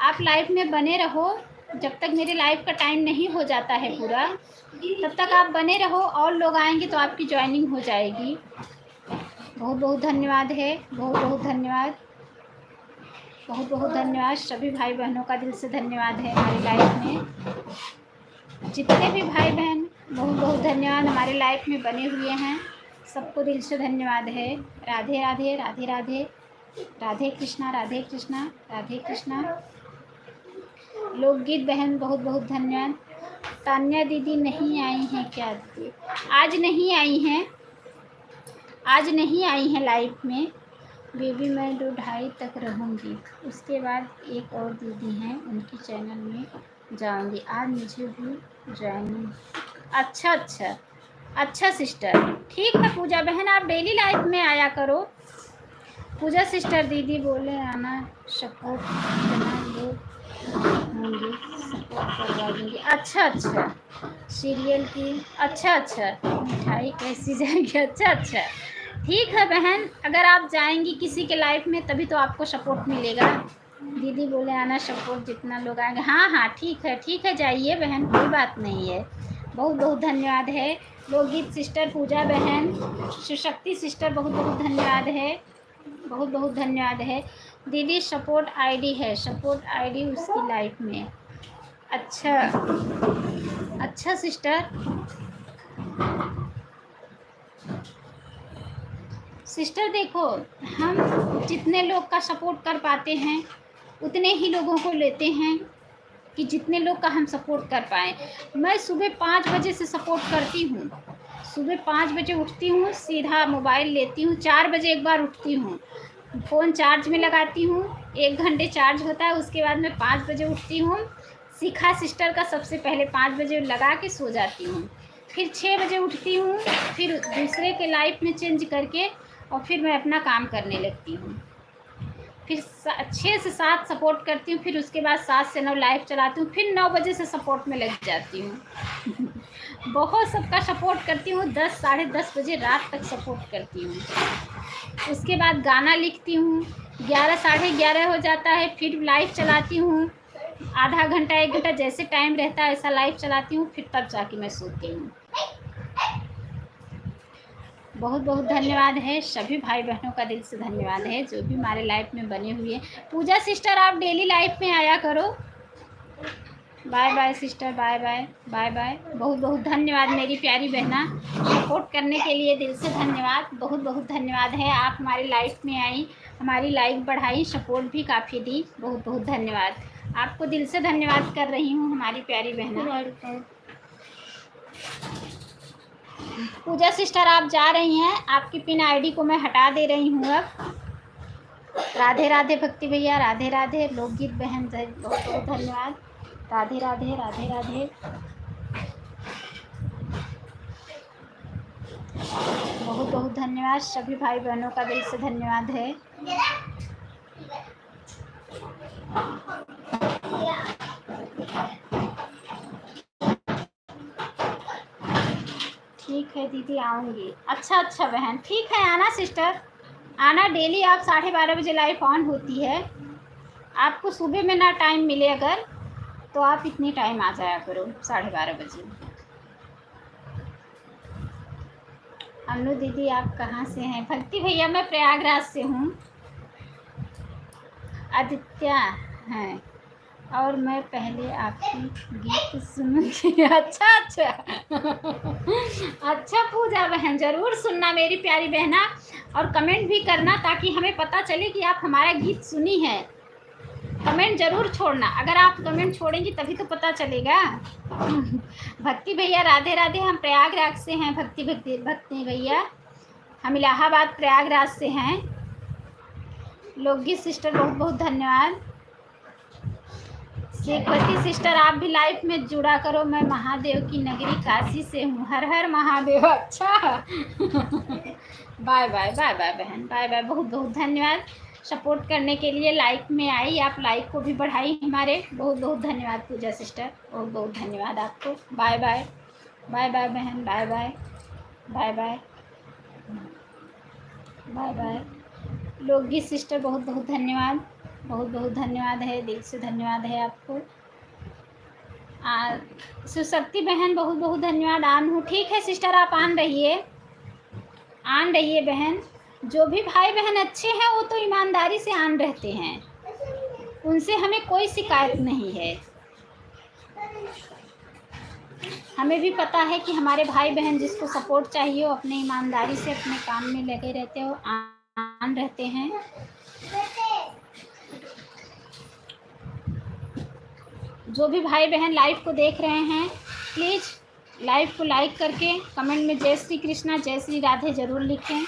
आप लाइफ में बने रहो, जब तक मेरे लाइफ का टाइम नहीं हो जाता है पूरा, तब तक आप बने रहो, और लोग आएंगे तो आपकी ज्वाइनिंग हो जाएगी। बहुत बहुत धन्यवाद है, बहुत बहुत धन्यवाद। बहुत बहुत धन्यवाद। सभी भाई बहनों का दिल से धन्यवाद है हमारी लाइफ में। जितने भी भाई बहन बहुत बहुत धन्यवाद हमारे लाइफ में बने हुए हैं, सबको दिल से धन्यवाद है। राधे राधे राधे राधे, राधे कृष्णा राधे कृष्णा राधे कृष्णा। लोकगीत बहन बहुत बहुत धन्यवाद। तान्या दीदी नहीं आई हैं क्या दीदी? आज नहीं आई हैं, आज नहीं आई हैं लाइफ में। बेबी मैं 2:30 तक रहूँगी, उसके बाद एक और दीदी हैं उनकी चैनल में जाऊँगी। आज मुझे भी ज्वाइनिंग। अच्छा अच्छा अच्छा सिस्टर, ठीक है पूजा बहन, आप डेली लाइफ में आया करो। पूजा सिस्टर दीदी बोले आना, सपोर्ट करना लोग होंगे, सपोर्ट करवा दूँगी। अच्छा अच्छा सीरियल की, अच्छा अच्छा मिठाई कैसी जाएगी? अच्छा अच्छा ठीक है बहन, अगर आप जाएंगी किसी के लाइफ में तभी तो आपको सपोर्ट मिलेगा। दीदी बोले आना सपोर्ट जितना लोग आएंगे। हाँ हाँ ठीक है जाइए बहन, कोई बात नहीं है। बहुत बहुत धन्यवाद है। लोकगीत सिस्टर पूजा बहन, शिवशक्ति सिस्टर बहुत बहुत धन्यवाद है, बहुत बहुत धन्यवाद है। दीदी सपोर्ट आईडी है, सपोर्ट आईडी उसकी लाइफ में। अच्छा अच्छा सिस्टर, सिस्टर देखो, हम जितने लोग का सपोर्ट कर पाते हैं उतने ही लोगों को लेते हैं कि जितने लोग का हम सपोर्ट कर पाएँ। मैं सुबह 5 बजे से सपोर्ट करती हूँ, सुबह 5 बजे उठती हूँ, सीधा मोबाइल लेती हूँ, 4 बजे एक बार उठती हूँ, फ़ोन चार्ज में लगाती हूँ, 1 घंटे चार्ज होता है, उसके बाद मैं 5 बजे उठती हूँ। शिखा सिस्टर का सबसे पहले 5 बजे लगा के सो जाती हूँ, फिर 6 बजे उठती हूँ, फिर दूसरे के लाइफ में चेंज करके और फिर मैं अपना काम करने लगती हूँ। फिर 6 से 7 सपोर्ट करती हूँ, फिर उसके बाद 7 से 9 लाइव चलाती हूँ, फिर 9 बजे से सपोर्ट में लग जाती हूँ। बहुत सबका सपोर्ट करती हूँ, 10 साढ़े 10 बजे रात तक सपोर्ट करती हूँ। उसके बाद गाना लिखती हूँ, 11 साढ़े 11 हो जाता है, फिर लाइव चलाती हूँ, आधा घंटा 1 घंटा जैसे टाइम रहता है ऐसा लाइव चलाती हूँ, फिर तब जाके मैं सोती हूँ। बहुत बहुत धन्यवाद है, सभी भाई बहनों का दिल से धन्यवाद है जो भी हमारे लाइफ में बने हुए हैं। पूजा सिस्टर आप डेली लाइफ में आया करो। Bye bye sister, bye bye bye bye. बहुत बहुत धन्यवाद मेरी प्यारी बहना, सपोर्ट करने के लिए दिल से धन्यवाद, बहुत बहुत धन्यवाद है। आप हमारी लाइफ में आई, हमारी लाइफ बढ़ाई, सपोर्ट भी काफ़ी दी, बहुत बहुत धन्यवाद। आपको दिल से धन्यवाद कर रही हूँ हमारी प्यारी बहना। पूजा सिस्टर आप जा रही हैं, आपकी पिन आईडी को मैं हटा दे रही हूँ अब। राधे राधे भक्ति भैया, राधे राधे। लोकगीत बहन बहुत बहुत धन्यवाद, राधे राधे राधे राधे। बहुत बहुत धन्यवाद, सभी भाई बहनों का दिल से धन्यवाद है। ठीक है दीदी आऊँगी। अच्छा अच्छा बहन, ठीक है आना सिस्टर, आना डेली। आप 12:30 बजे लाइव ऑन होती है, आपको सुबह में ना टाइम मिले अगर तो आप इतनी टाइम आ जाया करो 12:30 बजे। अनु दीदी आप कहाँ से हैं? भक्ति भैया मैं प्रयागराज से हूँ। आदित्य हैं और मैं पहले आपकी गीत सुनूंगी। अच्छा अच्छा अच्छा पूजा बहन, ज़रूर सुनना मेरी प्यारी बहना, और कमेंट भी करना ताकि हमें पता चले कि आप हमारा गीत सुनी है। कमेंट ज़रूर छोड़ना, अगर आप कमेंट छोड़ेंगी तभी तो पता चलेगा। भक्ति भैया राधे राधे, हम प्रयागराज से हैं। भक्ति भैया हम इलाहाबाद प्रयागराज से हैं। लोकगीत सिस्टर बहुत बहुत धन्यवाद। शेखवती सिस्टर आप भी लाइफ में जुड़ा करो, मैं महादेव की नगरी काशी से हूँ, हर हर महादेव। अच्छा बाय बाय बाय बाय बहन, बाय बाय। बहुत बहुत धन्यवाद सपोर्ट करने के लिए, लाइक में आई, आप लाइक को भी बढ़ाई हमारे, बहुत बहुत धन्यवाद पूजा सिस्टर, बहुत बहुत धन्यवाद आपको। बाय बाय बाय बाय बहन, bye bye bye bye bye bye. लोकगीत सिस्टर बहुत बहुत धन्यवाद, बहुत बहुत धन्यवाद है, दिल से धन्यवाद है आपको। शिवशक्ति बहन बहुत बहुत धन्यवाद, आन हूँ। ठीक है सिस्टर आप आन रहिए बहन। जो भी भाई बहन अच्छे हैं वो तो ईमानदारी से आन रहते हैं। उनसे हमें कोई शिकायत नहीं है। हमें भी पता है कि हमारे भाई बहन जिसको सपोर्ट चाहिए वो अपने ईमानदारी से अपने काम में लगे रहते हो, आन रहते हैं। जो भी भाई बहन लाइव को देख रहे हैं प्लीज़ लाइव को लाइक करके कमेंट में जय श्री कृष्णा जय श्री राधे ज़रूर लिखें।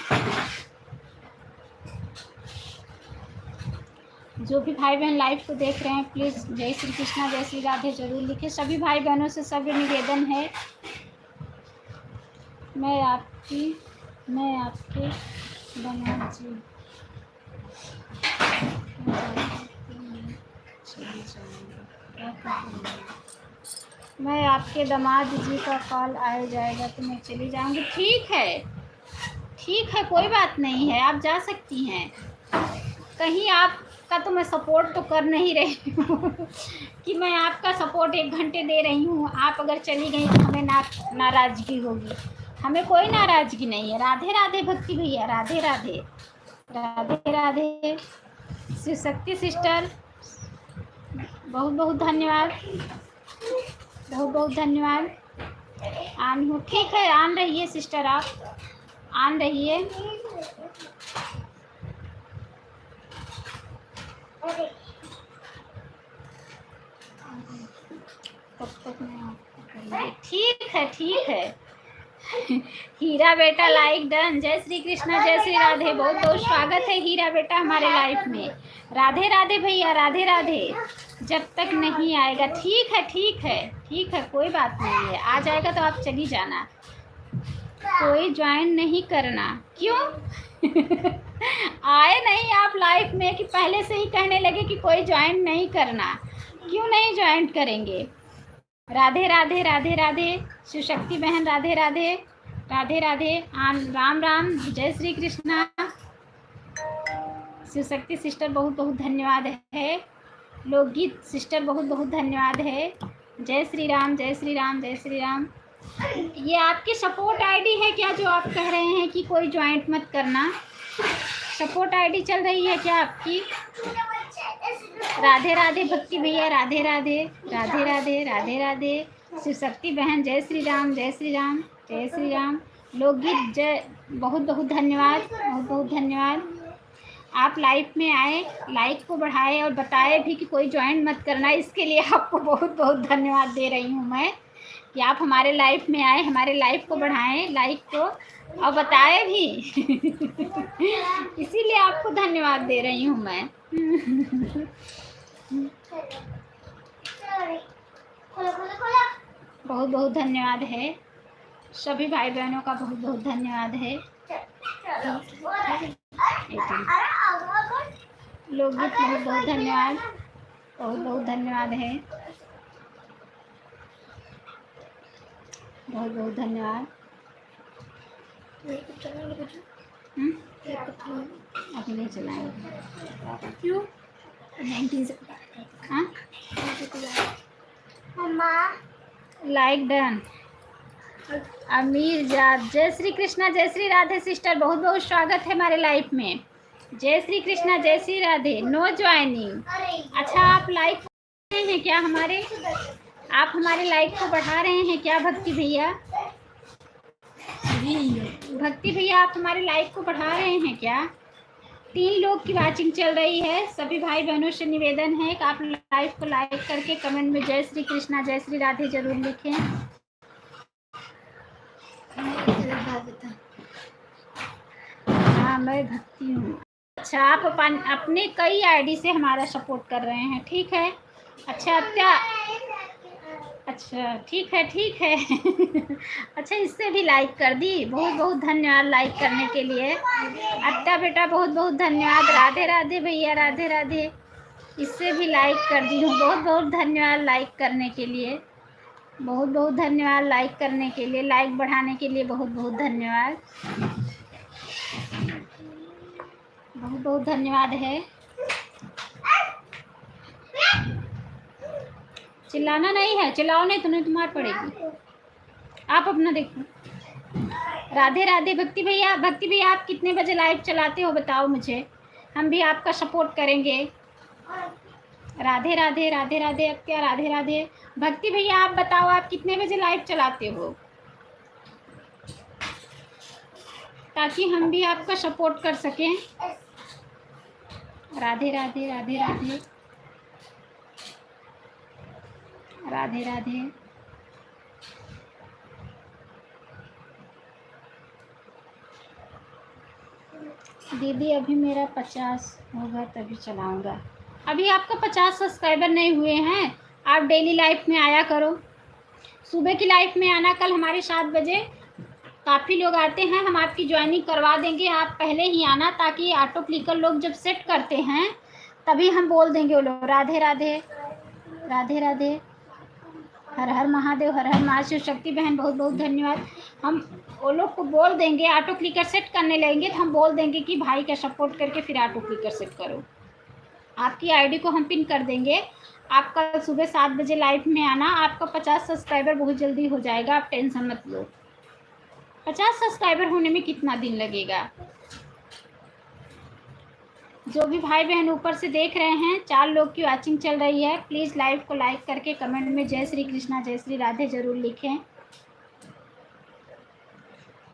जो भी भाई बहन लाइव को देख रहे हैं प्लीज़ जय श्री कृष्णा जय श्री राधे ज़रूर लिखें। सभी भाई बहनों से सभी निवेदन है, मैं आपके दामाद जी मैं आपके दामाद जी का कॉल आ जाएगा तो मैं चली जाऊंगी। ठीक है कोई बात नहीं है, आप जा सकती हैं। कहीं आपका तो मैं सपोर्ट तो कर नहीं रही हूँ कि मैं आपका सपोर्ट 1 घंटे दे रही हूँ, आप अगर चली गई तो हमें नाराज़गी होगी। हमें कोई नाराज़गी नहीं है। राधे राधे भक्ति भैया, राधे राधे राधे राधे। शिव शक्ति सिस्टर बहुत बहुत धन्यवाद, बहुत बहुत धन्यवाद। आन हूँ, ठीक है आन रहिए सिस्टर, आप आन रहिए। ठीक है हीरा बेटा लाइक डन। जय श्री कृष्णा जय श्री राधे, बहुत बहुत स्वागत है हीरा बेटा हमारे लाइफ में। राधे राधे भैया, राधे राधे। जब तक नहीं आएगा ठीक है कोई बात नहीं है, आ जाएगा तो आप चली जाना, कोई ज्वाइन नहीं करना। क्यों आए नहीं आप लाइफ में कि पहले से ही कहने लगे कि कोई ज्वाइन नहीं करना, क्यों नहीं ज्वाइन करेंगे। राधे राधे राधे राधे। शिव शक्ति बहन राधे राधे राधे राधे। राम राम, जय श्री कृष्णा। शिव शक्ति सिस्टर बहुत बहुत धन्यवाद है। लोकगीत सिस्टर बहुत बहुत धन्यवाद है। जय श्री राम जय श्री राम जय श्री राम। ये आपकी सपोर्ट आईडी है क्या जो आप कह रहे हैं कि कोई ज्वाइंट मत करना? सपोर्ट आईडी चल रही है क्या आपकी? राधे राधे भक्ति भैया, राधे राधे राधे राधे राधे राधे। शिव शक्ति बहन जय श्री राम जय श्री राम जय श्री राम। लोकगीत जय बहुत बहुत धन्यवाद, बहुत बहुत धन्यवाद। आप लाइव में आए, लाइक को बढ़ाए और बताए भी कि कोई ज्वाइन मत करना, इसके लिए आपको बहुत बहुत धन्यवाद दे रही हूँ मैं कि आप हमारे लाइव में आए, हमारे लाइव को बढ़ाएं, लाइक को और बताए भी इसीलिए आपको धन्यवाद दे रही हूँ मैं। बहुत बहुत धन्यवाद है, सभी भाई बहनों का बहुत बहुत धन्यवाद है। लोग भी बहुत बहुत धन्यवाद, बहुत बहुत धन्यवाद है, बहुत बहुत धन्यवाद। अभी नहीं चलाएंगे, क्यों? 19 से हाँ लाइक डन। अमीर जात जय श्री कृष्णा जय श्री राधे सिस्टर, बहुत बहुत स्वागत है हमारे लाइफ में। जय श्री कृष्णा जय श्री राधे। No joining. अच्छा आप लाइक कर रहे हैं क्या हमारे? आप हमारे लाइक को बढ़ा रहे हैं क्या भक्ति भैया? भक्ति भैया आप हमारे लाइक को बढ़ा रहे हैं क्या? 3 लोग की वाचिंग चल रही है। सभी भाई बहनों से निवेदन है कि आप लाइव को लाइक करके कमेंट में जय श्री कृष्णा जय श्री राधे जरूर लिखें। हाँ मैं भक्ति हूँ। अच्छा आप अपने कई आईडी से हमारा सपोर्ट कर रहे हैं, ठीक है। अच्छा अच्छा ठीक है अच्छा इससे भी लाइक कर दी, बहुत बहुत धन्यवाद लाइक करने के लिए। अट्टा बेटा बहुत बहुत धन्यवाद। राधे राधे भैया, राधे राधे। इससे भी लाइक कर दी हूँ, बहुत बहुत धन्यवाद लाइक करने के लिए, बहुत बहुत धन्यवाद लाइक करने के लिए, लाइक बढ़ाने के लिए बहुत बहुत धन्यवाद, बहुत बहुत धन्यवाद है। चिल्लाना नहीं है, चिल्लाओ नहीं तो नहीं तो मार पड़ेगी। आप अपना देखो। राधे राधे भक्ति भैया, भक्ति भैया आप कितने बजे लाइव चलाते हो बताओ मुझे, हम भी आपका सपोर्ट करेंगे। राधे राधे राधे राधे। अब क्या राधे राधे। भक्ति भैया आप बताओ, आप कितने बजे लाइव चलाते हो, ताकि हम भी आपका सपोर्ट कर सकें। राधे राधे राधे राधे राधे राधे। दीदी अभी मेरा 50 होगा तभी चलाऊंगा। अभी आपका 50 सब्सक्राइबर नहीं हुए हैं। आप डेली लाइफ में आया करो, सुबह की लाइफ में आना। कल हमारे 7 बजे काफ़ी लोग आते हैं, हम आपकी ज्वाइनिंग करवा देंगे। आप पहले ही आना, ताकि ऑटो क्लिकर लोग जब सेट करते हैं तभी हम बोल देंगे वो लोग। राधे राधे राधे राधे। हर हर महादेव, हर हर महाशिव। शक्ति बहन बहुत बहुत धन्यवाद। हम वो लोग को बोल देंगे, ऑटो क्लिकर सेट करने लगेंगे तो हम बोल देंगे कि भाई का सपोर्ट करके फिर ऑटो क्लिकर सेट करो। आपकी आईडी को हम पिन कर देंगे। आप कल सुबह 7 बजे लाइव में आना। आपका 50 सब्सक्राइबर बहुत जल्दी हो जाएगा, आप टेंशन मत लो। 50 सब्सक्राइबर होने में कितना दिन लगेगा। जो भी भाई बहन ऊपर से देख रहे हैं, 4 लोग की वॉचिंग चल रही है। प्लीज़ लाइव को लाइक करके कमेंट में जय श्री कृष्णा जय श्री राधे ज़रूर लिखें।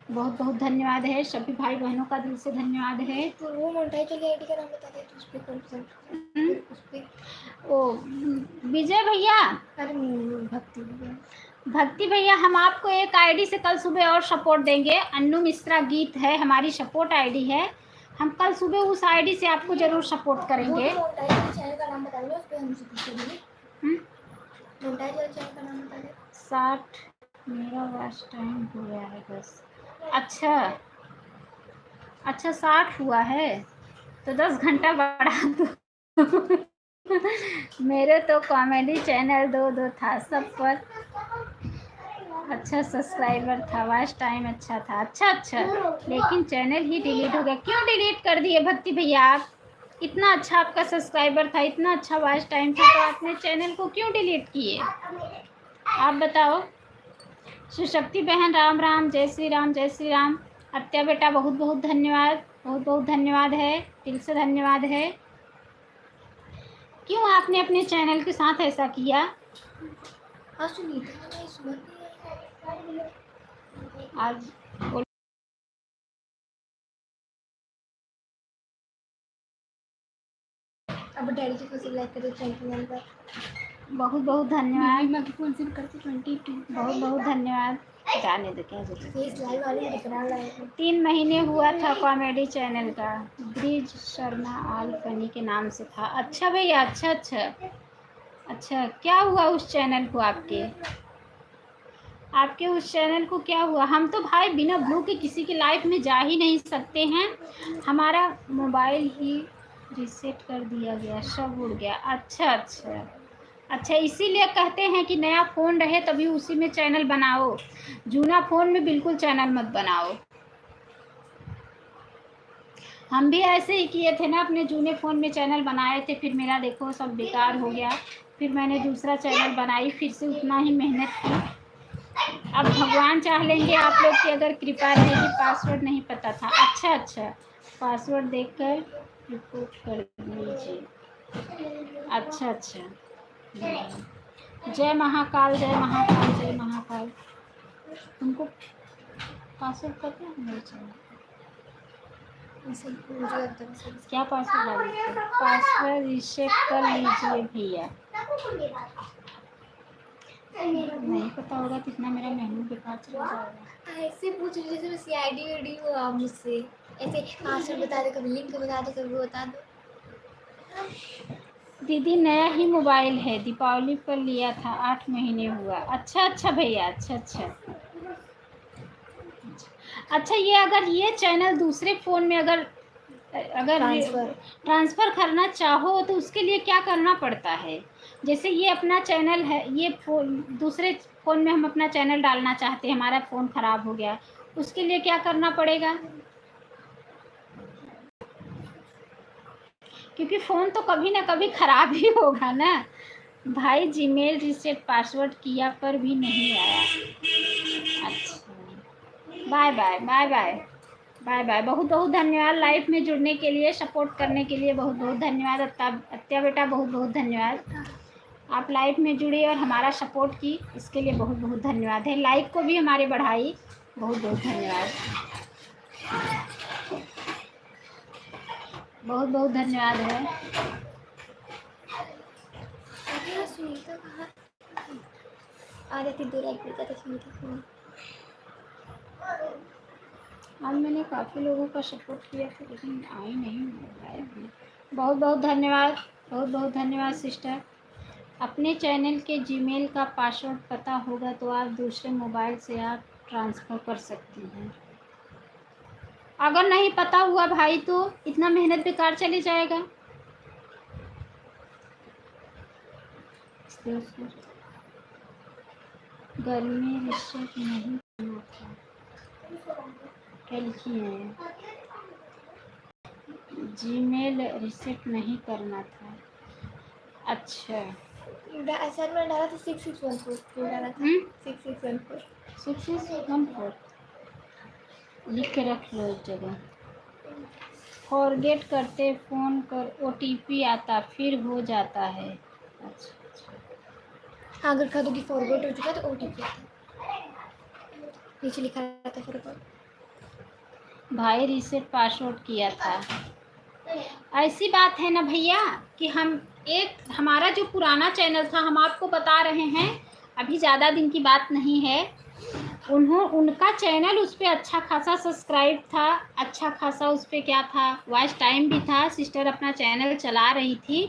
बहुत बहुत धन्यवाद है, सभी भाई बहनों का दिल से धन्यवाद है। तो वो मोनेटाइज वाली आईडी का नाम बता दे, तो उस पे कौन सा उस पे। ओ विजय भैया, अरे भक्ति भैया, भक्ति भैया हम आपको एक आईडी से कल सुबह और सपोर्ट देंगे। अन्नू मिश्रा गीत है हमारी सपोर्ट आईडी है। हम कल सुबह उस आईडी से आपको ज़रूर सपोर्ट करेंगे। मोनेटाइज वाले चैनल का नाम बता दो, उस पे हम उसे पूछ लेंगे। मोनेटाइज वाले चैनल का नाम बता दे। 60 मेरा वॉच टाइम हुआ है बस। अच्छा अच्छा 60 हुआ है तो 10 घंटा बढ़ा दो। मेरे तो कॉमेडी चैनल 2 था सब पर। अच्छा सब्सक्राइबर था, वॉच टाइम अच्छा था। अच्छा लेकिन चैनल ही डिलीट हो गया। क्यों डिलीट कर दिए भक्ति भैया आप? इतना अच्छा आपका सब्सक्राइबर था, इतना अच्छा वॉच टाइम था, तो आपने चैनल को क्यों डिलीट किए आप बताओ। सुशक्ति बहन राम राम, जय श्री राम जय श्री राम। अत्या बेटा बहुत बहुत धन्यवाद, बहुत बहुत धन्यवाद है, दिल से धन्यवाद है। क्यों आपने अपने चैनल के साथ ऐसा किया? हाँ सुनिए, आज अब डैडी की खुशी लाइक करो चैनल पर। बहुत बहुत धन्यवाद, मैं फोन से करती 22 बहुत बहुत धन्यवाद। जाने दो क्या जरूरत है। फेस लाइव वाले दिखना लाइव 3 महीने हुआ था कॉमेडी चैनल का, ब्रिज शर्मा आल फनी के नाम से था। अच्छा भैया, अच्छा क्या हुआ उस चैनल को आपके उस चैनल को क्या हुआ? हम तो भाई बिना ब्लू के किसी के लाइफ में जा ही नहीं सकते हैं। हमारा मोबाइल ही रीसेट कर दिया गया, सब उड़ गया। अच्छा इसीलिए कहते हैं कि नया फ़ोन रहे तभी उसी में चैनल बनाओ, जूना फ़ोन में बिल्कुल चैनल मत बनाओ। हम भी ऐसे ही किए थे ना, अपने जूने फ़ोन में चैनल बनाए थे, फिर मेरा देखो सब बेकार हो गया। फिर मैंने दूसरा चैनल बनाई, फिर से उतना ही मेहनत की। अब भगवान चाह लेंगे आप लोग की अगर कृपा रहेगी। पासवर्ड नहीं पता था। अच्छा पासवर्ड देखकर रिपोर्ट कर लीजिए। अच्छा जय महाकाल जय महाकाल जय महाकाल। तुमको पासवर्ड पता है मेरे चैनल? क्या पासवर्ड डालिए? पासवर्ड रीसेट कर लीजिए भैया। नहीं पता होगा कितना मेरा मेनू बेकार चला जाएगा। ऐसे पूछ लीजिए जैसे सीआईडी वीडी हो आप मुझसे। ऐसे पासवर्ड बता दो, कभी लिंक बता दो, कभी बता दो। दीदी नया ही मोबाइल है, दीपावली पर लिया था, 8 महीने हुआ। अच्छा भैया, अच्छा ये अगर ये चैनल दूसरे फ़ोन में अगर ट्रांसफ़र करना चाहो तो उसके लिए क्या करना पड़ता है? जैसे ये अपना चैनल है, ये दूसरे फ़ोन में हम अपना चैनल डालना चाहते हैं, हमारा फ़ोन ख़राब हो गया, उसके लिए क्या करना पड़ेगा? क्योंकि फ़ोन तो कभी ना कभी ख़राब ही होगा ना भाई। जीमेल रीसेट पासवर्ड किया पर भी नहीं आया। अच्छा बाय बाय। Bye bye. बहुत बहुत धन्यवाद लाइव में जुड़ने के लिए, सपोर्ट करने के लिए बहुत बहुत धन्यवाद। अत्या बेटा बहुत बहुत धन्यवाद, आप लाइव में जुड़ी और हमारा सपोर्ट की, इसके लिए बहुत बहुत धन्यवाद है। लाइव को भी हमारे बढ़ाई, बहुत बहुत धन्यवाद, बहुत बहुत धन्यवाद है। सुनीता कहाँ आ रही थी? 2 लाइक मिलता था सुनीता को। आज मैंने काफ़ी लोगों का सपोर्ट किया था लेकिन आई नहीं, बहुत बहुत धन्यवाद, बहुत बहुत धन्यवाद सिस्टर। अपने चैनल के जीमेल का पासवर्ड पता होगा तो आप दूसरे मोबाइल से आप ट्रांसफ़र कर सकती हैं। अगर नहीं पता हुआ भाई तो इतना मेहनत बेकार चले जाएगा। गर्मी रिसेट नहीं करना था, क्या लिखी है? जीमेल रिसेट नहीं करना था। अच्छा सर मैंने डाला था 6614 डाला था 6614 6614 लिख के रख लो एक जगह। फॉरगेट करते फ़ोन कर OTP आता फिर हो जाता है। अच्छा हाँ, अगर कह दो कि फॉरगेट हो चुका तो OTP आता, नीचे लिखा रहता है फॉरगेट। भाई रीसेट पासवर्ड किया था। ऐसी बात है ना भैया कि हमारा जो पुराना चैनल था, हम आपको बता रहे हैं, अभी ज़्यादा दिन की बात नहीं है। उनका चैनल, उस पर अच्छा खासा सब्सक्राइब था, अच्छा खासा उस पर क्या था, वॉच टाइम भी था। सिस्टर अपना चैनल चला रही थी,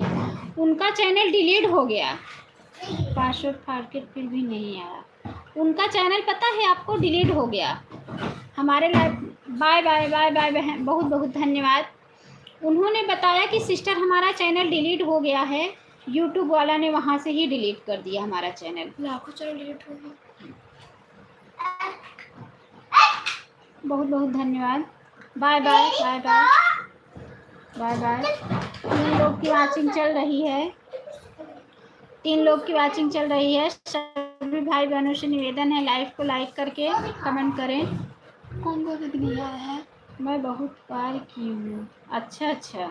उनका चैनल डिलीट हो गया, पासवर्ड फॉरगेट फिर भी नहीं आया। उनका चैनल पता है आपको, डिलीट हो गया। हमारे live bye bye bye bye बहन, बहुत बहुत धन्यवाद। उन्होंने बताया कि सिस्टर हमारा चैनल डिलीट हो गया है, यूट्यूब वाला ने वहाँ से ही डिलीट कर दिया हमारा चैनल। लाखों चैनल डिलीट हो गए। बहुत बहुत धन्यवाद, bye bye bye bye bye bye. 3 लोग की वाचिंग चल रही है, 3 लोग की वाचिंग चल रही है। सभी भाई बहनों से निवेदन है, लाइव को लाइक करके कमेंट करें। कौन बोल दिया है? मैं बहुत बार की हूँ। अच्छा अच्छा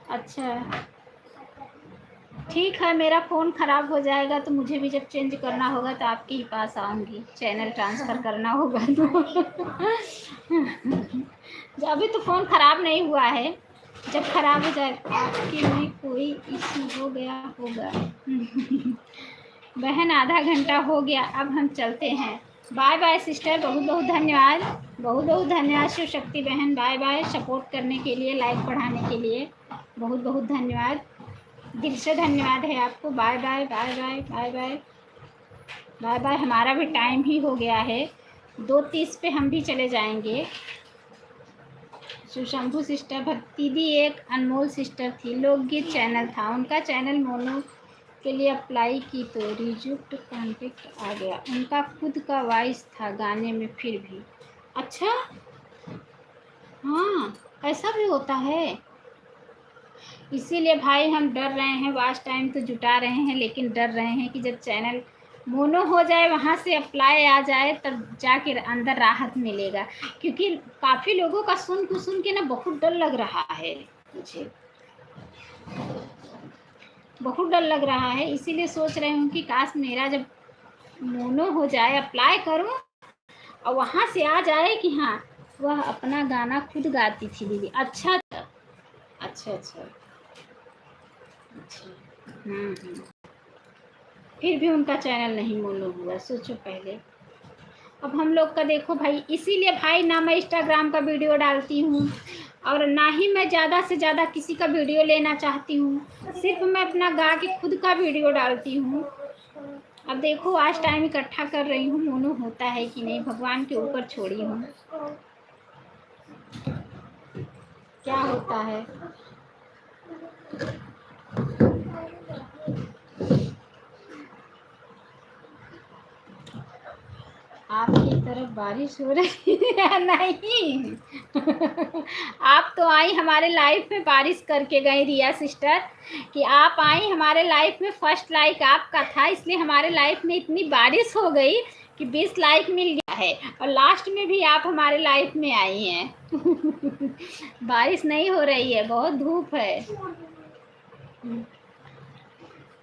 अच्छा, ठीक है। मेरा फ़ोन ख़राब हो जाएगा तो मुझे भी जब चेंज करना होगा तो आपके ही पास आऊँगी, चैनल ट्रांसफ़र करना होगा तो अभी तो फ़ोन ख़राब नहीं हुआ है, जब ख़राब हो जाए आपके में कोई इशू हो गया होगा बहन आधा घंटा हो गया, अब हम चलते हैं। बाय बाय सिस्टर, बहुत बहुत धन्यवाद, बहुत बहुत धन्यवाद शिव शक्ति बहन, बाय बाय। सपोर्ट करने के लिए, लाइक बढ़ाने के लिए बहुत बहुत धन्यवाद, दिल से धन्यवाद है आपको। Bye bye bye bye bye bye bye bye. हमारा भी टाइम ही हो गया है, 2:30 पे हम भी चले जाएंगे। सुशंभु सिस्टर, भक्ति दी एक अनमोल सिस्टर थी, लोकगीत चैनल था उनका, चैनल मोनो के लिए अप्लाई की तो रिजेक्ट कॉन्टेक्ट आ गया। उनका खुद का वॉइस था गाने में फिर भी। अच्छा हाँ, ऐसा भी होता है। इसीलिए भाई हम डर रहे हैं, वॉच टाइम तो जुटा रहे हैं लेकिन डर रहे हैं कि जब चैनल मोनो हो जाए, वहाँ से अप्लाई आ जाए, तब जाके अंदर राहत मिलेगा। क्योंकि काफ़ी लोगों का सुन के ना बहुत डर लग रहा है, मुझे बहुत डर लग रहा है। इसीलिए सोच रही हूँ कि काश मेरा जब मोनो हो जाए, अप्लाई करूँ और वहाँ से आ जाए कि हाँ वह अपना गाना खुद गाती थी दीदी। अच्छा अच्छा अच्छा अच्छा फिर भी उनका चैनल नहीं मोनो हुआ, सोचो पहले। अब हम लोग का देखो भाई, इसीलिए भाई ना मैं इंस्टाग्राम का वीडियो डालती हूँ और ना ही मैं ज़्यादा से ज़्यादा किसी का वीडियो लेना चाहती हूँ, सिर्फ मैं अपना गा के खुद का वीडियो डालती हूँ। अब देखो आज टाइम इकट्ठा कर रही हूँ, मोनो होता है कि नहीं भगवान के ऊपर छोड़ी हूँ, क्या होता है। आपकी तरफ बारिश हो रही है? नहीं आप तो आई हमारे लाइफ में, बारिश करके गई रिया सिस्टर कि आप आई हमारे लाइफ में, फर्स्ट लाइक आपका था, इसलिए हमारे लाइफ में इतनी बारिश हो गई कि 20 लाइक मिल गया। है और लास्ट में भी आप हमारे लाइफ में आई हैं। बारिश नहीं हो रही है, बहुत धूप है,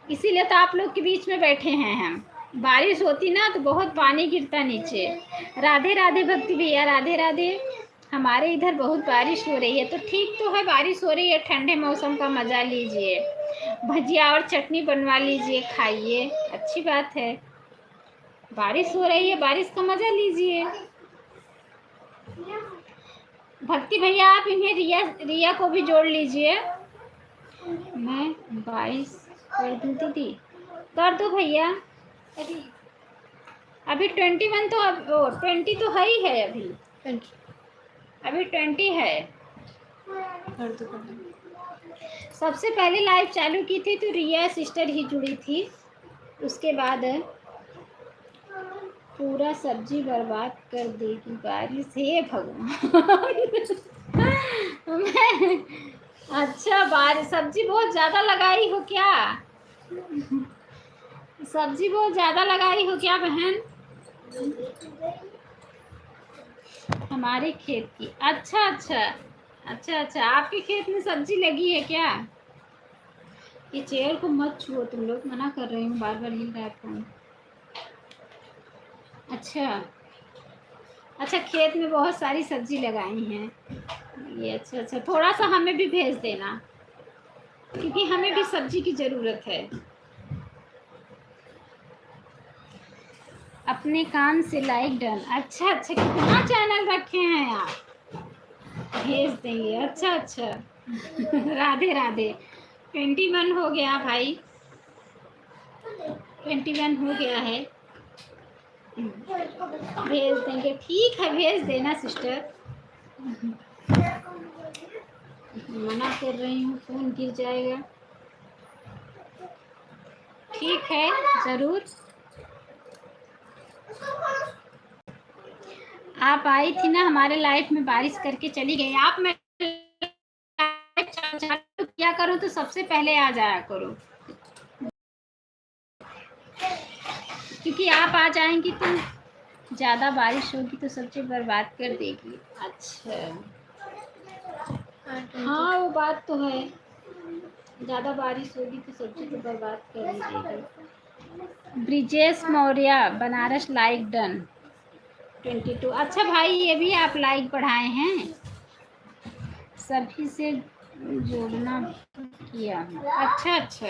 इसीलिए तो आप लोग के बीच में बैठे हैं हम। बारिश होती ना तो बहुत पानी गिरता नीचे। राधे राधे भक्ति भैया, राधे राधे। हमारे इधर बहुत बारिश हो रही है, तो ठीक तो है, बारिश हो रही है, ठंडे मौसम का मज़ा लीजिए, भजिया और चटनी बनवा लीजिए, खाइए, अच्छी बात है। बारिश हो रही है, बारिश का मज़ा लीजिए। भक्ति भैया आप इन्हें रिया को भी जोड़ लीजिए। मैं 22 कर दूँ दीदी? कर दो भैया। अभी 21 तो, अब 20 तो है ही है, अभी 20 है। कर दो। सबसे पहले लाइव चालू की थी तो रिया सिस्टर ही जुड़ी थी, उसके बाद पूरा सब्जी बर्बाद कर देगी बारिश, हे भगवान। अच्छा, बारिश सब्जी बहुत ज़्यादा लगाई हो क्या? सब्जी बहुत ज़्यादा लगाई हो क्या बहन? हमारे खेत की? अच्छा अच्छा अच्छा अच्छा, आपके खेत में सब्जी लगी है क्या? ये चेयर को मत छुओ तुम लोग, मना कर रही हूँ, बार बार हिल रहा है फोन। अच्छा अच्छा, खेत में बहुत सारी सब्जी लगाई हैं ये, अच्छा अच्छा, थोड़ा सा हमें भी भेज देना, क्योंकि हमें भी सब्जी की ज़रूरत है। अपने काम से लाइक डन। अच्छा अच्छा, कितना चैनल रखे हैं आप? भेज देंगे, अच्छा अच्छा। राधे राधे। 21 हो गया भाई, 21 हो गया है, भेज देंगे, ठीक है, भेज देना सिस्टर। मना कर रही हूँ, फोन गिर जाएगा। ठीक है, ज़रूर। आप आई थी ना हमारे लाइफ में, बारिश करके चली गई आप। मैं चालू किया करूँ तो सबसे पहले आ जाया करो, क्योंकि आप आ जाएंगी तो ज़्यादा बारिश होगी तो सब्जी बर्बाद कर देगी। अच्छा हाँ, वो बात तो है, ज़्यादा बारिश होगी तो सब्जी तो बर्बाद कर ही देगी। Brijesh Maurya, Banaras, like done 22। अच्छा भाई, ये भी आप लाइक बढ़ाए हैं, सभी से जोड़ना किया हूँ। अच्छा अच्छा,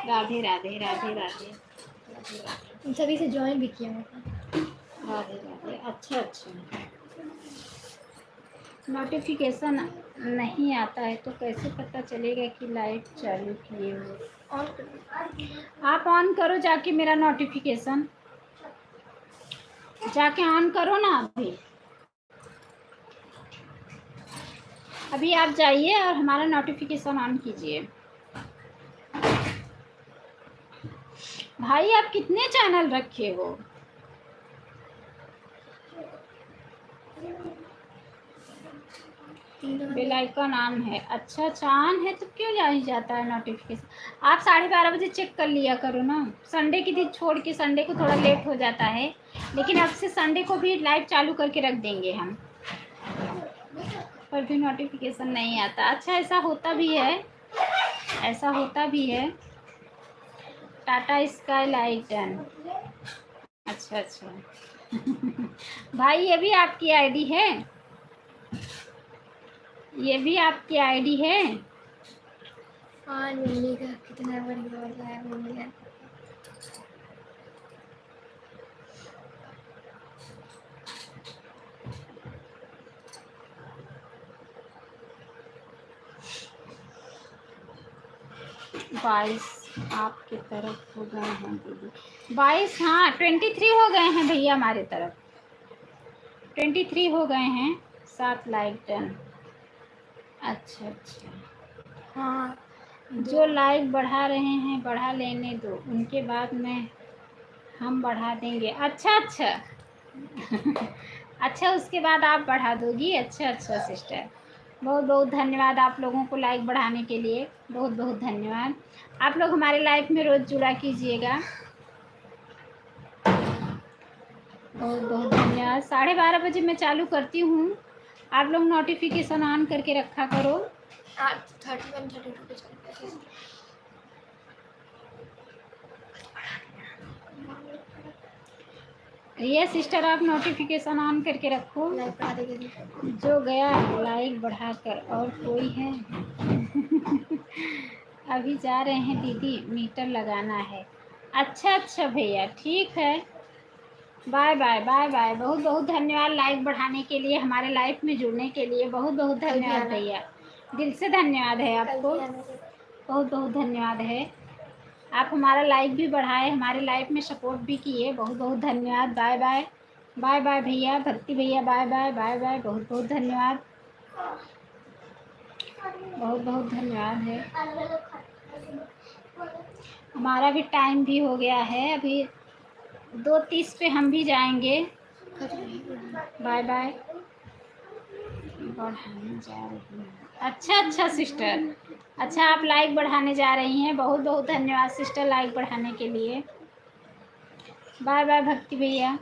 राधे राधे राधे राधे, उन सभी से ज्वाइन भी किया है। राधे राधे, अच्छा अच्छा। नोटिफिकेशन नहीं आता है तो कैसे पता चलेगा कि लाइव चालू किए हो? आप ऑन करो जाके मेरा नोटिफिकेशन, जाके ऑन करो ना। अभी आप जाइए और हमारा नोटिफिकेशन ऑन कीजिए। भाई आप कितने चैनल रखे हो? बेल आइकन ऑन है? अच्छा अच्छा, ऑन है तो क्यों जा ही जाता है नोटिफिकेशन? आप 12:30 बजे चेक कर लिया करो ना, संडे के दिन छोड़ के, संडे को थोड़ा लेट हो जाता है, लेकिन अब से संडे को भी लाइव चालू करके रख देंगे हम, पर भी नोटिफिकेशन नहीं आता। अच्छा, ऐसा होता भी है, ऐसा होता भी है। Tata sky like done. अच्छा अच्छा। भाई ये भी आपकी आईडी है? ये भी आपकी आईडी है? हाँ, मिलेगा, कितना बढ़िया है मिलेगा। बाईस आपके तरफ हो गए हैं दीदी? 22, हाँ 23 हो गए हैं भैया, हमारे तरफ 23 हो गए हैं। 7 लाइक डन। अच्छा अच्छा, हाँ, जो लाइक बढ़ा रहे हैं बढ़ा लेने दो, उनके बाद में हम बढ़ा देंगे। अच्छा अच्छा। अच्छा, उसके बाद आप बढ़ा दोगी? अच्छा अच्छा सिस्टर, बहुत बहुत धन्यवाद आप लोगों को लाइक बढ़ाने के लिए, बहुत बहुत धन्यवाद। आप लोग हमारे लाइफ में रोज़ जुड़ा कीजिएगा। बहुत बहुत धन्यवाद। 12:30 बजे मैं चालू करती हूँ, आप लोग नोटिफिकेशन ऑन करके रखा करो। 31-32 पे चल रहा है। ये सिस्टर आप नोटिफिकेशन ऑन करके रखो। लाइक बढ़ा देंगे। जो गया लाइक बढ़ाकर, और कोई है? अभी जा रहे हैं दीदी, मीटर लगाना है। अच्छा अच्छा भैया, ठीक है। Bye bye bye bye. बहुत बहुत धन्यवाद लाइक बढ़ाने के लिए, हमारे लाइफ में जुड़ने के लिए बहुत बहुत धन्यवाद भैया, दिल से धन्यवाद है आपको। बहुत बहुत धन्यवाद है। आप हमारा लाइक भी बढ़ाए, हमारे लाइफ में सपोर्ट भी किए, बहुत बहुत धन्यवाद। बाय बाय बाय बाय भैया, भक्ति भैया, बाय बाय बाय बाय। बहुत बहुत धन्यवाद, बहुत बहुत धन्यवाद है। हमारा भी टाइम भी हो गया है, अभी 2:30 पे हम भी जाएंगे। Bye bye. बढ़ाने जा रही हैं, अच्छा अच्छा सिस्टर, अच्छा आप लाइक बढ़ाने जा रही हैं, बहुत बहुत धन्यवाद सिस्टर लाइक बढ़ाने के लिए। बाय बाय भक्ति भैया।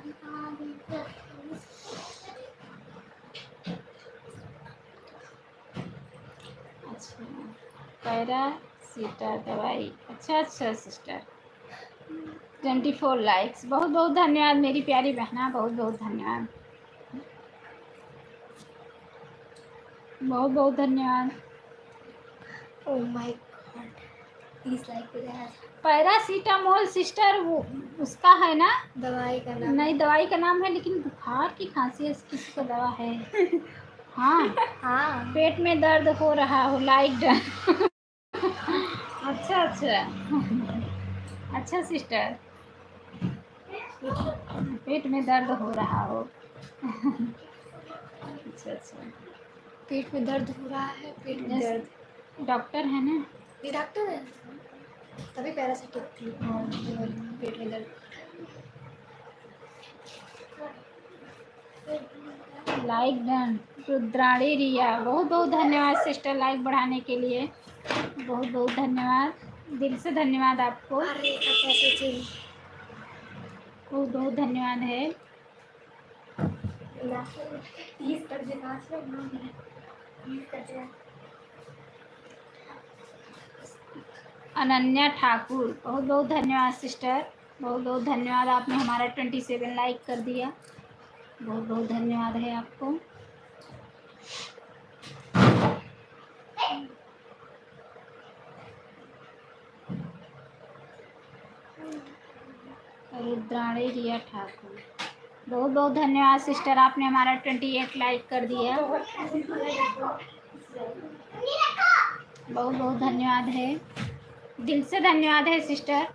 अच्छा, पैरासीटा दवाई, अच्छा अच्छा सिस्टर। 24 लाइक्स, बहुत बहुत धन्यवाद मेरी प्यारी बहना, बहुत बहुत धन्यवाद, बहुत बहुत धन्यवाद। ओह माय गॉड, 30 लाइक हो गया। पैरासीटामोल सिस्टर वो उसका है ना? दवाई का नाम नहीं, दवाई का नाम है, लेकिन बुखार की खांसी किसी को दवा है? हाँ हाँ, पेट में दर्द हो रहा हो, लाइक डन। अच्छा अच्छा अच्छा सिस्टर, पेट में दर्द हो रहा हो। अच्छा अच्छा, पेट में दर्द हो रहा है, पेट में दर्द। डॉक्टर है ना? ये डॉक्टर है, तभी पैरासिटामोल पेट में दर्द। Like done. रुद्राणी रिया, बहुत बहुत धन्यवाद सिस्टर लाइक बढ़ाने के लिए, बहुत बहुत धन्यवाद, दिल से धन्यवाद आपको, अरे कैसे चाहिए, बहुत बहुत धन्यवाद है। 30 कर दे, 5 लोग ना 30 कर दे। अनन्या ठाकुर, बहुत बहुत धन्यवाद सिस्टर, बहुत बहुत धन्यवाद, आपने हमारा 27 लाइक कर दिया, बहुत बहुत धन्यवाद है आपको। रुद्राणी रिया ठाकुर, बहुत बहुत धन्यवाद सिस्टर, आपने हमारा 28 लाइक कर दिया, बहुत बहुत धन्यवाद है, दिल से धन्यवाद है sister.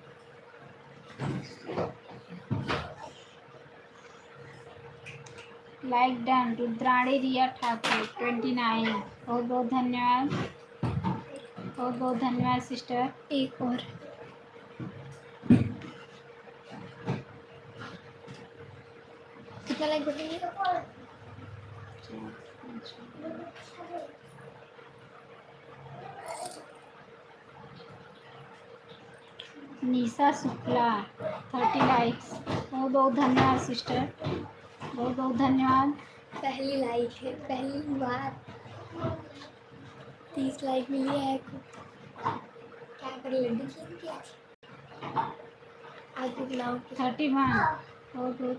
Like done. Rudrani Riya Thakur 29, बहुत बहुत धन्यवाद, बहुत बहुत धन्यवाद सिस्टर। एक और कितना लाइक बढ़ेंगे? निशा शुक्ला 30 लाइक्स, बहुत बहुत धन्यवाद सिस्टर, बहुत बहुत धन्यवाद। पहली लाइक है, पहली बार 30 लाइक मिली है। क्या कर लड्डू खेल आज कुछ नाम 31, बहुत बहुत।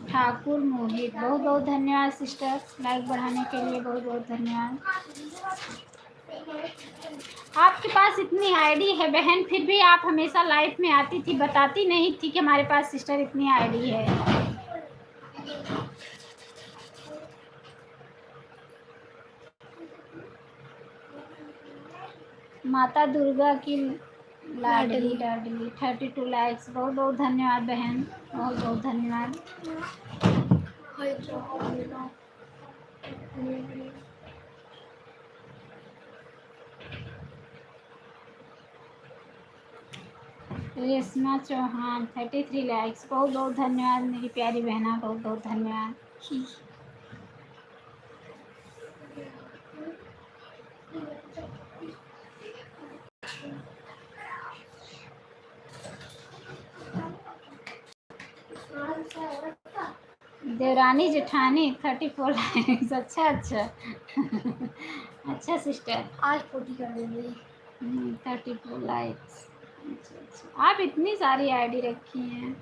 ठाकुर मोहित, बहुत बहुत धन्यवाद सिस्टर लाइक बढ़ाने के लिए, बहुत बहुत धन्यवाद। आपके पास इतनी आईडी है बहन, फिर भी आप हमेशा लाइफ में आती थी, बताती नहीं थी कि हमारे पास सिस्टर इतनी आईडी है। माता दुर्गा की लाडली लाडली 32 लाइक्स, बहुत बहुत धन्यवाद बहन, बहुत बहुत धन्यवाद। रेशमा चौहान 33 लाइक्स, बहुत बहुत धन्यवाद मेरी प्यारी बहना, बहुत बहुत धन्यवाद। देवरानी जेठानी 34 लाइक्स। अच्छा अच्छा अच्छा सिस्टर। आज 40 कर देंगे। 34 लाइक्स। अच्छा अच्छा, आप इतनी सारी आईडी रखी हैं।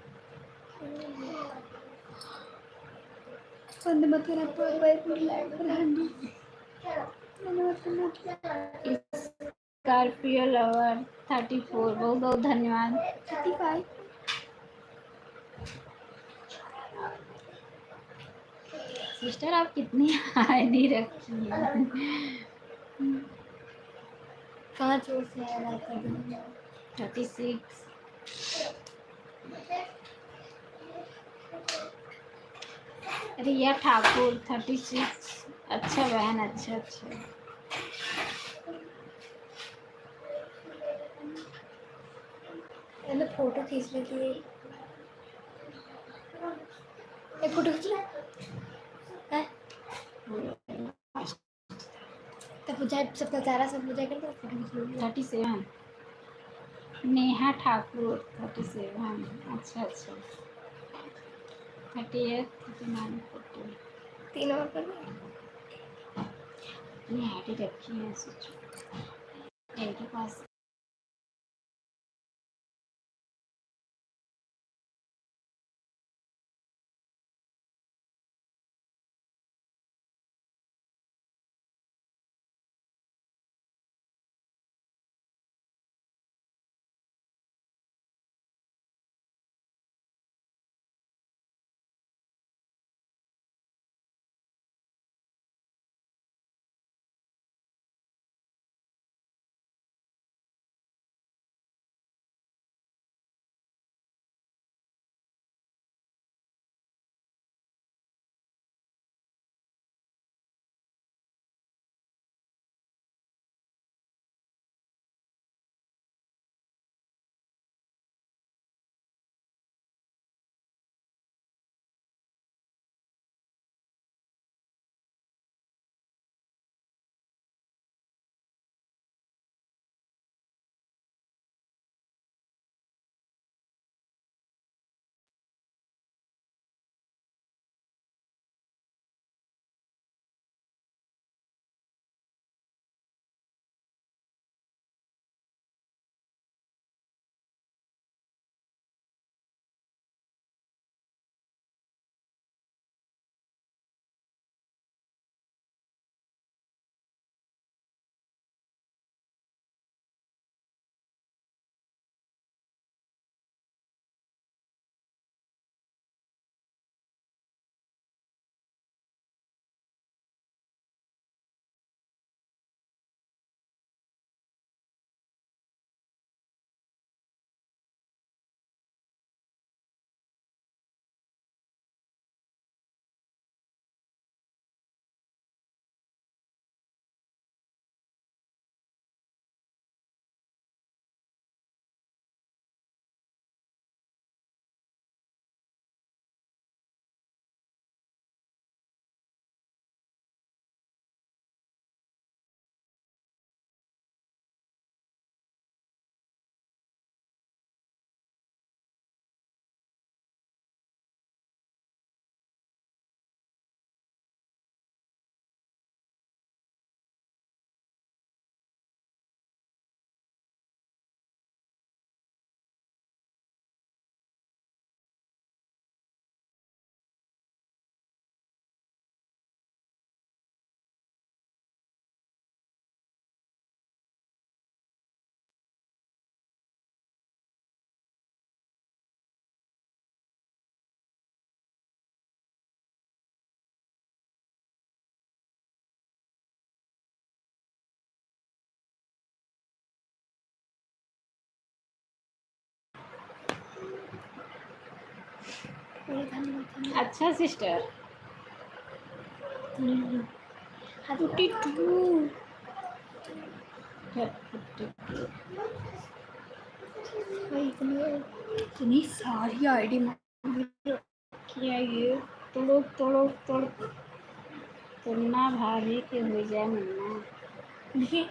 बंद मत करना, पूरी लाइट पर हंडी बंद मत करना। स्कॉर्पियो लवर 34, बहुत बहुत धन्यवाद। 35 सिस्टर आप कितनी आईडी रखी हैं? 5 और से ऐड कर देंगे। 36। रिया ठाकुर 36। अच्छा बहन, अच्छा अच्छा। पहले फोटो खींच लेती है। एक फोटो खींच ले है तब हो जाए, सबका चारा सब हो जाएगा तो फोटो खींच लेंगे। 37। नेहा ठाकुर 37। अच्छा अच्छा। 38, 39, 40। 3 और कर दो। अपनी आईडी रखी है, सोचो इनके पास। अच्छा सिस्टर। 42 इतनी सारी आईडी रखी है ये। तोड़ो तोड़ो तोड़, तुलना भाभी के हो जाए मन्ना। देखिए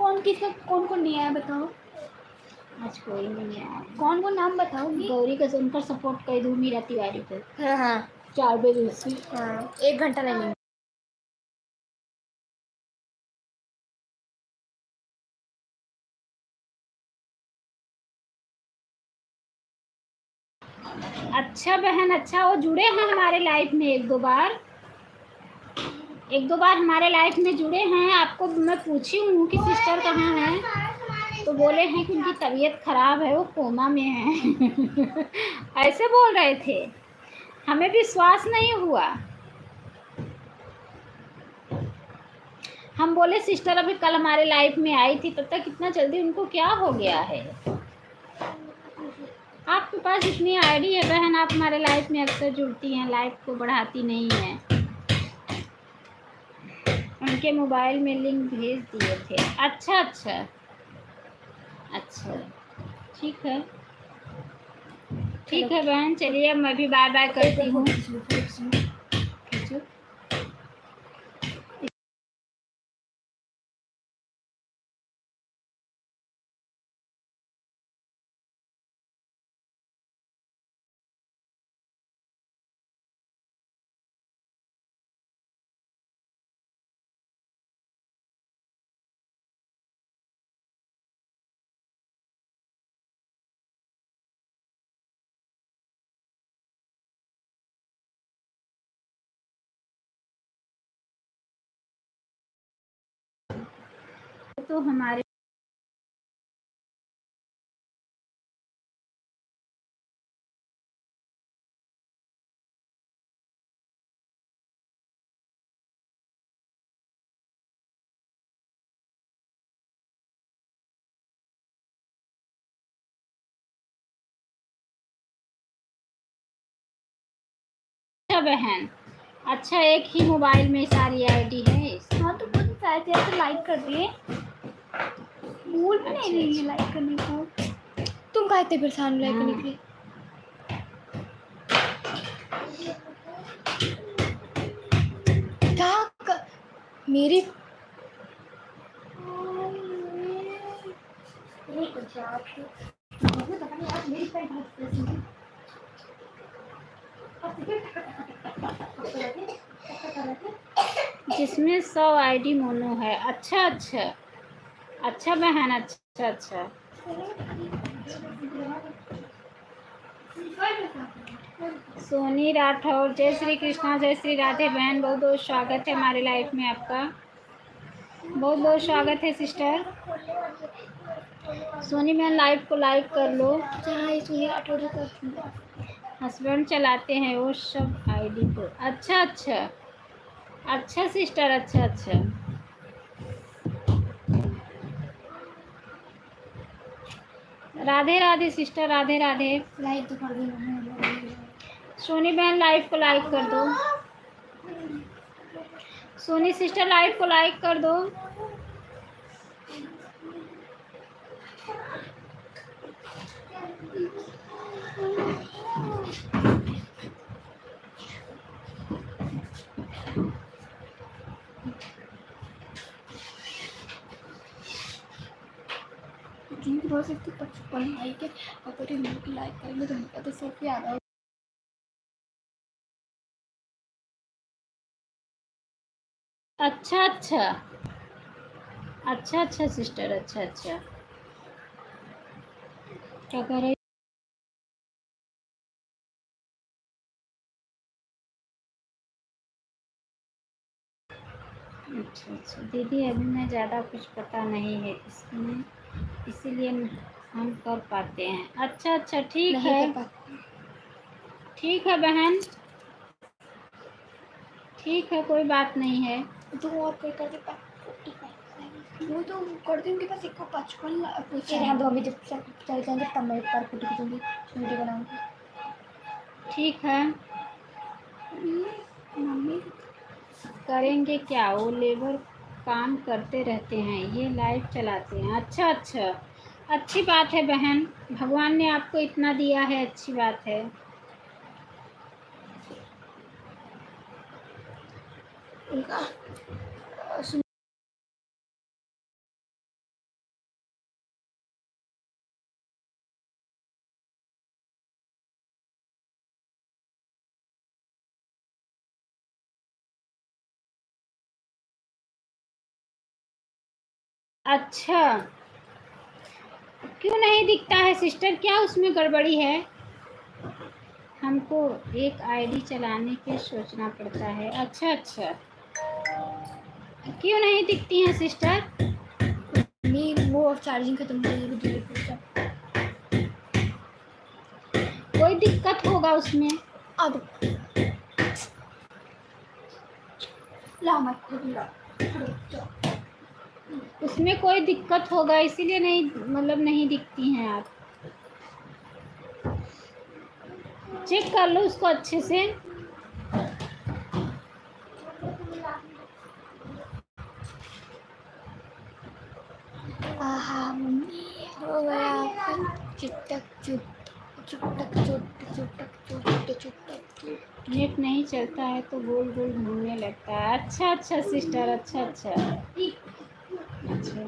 कौन किसका कौन कौन नहीं आया बताओ? आज कोई नहीं आया। कौन कौन नाम बताओगी? गौरी का उनका सपोर्ट कर दूँ मीरा तिवारी को। हाँ हाँ 4 बजे से। हाँ, 1 घंटा लगेगा। अच्छा बहन, अच्छा वो जुड़े हैं हमारे लाइफ में एक दो बार हमारे लाइफ में जुड़े हैं। आपको मैं पूछी हूँ कि सिस्टर कहाँ हैं, तो बोले हैं कि उनकी तबीयत खराब है, वो कोमा में है। ऐसे बोल रहे थे, हमें विश्वास नहीं हुआ। हम बोले सिस्टर अभी कल हमारे लाइफ में आई थी, तब तक इतना जल्दी उनको क्या हो गया है? आपके पास इतनी आईडी है बहन, आप हमारे लाइफ में अक्सर जुड़ती हैं, लाइफ को बढ़ाती नहीं हैं। उनके मोबाइल में लिंक भेज दिए थे। अच्छा अच्छा अच्छा, ठीक है ठीक है बहन, चलिए अब मैं भी बाय बाय करती हूँ। तो हमारे अच्छा बहन, अच्छा एक ही मोबाइल में सारी आईडी है। हाँ तो बहुत सारे थे तो लाइक कर दिए, भूल भी नहीं रही है लाइक करने को। तुम कहे थे परेशान लाइक करने के लिए? क्या मेरी जिसमें 100 आईडी मोनो है। अच्छा अच्छा अच्छा बहन, अच्छा अच्छा। सोनी राठौर, जय श्री कृष्णा, जय श्री राधे। बहन बहुत बहुत स्वागत है हमारे लाइफ में आपका, बहुत बहुत स्वागत है सिस्टर। सोनी बहन लाइव को लाइक कर लो। हस्बैंड चलाते हैं वो सब आईडी को। अच्छा अच्छा अच्छा सिस्टर, अच्छा अच्छा। राधे राधे सिस्टर, राधे राधे। लाइक तो कर देना। सोनी बहन लाइव को लाइक कर दो। सोनी सिस्टर लाइव को लाइक कर दो। जिनकी बहुत इतनी 55 लाइक है, अगर इन लोग लाइक करेंगे तो उनका तो सब याद आएगा। अच्छा अच्छा अच्छा अच्छा सिस्टर, अच्छा अच्छा। क्या कह रहे? अच्छा अच्छा दीदी, अभी मैं ज़्यादा कुछ पता नहीं है इसमें, इसीलिए हम कर पाते हैं। अच्छा अच्छा ठीक है, ठीक है बहन, ठीक है कोई बात नहीं है। तो और कोई कर दे 45 वो तो कर दूँगी, बस एक को 55 पूछे हैं तो अभी जब सब चल जाएंगे तब मैं एक बार फोटो खींचूंगी, वीडियो बनाऊंगी। ठीक है, मम्मी करेंगे क्या, वो लेबर काम करते रहते हैं, ये लाइव चलाते हैं। अच्छा अच्छा अच्छी बात है बहन, भगवान ने आपको इतना दिया है, अच्छी बात है। उनका अच्छा, क्यों नहीं दिखता है सिस्टर, क्या उसमें गड़बड़ी है? हमको एक आईडी चलाने के सोचना पड़ता है। अच्छा अच्छा, क्यों नहीं दिखती हैं सिस्टर? नहीं, वो चार्जिंग खत्म हो गई, डिलीट हो गया। कोई दिक्कत होगा उसमें। अब ला मत खुद ला, उसमें कोई दिक्कत होगा, इसीलिए नहीं, मतलब नहीं दिखती हैं आप। चेक कर लो उसको अच्छे से। आहा मम्मी हो गया अपन चुटक चुट चुटक चुट चुटक चुट चुटक चुट। नेट नहीं चलता है तो गोल गोल घूमने लगता है। अच्छा अच्छा सिस्टर, अच्छा अच्छा अच्छा।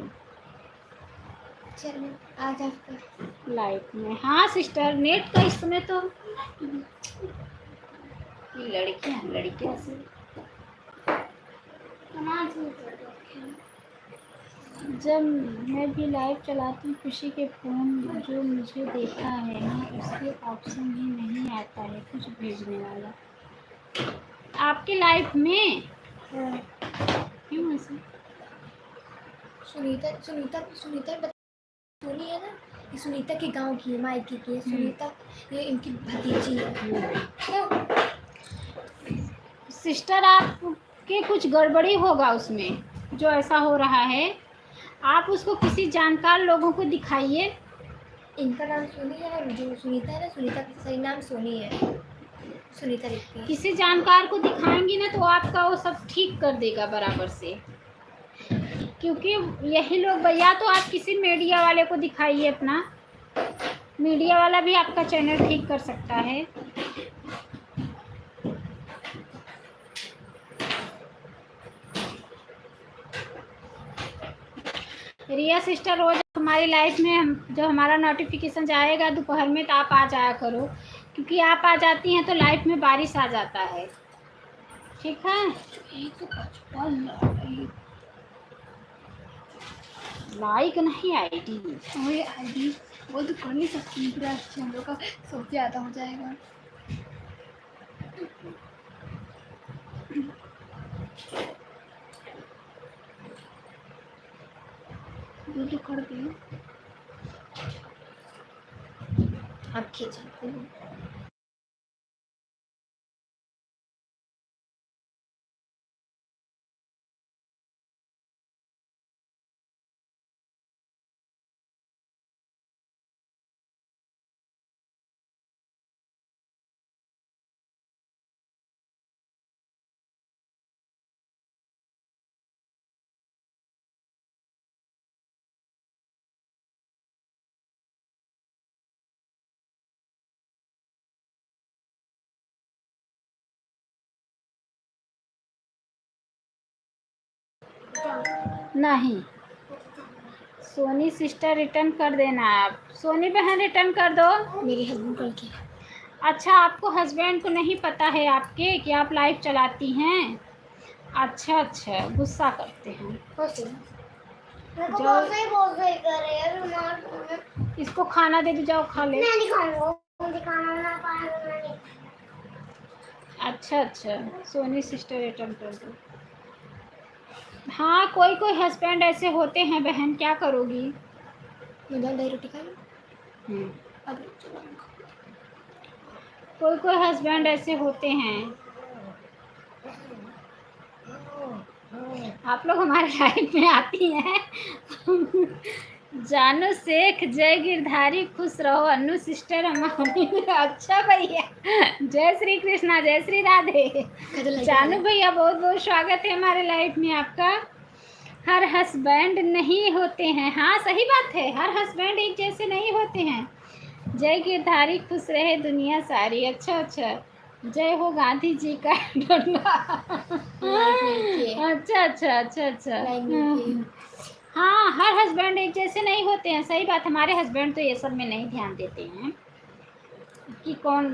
चलो आ जा फिर। लाइफ में हाँ सिस्टर, नेट का इस समय तो लड़कियां से जब मैं भी लाइव चलाती हूँ खुशी के फ़ोन जो मुझे देखा है ना उसके ऑप्शन ही नहीं आता है कुछ भेजने वाला आपके लाइफ में। क्यों ऐसे? सुनीता सुनीता सुनीता सोनी है ना, ये सुनीता के गांव की है, मायके की है सुनीता, ये इनकी भतीजी है। सिस्टर आपके कुछ गड़बड़ी होगा उसमें जो ऐसा हो रहा है। आप उसको किसी जानकार लोगों को दिखाइए। इनका नाम सोनी है ना, जो सुनीता है ना, सुनीता का सही नाम सोनी है, सुनीता लिखती है। किसी जानकार को दिखाएंगी ना तो आपका वो सब ठीक कर देगा बराबर से, क्योंकि यही लोग भैया, तो आप किसी मीडिया वाले को दिखाइए अपना, मीडिया वाला भी आपका चैनल ठीक कर सकता है। रिया सिस्टर, रोज हमारी लाइफ में जब हमारा नोटिफिकेशन जाएगा दोपहर में तो आप आ जाया करो, क्योंकि आप आ जाती हैं तो लाइफ में बारिश आ जाता है। ठीक है, 155 लाइक नहीं आईडी, वही आईडी वो तो कर नहीं सकती, पूरा अच्छे हम लोग का सबसे ज़्यादा हो जाएगा। तो कर दिया अब खींचते हैं। नहीं सोनी सिस्टर रिटर्न कर देना, आप सोनी बहन रिटर्न कर दो। मेरे हस्बैंड कल की। अच्छा, आपको हस्बैंड को नहीं पता है आपके कि आप लाइव चलाती हैं? अच्छा अच्छा, गुस्सा करते हैं। इसको खाना दे दो, जाओ खा ले। अच्छा अच्छा, सोनी सिस्टर रिटर्न कर दो। हाँ, कोई कोई हस्बैंड ऐसे होते हैं बहन, क्या करोगी। मैं दाल दही रोटी खा लूँ अब। कोई कोई हस्बैंड ऐसे होते हैं। आप लोग हमारे लाइफ में आती हैं। जानू शेख, जय गिरधारी, खुश रहो अन्नू सिस्टर हमारी। अच्छा भैया, जय श्री कृष्णा, जय श्री राधे। जानू भैया बहुत बहुत स्वागत है हमारे लाइफ में आपका। हर हस्बैंड नहीं होते हैं, हाँ सही बात है, हर हस्बैंड एक जैसे नहीं होते हैं। जय गिरधारी, खुश रहे दुनिया सारी। अच्छा अच्छा, जय हो गांधी जी का डंडा। अच्छा अच्छा अच्छा अच्छा। हाँ, हर हस्बैंड एक जैसे नहीं होते हैं, सही बात। हमारे हस्बैंड तो ये सब में नहीं ध्यान देते हैं कि कौन,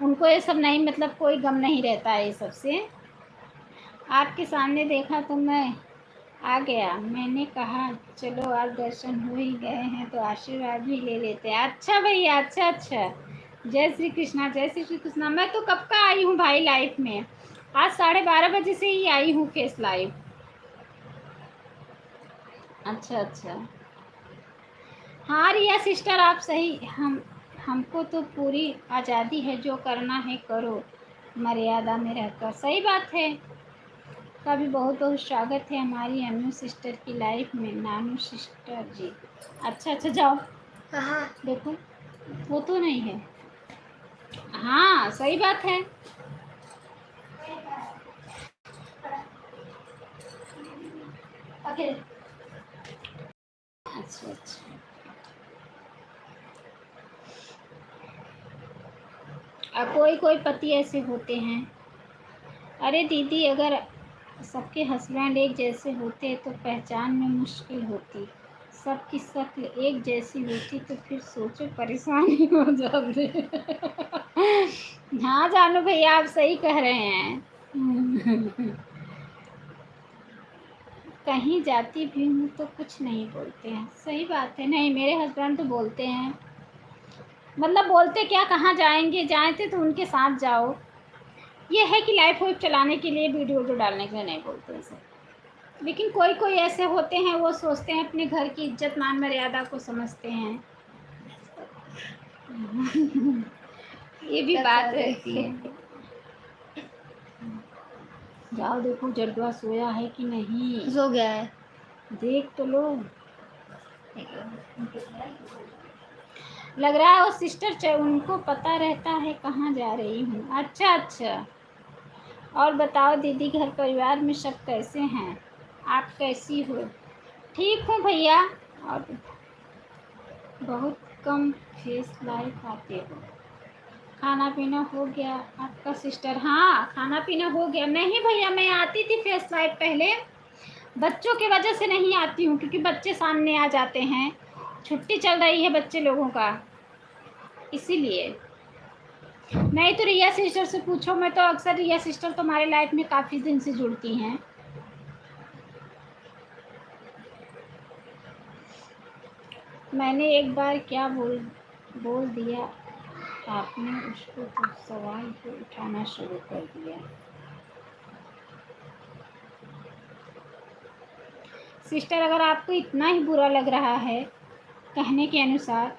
उनको ये सब नहीं, मतलब कोई गम नहीं रहता है ये सब से। आपके सामने देखा तो मैं आ गया। मैंने कहा चलो आज दर्शन हो ही गए हैं तो आशीर्वाद भी ले लेते हैं। अच्छा भैया, अच्छा अच्छा। जय श्री कृष्णा, जय श्री कृष्णा। मैं तो कब का आई हूँ भाई लाइफ में, आज 12:30 बजे से ही आई हूँ फेस लाइव। अच्छा अच्छा। हाँ रिया सिस्टर आप सही, हमको तो पूरी आज़ादी है, जो करना है करो मर्यादा में रहकर। सही बात है। का भी बहुत बहुत स्वागत है हमारी अनु सिस्टर की लाइफ में। नानू सिस्टर जी, अच्छा अच्छा जाओ। हाँ देखो वो तो नहीं है। हाँ सही बात है। अकेले। अच्छा अच्छा। कोई कोई पति ऐसे होते हैं। अरे दीदी अगर सबके हस्बैंड एक जैसे होते तो पहचान में मुश्किल होती, सबकी शक्ल एक जैसी होती तो फिर सोचो परेशानी हो जाती। हाँ जानू भैया आप सही कह रहे हैं। कहीं जाती भी हूँ तो कुछ नहीं बोलते हैं। सही बात है। नहीं मेरे हस्बैंड तो बोलते हैं, मतलब बोलते क्या, कहाँ जाएंगे, जाए थे तो उनके साथ जाओ। ये है कि लाइफ वाइफ चलाने के लिए, वीडियो डालने के लिए नहीं बोलते हैं सब। लेकिन कोई कोई ऐसे होते हैं वो सोचते हैं अपने घर की इज्जत मान मर्यादा को समझते हैं। ये भी बात रहती है। जाओ देखो जरदुआ सोया है कि नहीं, सो गया है। देख तो लो। लग रहा है वो सिस्टर उनको पता रहता है कहाँ जा रही हूँ। अच्छा अच्छा। और बताओ दीदी घर परिवार में सब कैसे हैं, आप कैसी हो? ठीक हूँ भैया। और बहुत कम फेस लाइव आते हो। खाना पीना हो गया आपका सिस्टर? हाँ खाना पीना हो गया। नहीं भैया मैं आती थी फेस लाइव पहले, बच्चों की वजह से नहीं आती हूँ क्योंकि बच्चे सामने आ जाते हैं, छुट्टी चल रही है बच्चे लोगों का, इसीलिए। नहीं तो रिया सिस्टर से पूछो, मैं तो अक्सर रिया सिस्टर तो हमारे लाइफ में काफ़ी दिन से जुड़ती हैं। मैंने एक बार क्या बोल दिया आपने उसको तो सवाल को उठाना शुरू कर दिया। सिस्टर अगर आपको इतना ही बुरा लग रहा है कहने के अनुसार,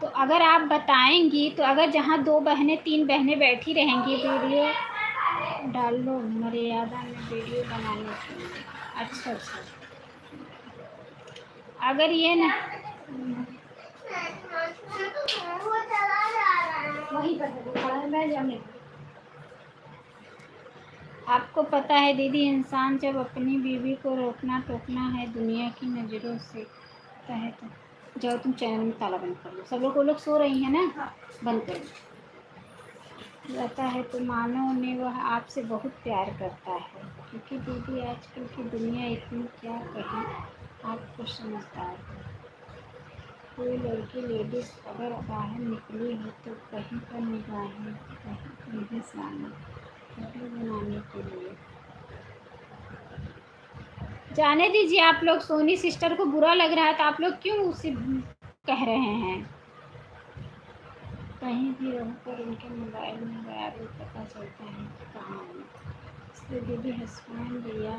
तो अगर आप बताएंगी तो अगर जहाँ 2 बहनें 3 बहनें बैठी रहेंगी, वीडियो डाल लो मर्यादा में वीडियो बनाने के लिए। अच्छा अच्छा। अगर ये न वहीं पर मैं जाने, आपको पता है दीदी इंसान जब अपनी बीवी को रोकना टोकना है दुनिया की नज़रों से होता है तो। जाओ तुम चैनल में ताला बंद कर लो, सब लोग वो लोग सो रही हैं ना, बंद कर लो। रहता है तो मानो ने वह आपसे बहुत प्यार करता है, क्योंकि दीदी आजकल की दुनिया इतनी क्या कहें आपको समझदार है। कोई लड़की लेडीज़ अगर बाहर निकली हो तो कहीं पर निगाहें कहीं नहीं सामने वीडियो बनाने के लिए। जाने दीजिए आप लोग, सोनी सिस्टर को बुरा लग रहा है तो आप लोग क्यों उसे कह रहे हैं? कहीं भी रहकर उनके मोबाइल में वायरल पता चलता है कि कहाँ है, इसलिए दीदी हस्बैंड भैया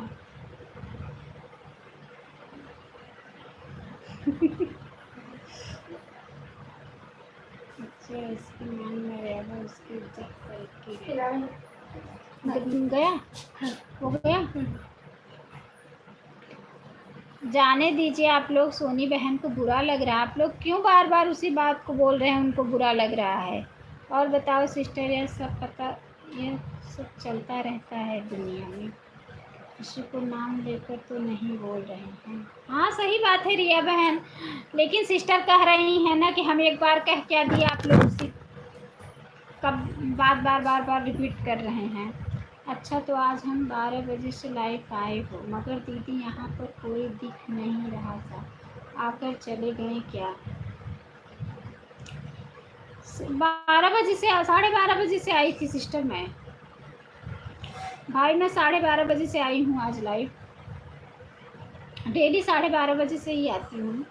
अच्छा इसकी मान मर्यादा उसकी इज्जत करके गया हो गया। जाने दीजिए आप लोग, सोनी बहन को बुरा लग रहा है, आप लोग क्यों बार बार उसी बात को बोल रहे हैं उनको बुरा लग रहा है? और बताओ सिस्टर, यह सब चलता रहता है दुनिया में, किसी को नाम लेकर तो नहीं बोल रहे हैं। हाँ सही बात है रिया बहन, लेकिन सिस्टर कह रही हैं ना कि हम एक बार कह क्या दिया, आप लोग उसी कब बार बार रिपीट कर रहे हैं। अच्छा तो आज हम 12 बजे से लाइव आए हो, मगर दीदी यहाँ पर कोई दिख नहीं रहा था, आकर चले गए क्या? 12 बजे से 12:30 बजे से आई थी सिस्टर मैं, भाई मैं 12:30 बजे से आई हूँ आज लाइव। डेली 12:30 बजे से ही आती हूँ।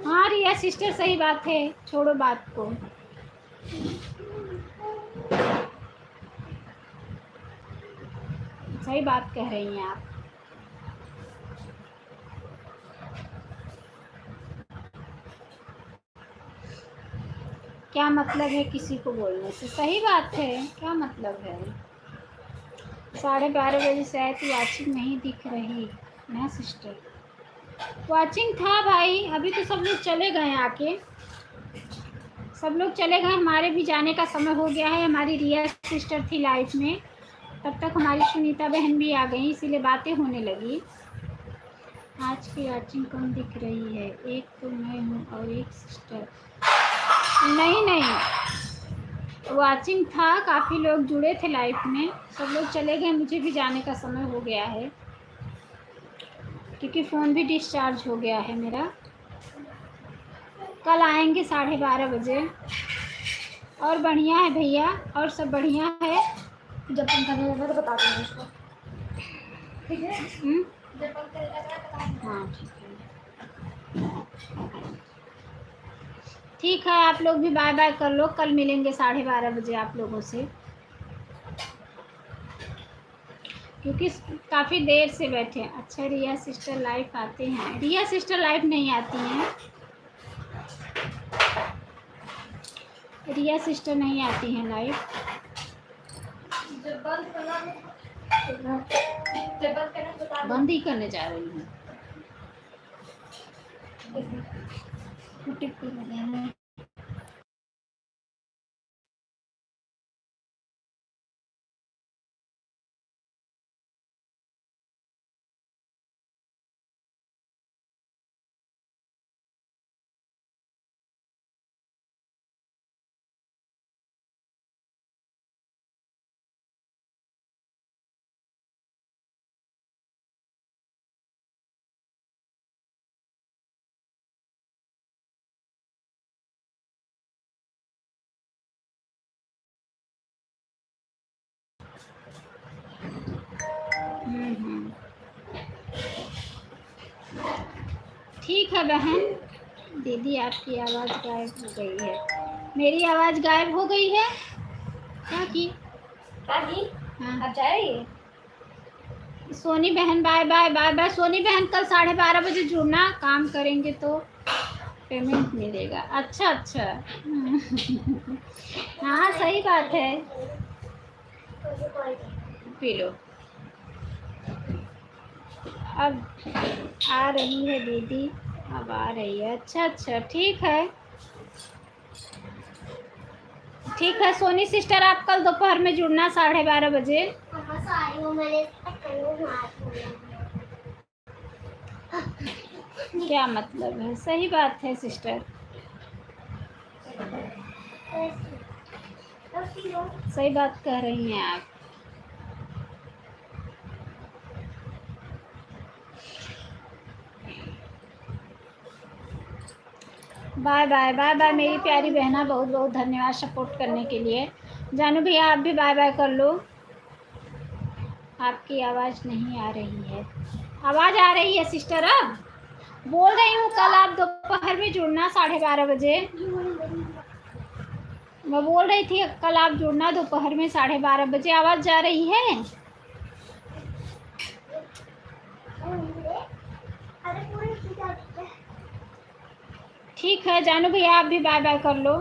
हाँ रिया सिस्टर, सही बात है, छोड़ो बात को। सही बात कह रही हैं आप। क्या मतलब है किसी को बोलने से? सही बात है, क्या मतलब है? 12:30 बजे से आए तो वाचिंग नहीं दिख रही ना सिस्टर। वाचिंग था भाई, अभी तो सब लोग चले गए आके, सब लोग चले गए, हमारे भी जाने का समय हो गया है। हमारी रिया सिस्टर थी लाइफ में, तब तक हमारी सुनीता बहन भी आ गई, इसीलिए बातें होने लगी। आज की वाचिंग कम दिख रही है, एक तो मैं हूँ और एक सिस्टर। नहीं नहीं, वाचिंग था, काफ़ी लोग जुड़े थे लाइफ में, सब लोग चले गए, मुझे भी जाने का समय हो गया है क्योंकि फ़ोन भी डिस्चार्ज हो गया है मेरा। कल आएंगे 12:30 बजे। और बढ़िया है भैया, और सब बढ़िया है। जब पंखा नहीं लगा तो बता दूँगी उसको, ठीक है? जब पंखा लगा तो बता दूँगी। हाँ ठीक है, ठीक है। आप लोग भी बाय बाय कर लो, कल मिलेंगे 12:30 बजे आप लोगों से, क्योंकि काफ़ी देर से बैठे हैं। अच्छा रिया सिस्टर लाइव आते हैं? रिया सिस्टर लाइव नहीं आती हैं, रिया सिस्टर नहीं आती हैं लाइव। जब बंद करना बता दो। बंद ही करने जा रही हूँ। टिप में देना। ठीक है बहन। दीदी आपकी आवाज़ गायब हो गई है। मेरी आवाज़ गायब हो गई है क्या की? हाँ अब जा रही है? सोनी बहन bye bye bye bye. Soni बहन कल 12:30 बजे जुड़ना, काम करेंगे तो पेमेंट मिलेगा। अच्छा अच्छा हाँ सही बात है, पी लो। अब आ रही है दीदी, अब आ रही है। अच्छा अच्छा ठीक है, ठीक है सोनी सिस्टर, आप कल दोपहर में जुड़ना 12:30 बजे। क्या मतलब है? सही बात है सिस्टर, सही बात कह रही हैं आप। बाय बाय बाय बाय मेरी प्यारी बहना, बहुत बहुत धन्यवाद सपोर्ट करने के लिए। जानू भैया आप भी बाय बाय कर लो। आपकी आवाज़ नहीं आ रही है। आवाज़ आ रही है सिस्टर? अब बोल रही हूँ कल आप दोपहर में जुड़ना 12:30 बजे। मैं बोल रही थी कल आप जुड़ना दोपहर में 12:30 बजे। आवाज़ जा रही है? ठीक है जानू भैया आप भी बाय बाय कर लो।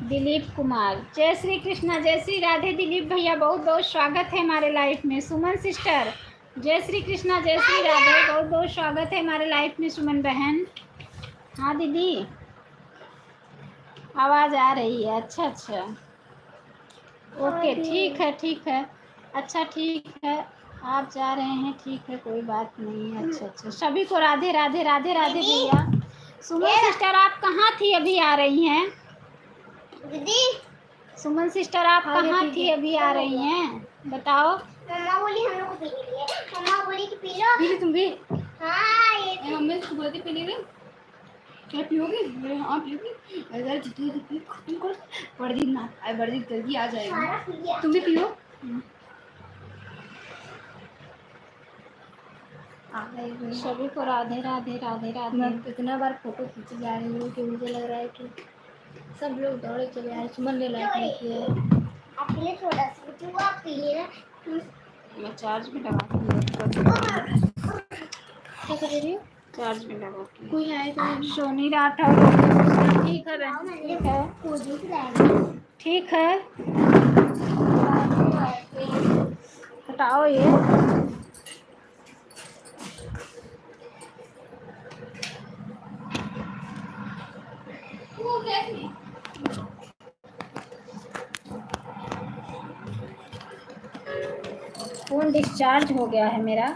दिलीप कुमार, जय श्री कृष्णा, जय श्री राधे। दिलीप भैया बहुत बहुत स्वागत है हमारे लाइफ में। सुमन सिस्टर जय श्री कृष्णा, जय श्री राधे, बहुत बहुत स्वागत है हमारे लाइफ में सुमन बहन। हाँ दीदी आवाज़ आ रही है। अच्छा अच्छा ओके ठीक है ठीक है। अच्छा ठीक है आप जा रहे हैं, ठीक है कोई बात नहीं है। अच्छा अच्छा सभी को राधे राधे राधे राधे भैया। सुमन सिस्टर आप कहाँ थी, अभी आ रही हैं? दीदी सुमन सिस्टर आप कहाँ थी, अभी आ रही हैं बताओ। मम्मा बोली हम लोग को पी लिए। मम्मा बोली कि पी लो। तुम भी? हाँ ये मम्मी बोलती पी ली। क्या पियोगी? हाँ पियोगी। अगर जितनी जितनी खत्म कर वर्दी ना आए, वर्दी जल्दी आ जाएगी। तुम भी पियो। सभी को राधे राधे राधे राधे। मैं इतना बार फोटो खींची जा रही हूँ कि मुझे लग रहा है कि सब लोग दौड़े चले आ रहे। सुमन ने लाइक नहीं किया है। आप पी ले थोड़ा सा, क्यों आप पी लेना। मैं चार्ज में लगा के क्या कर रही हो? चार्ज में लगा के। कोई आए तो नहीं। सोनी राठौर। ठीक है बहन, ठीक है, ठीक है। हटाओ ये। फ़ोन डिस्चार्ज हो गया है मेरा।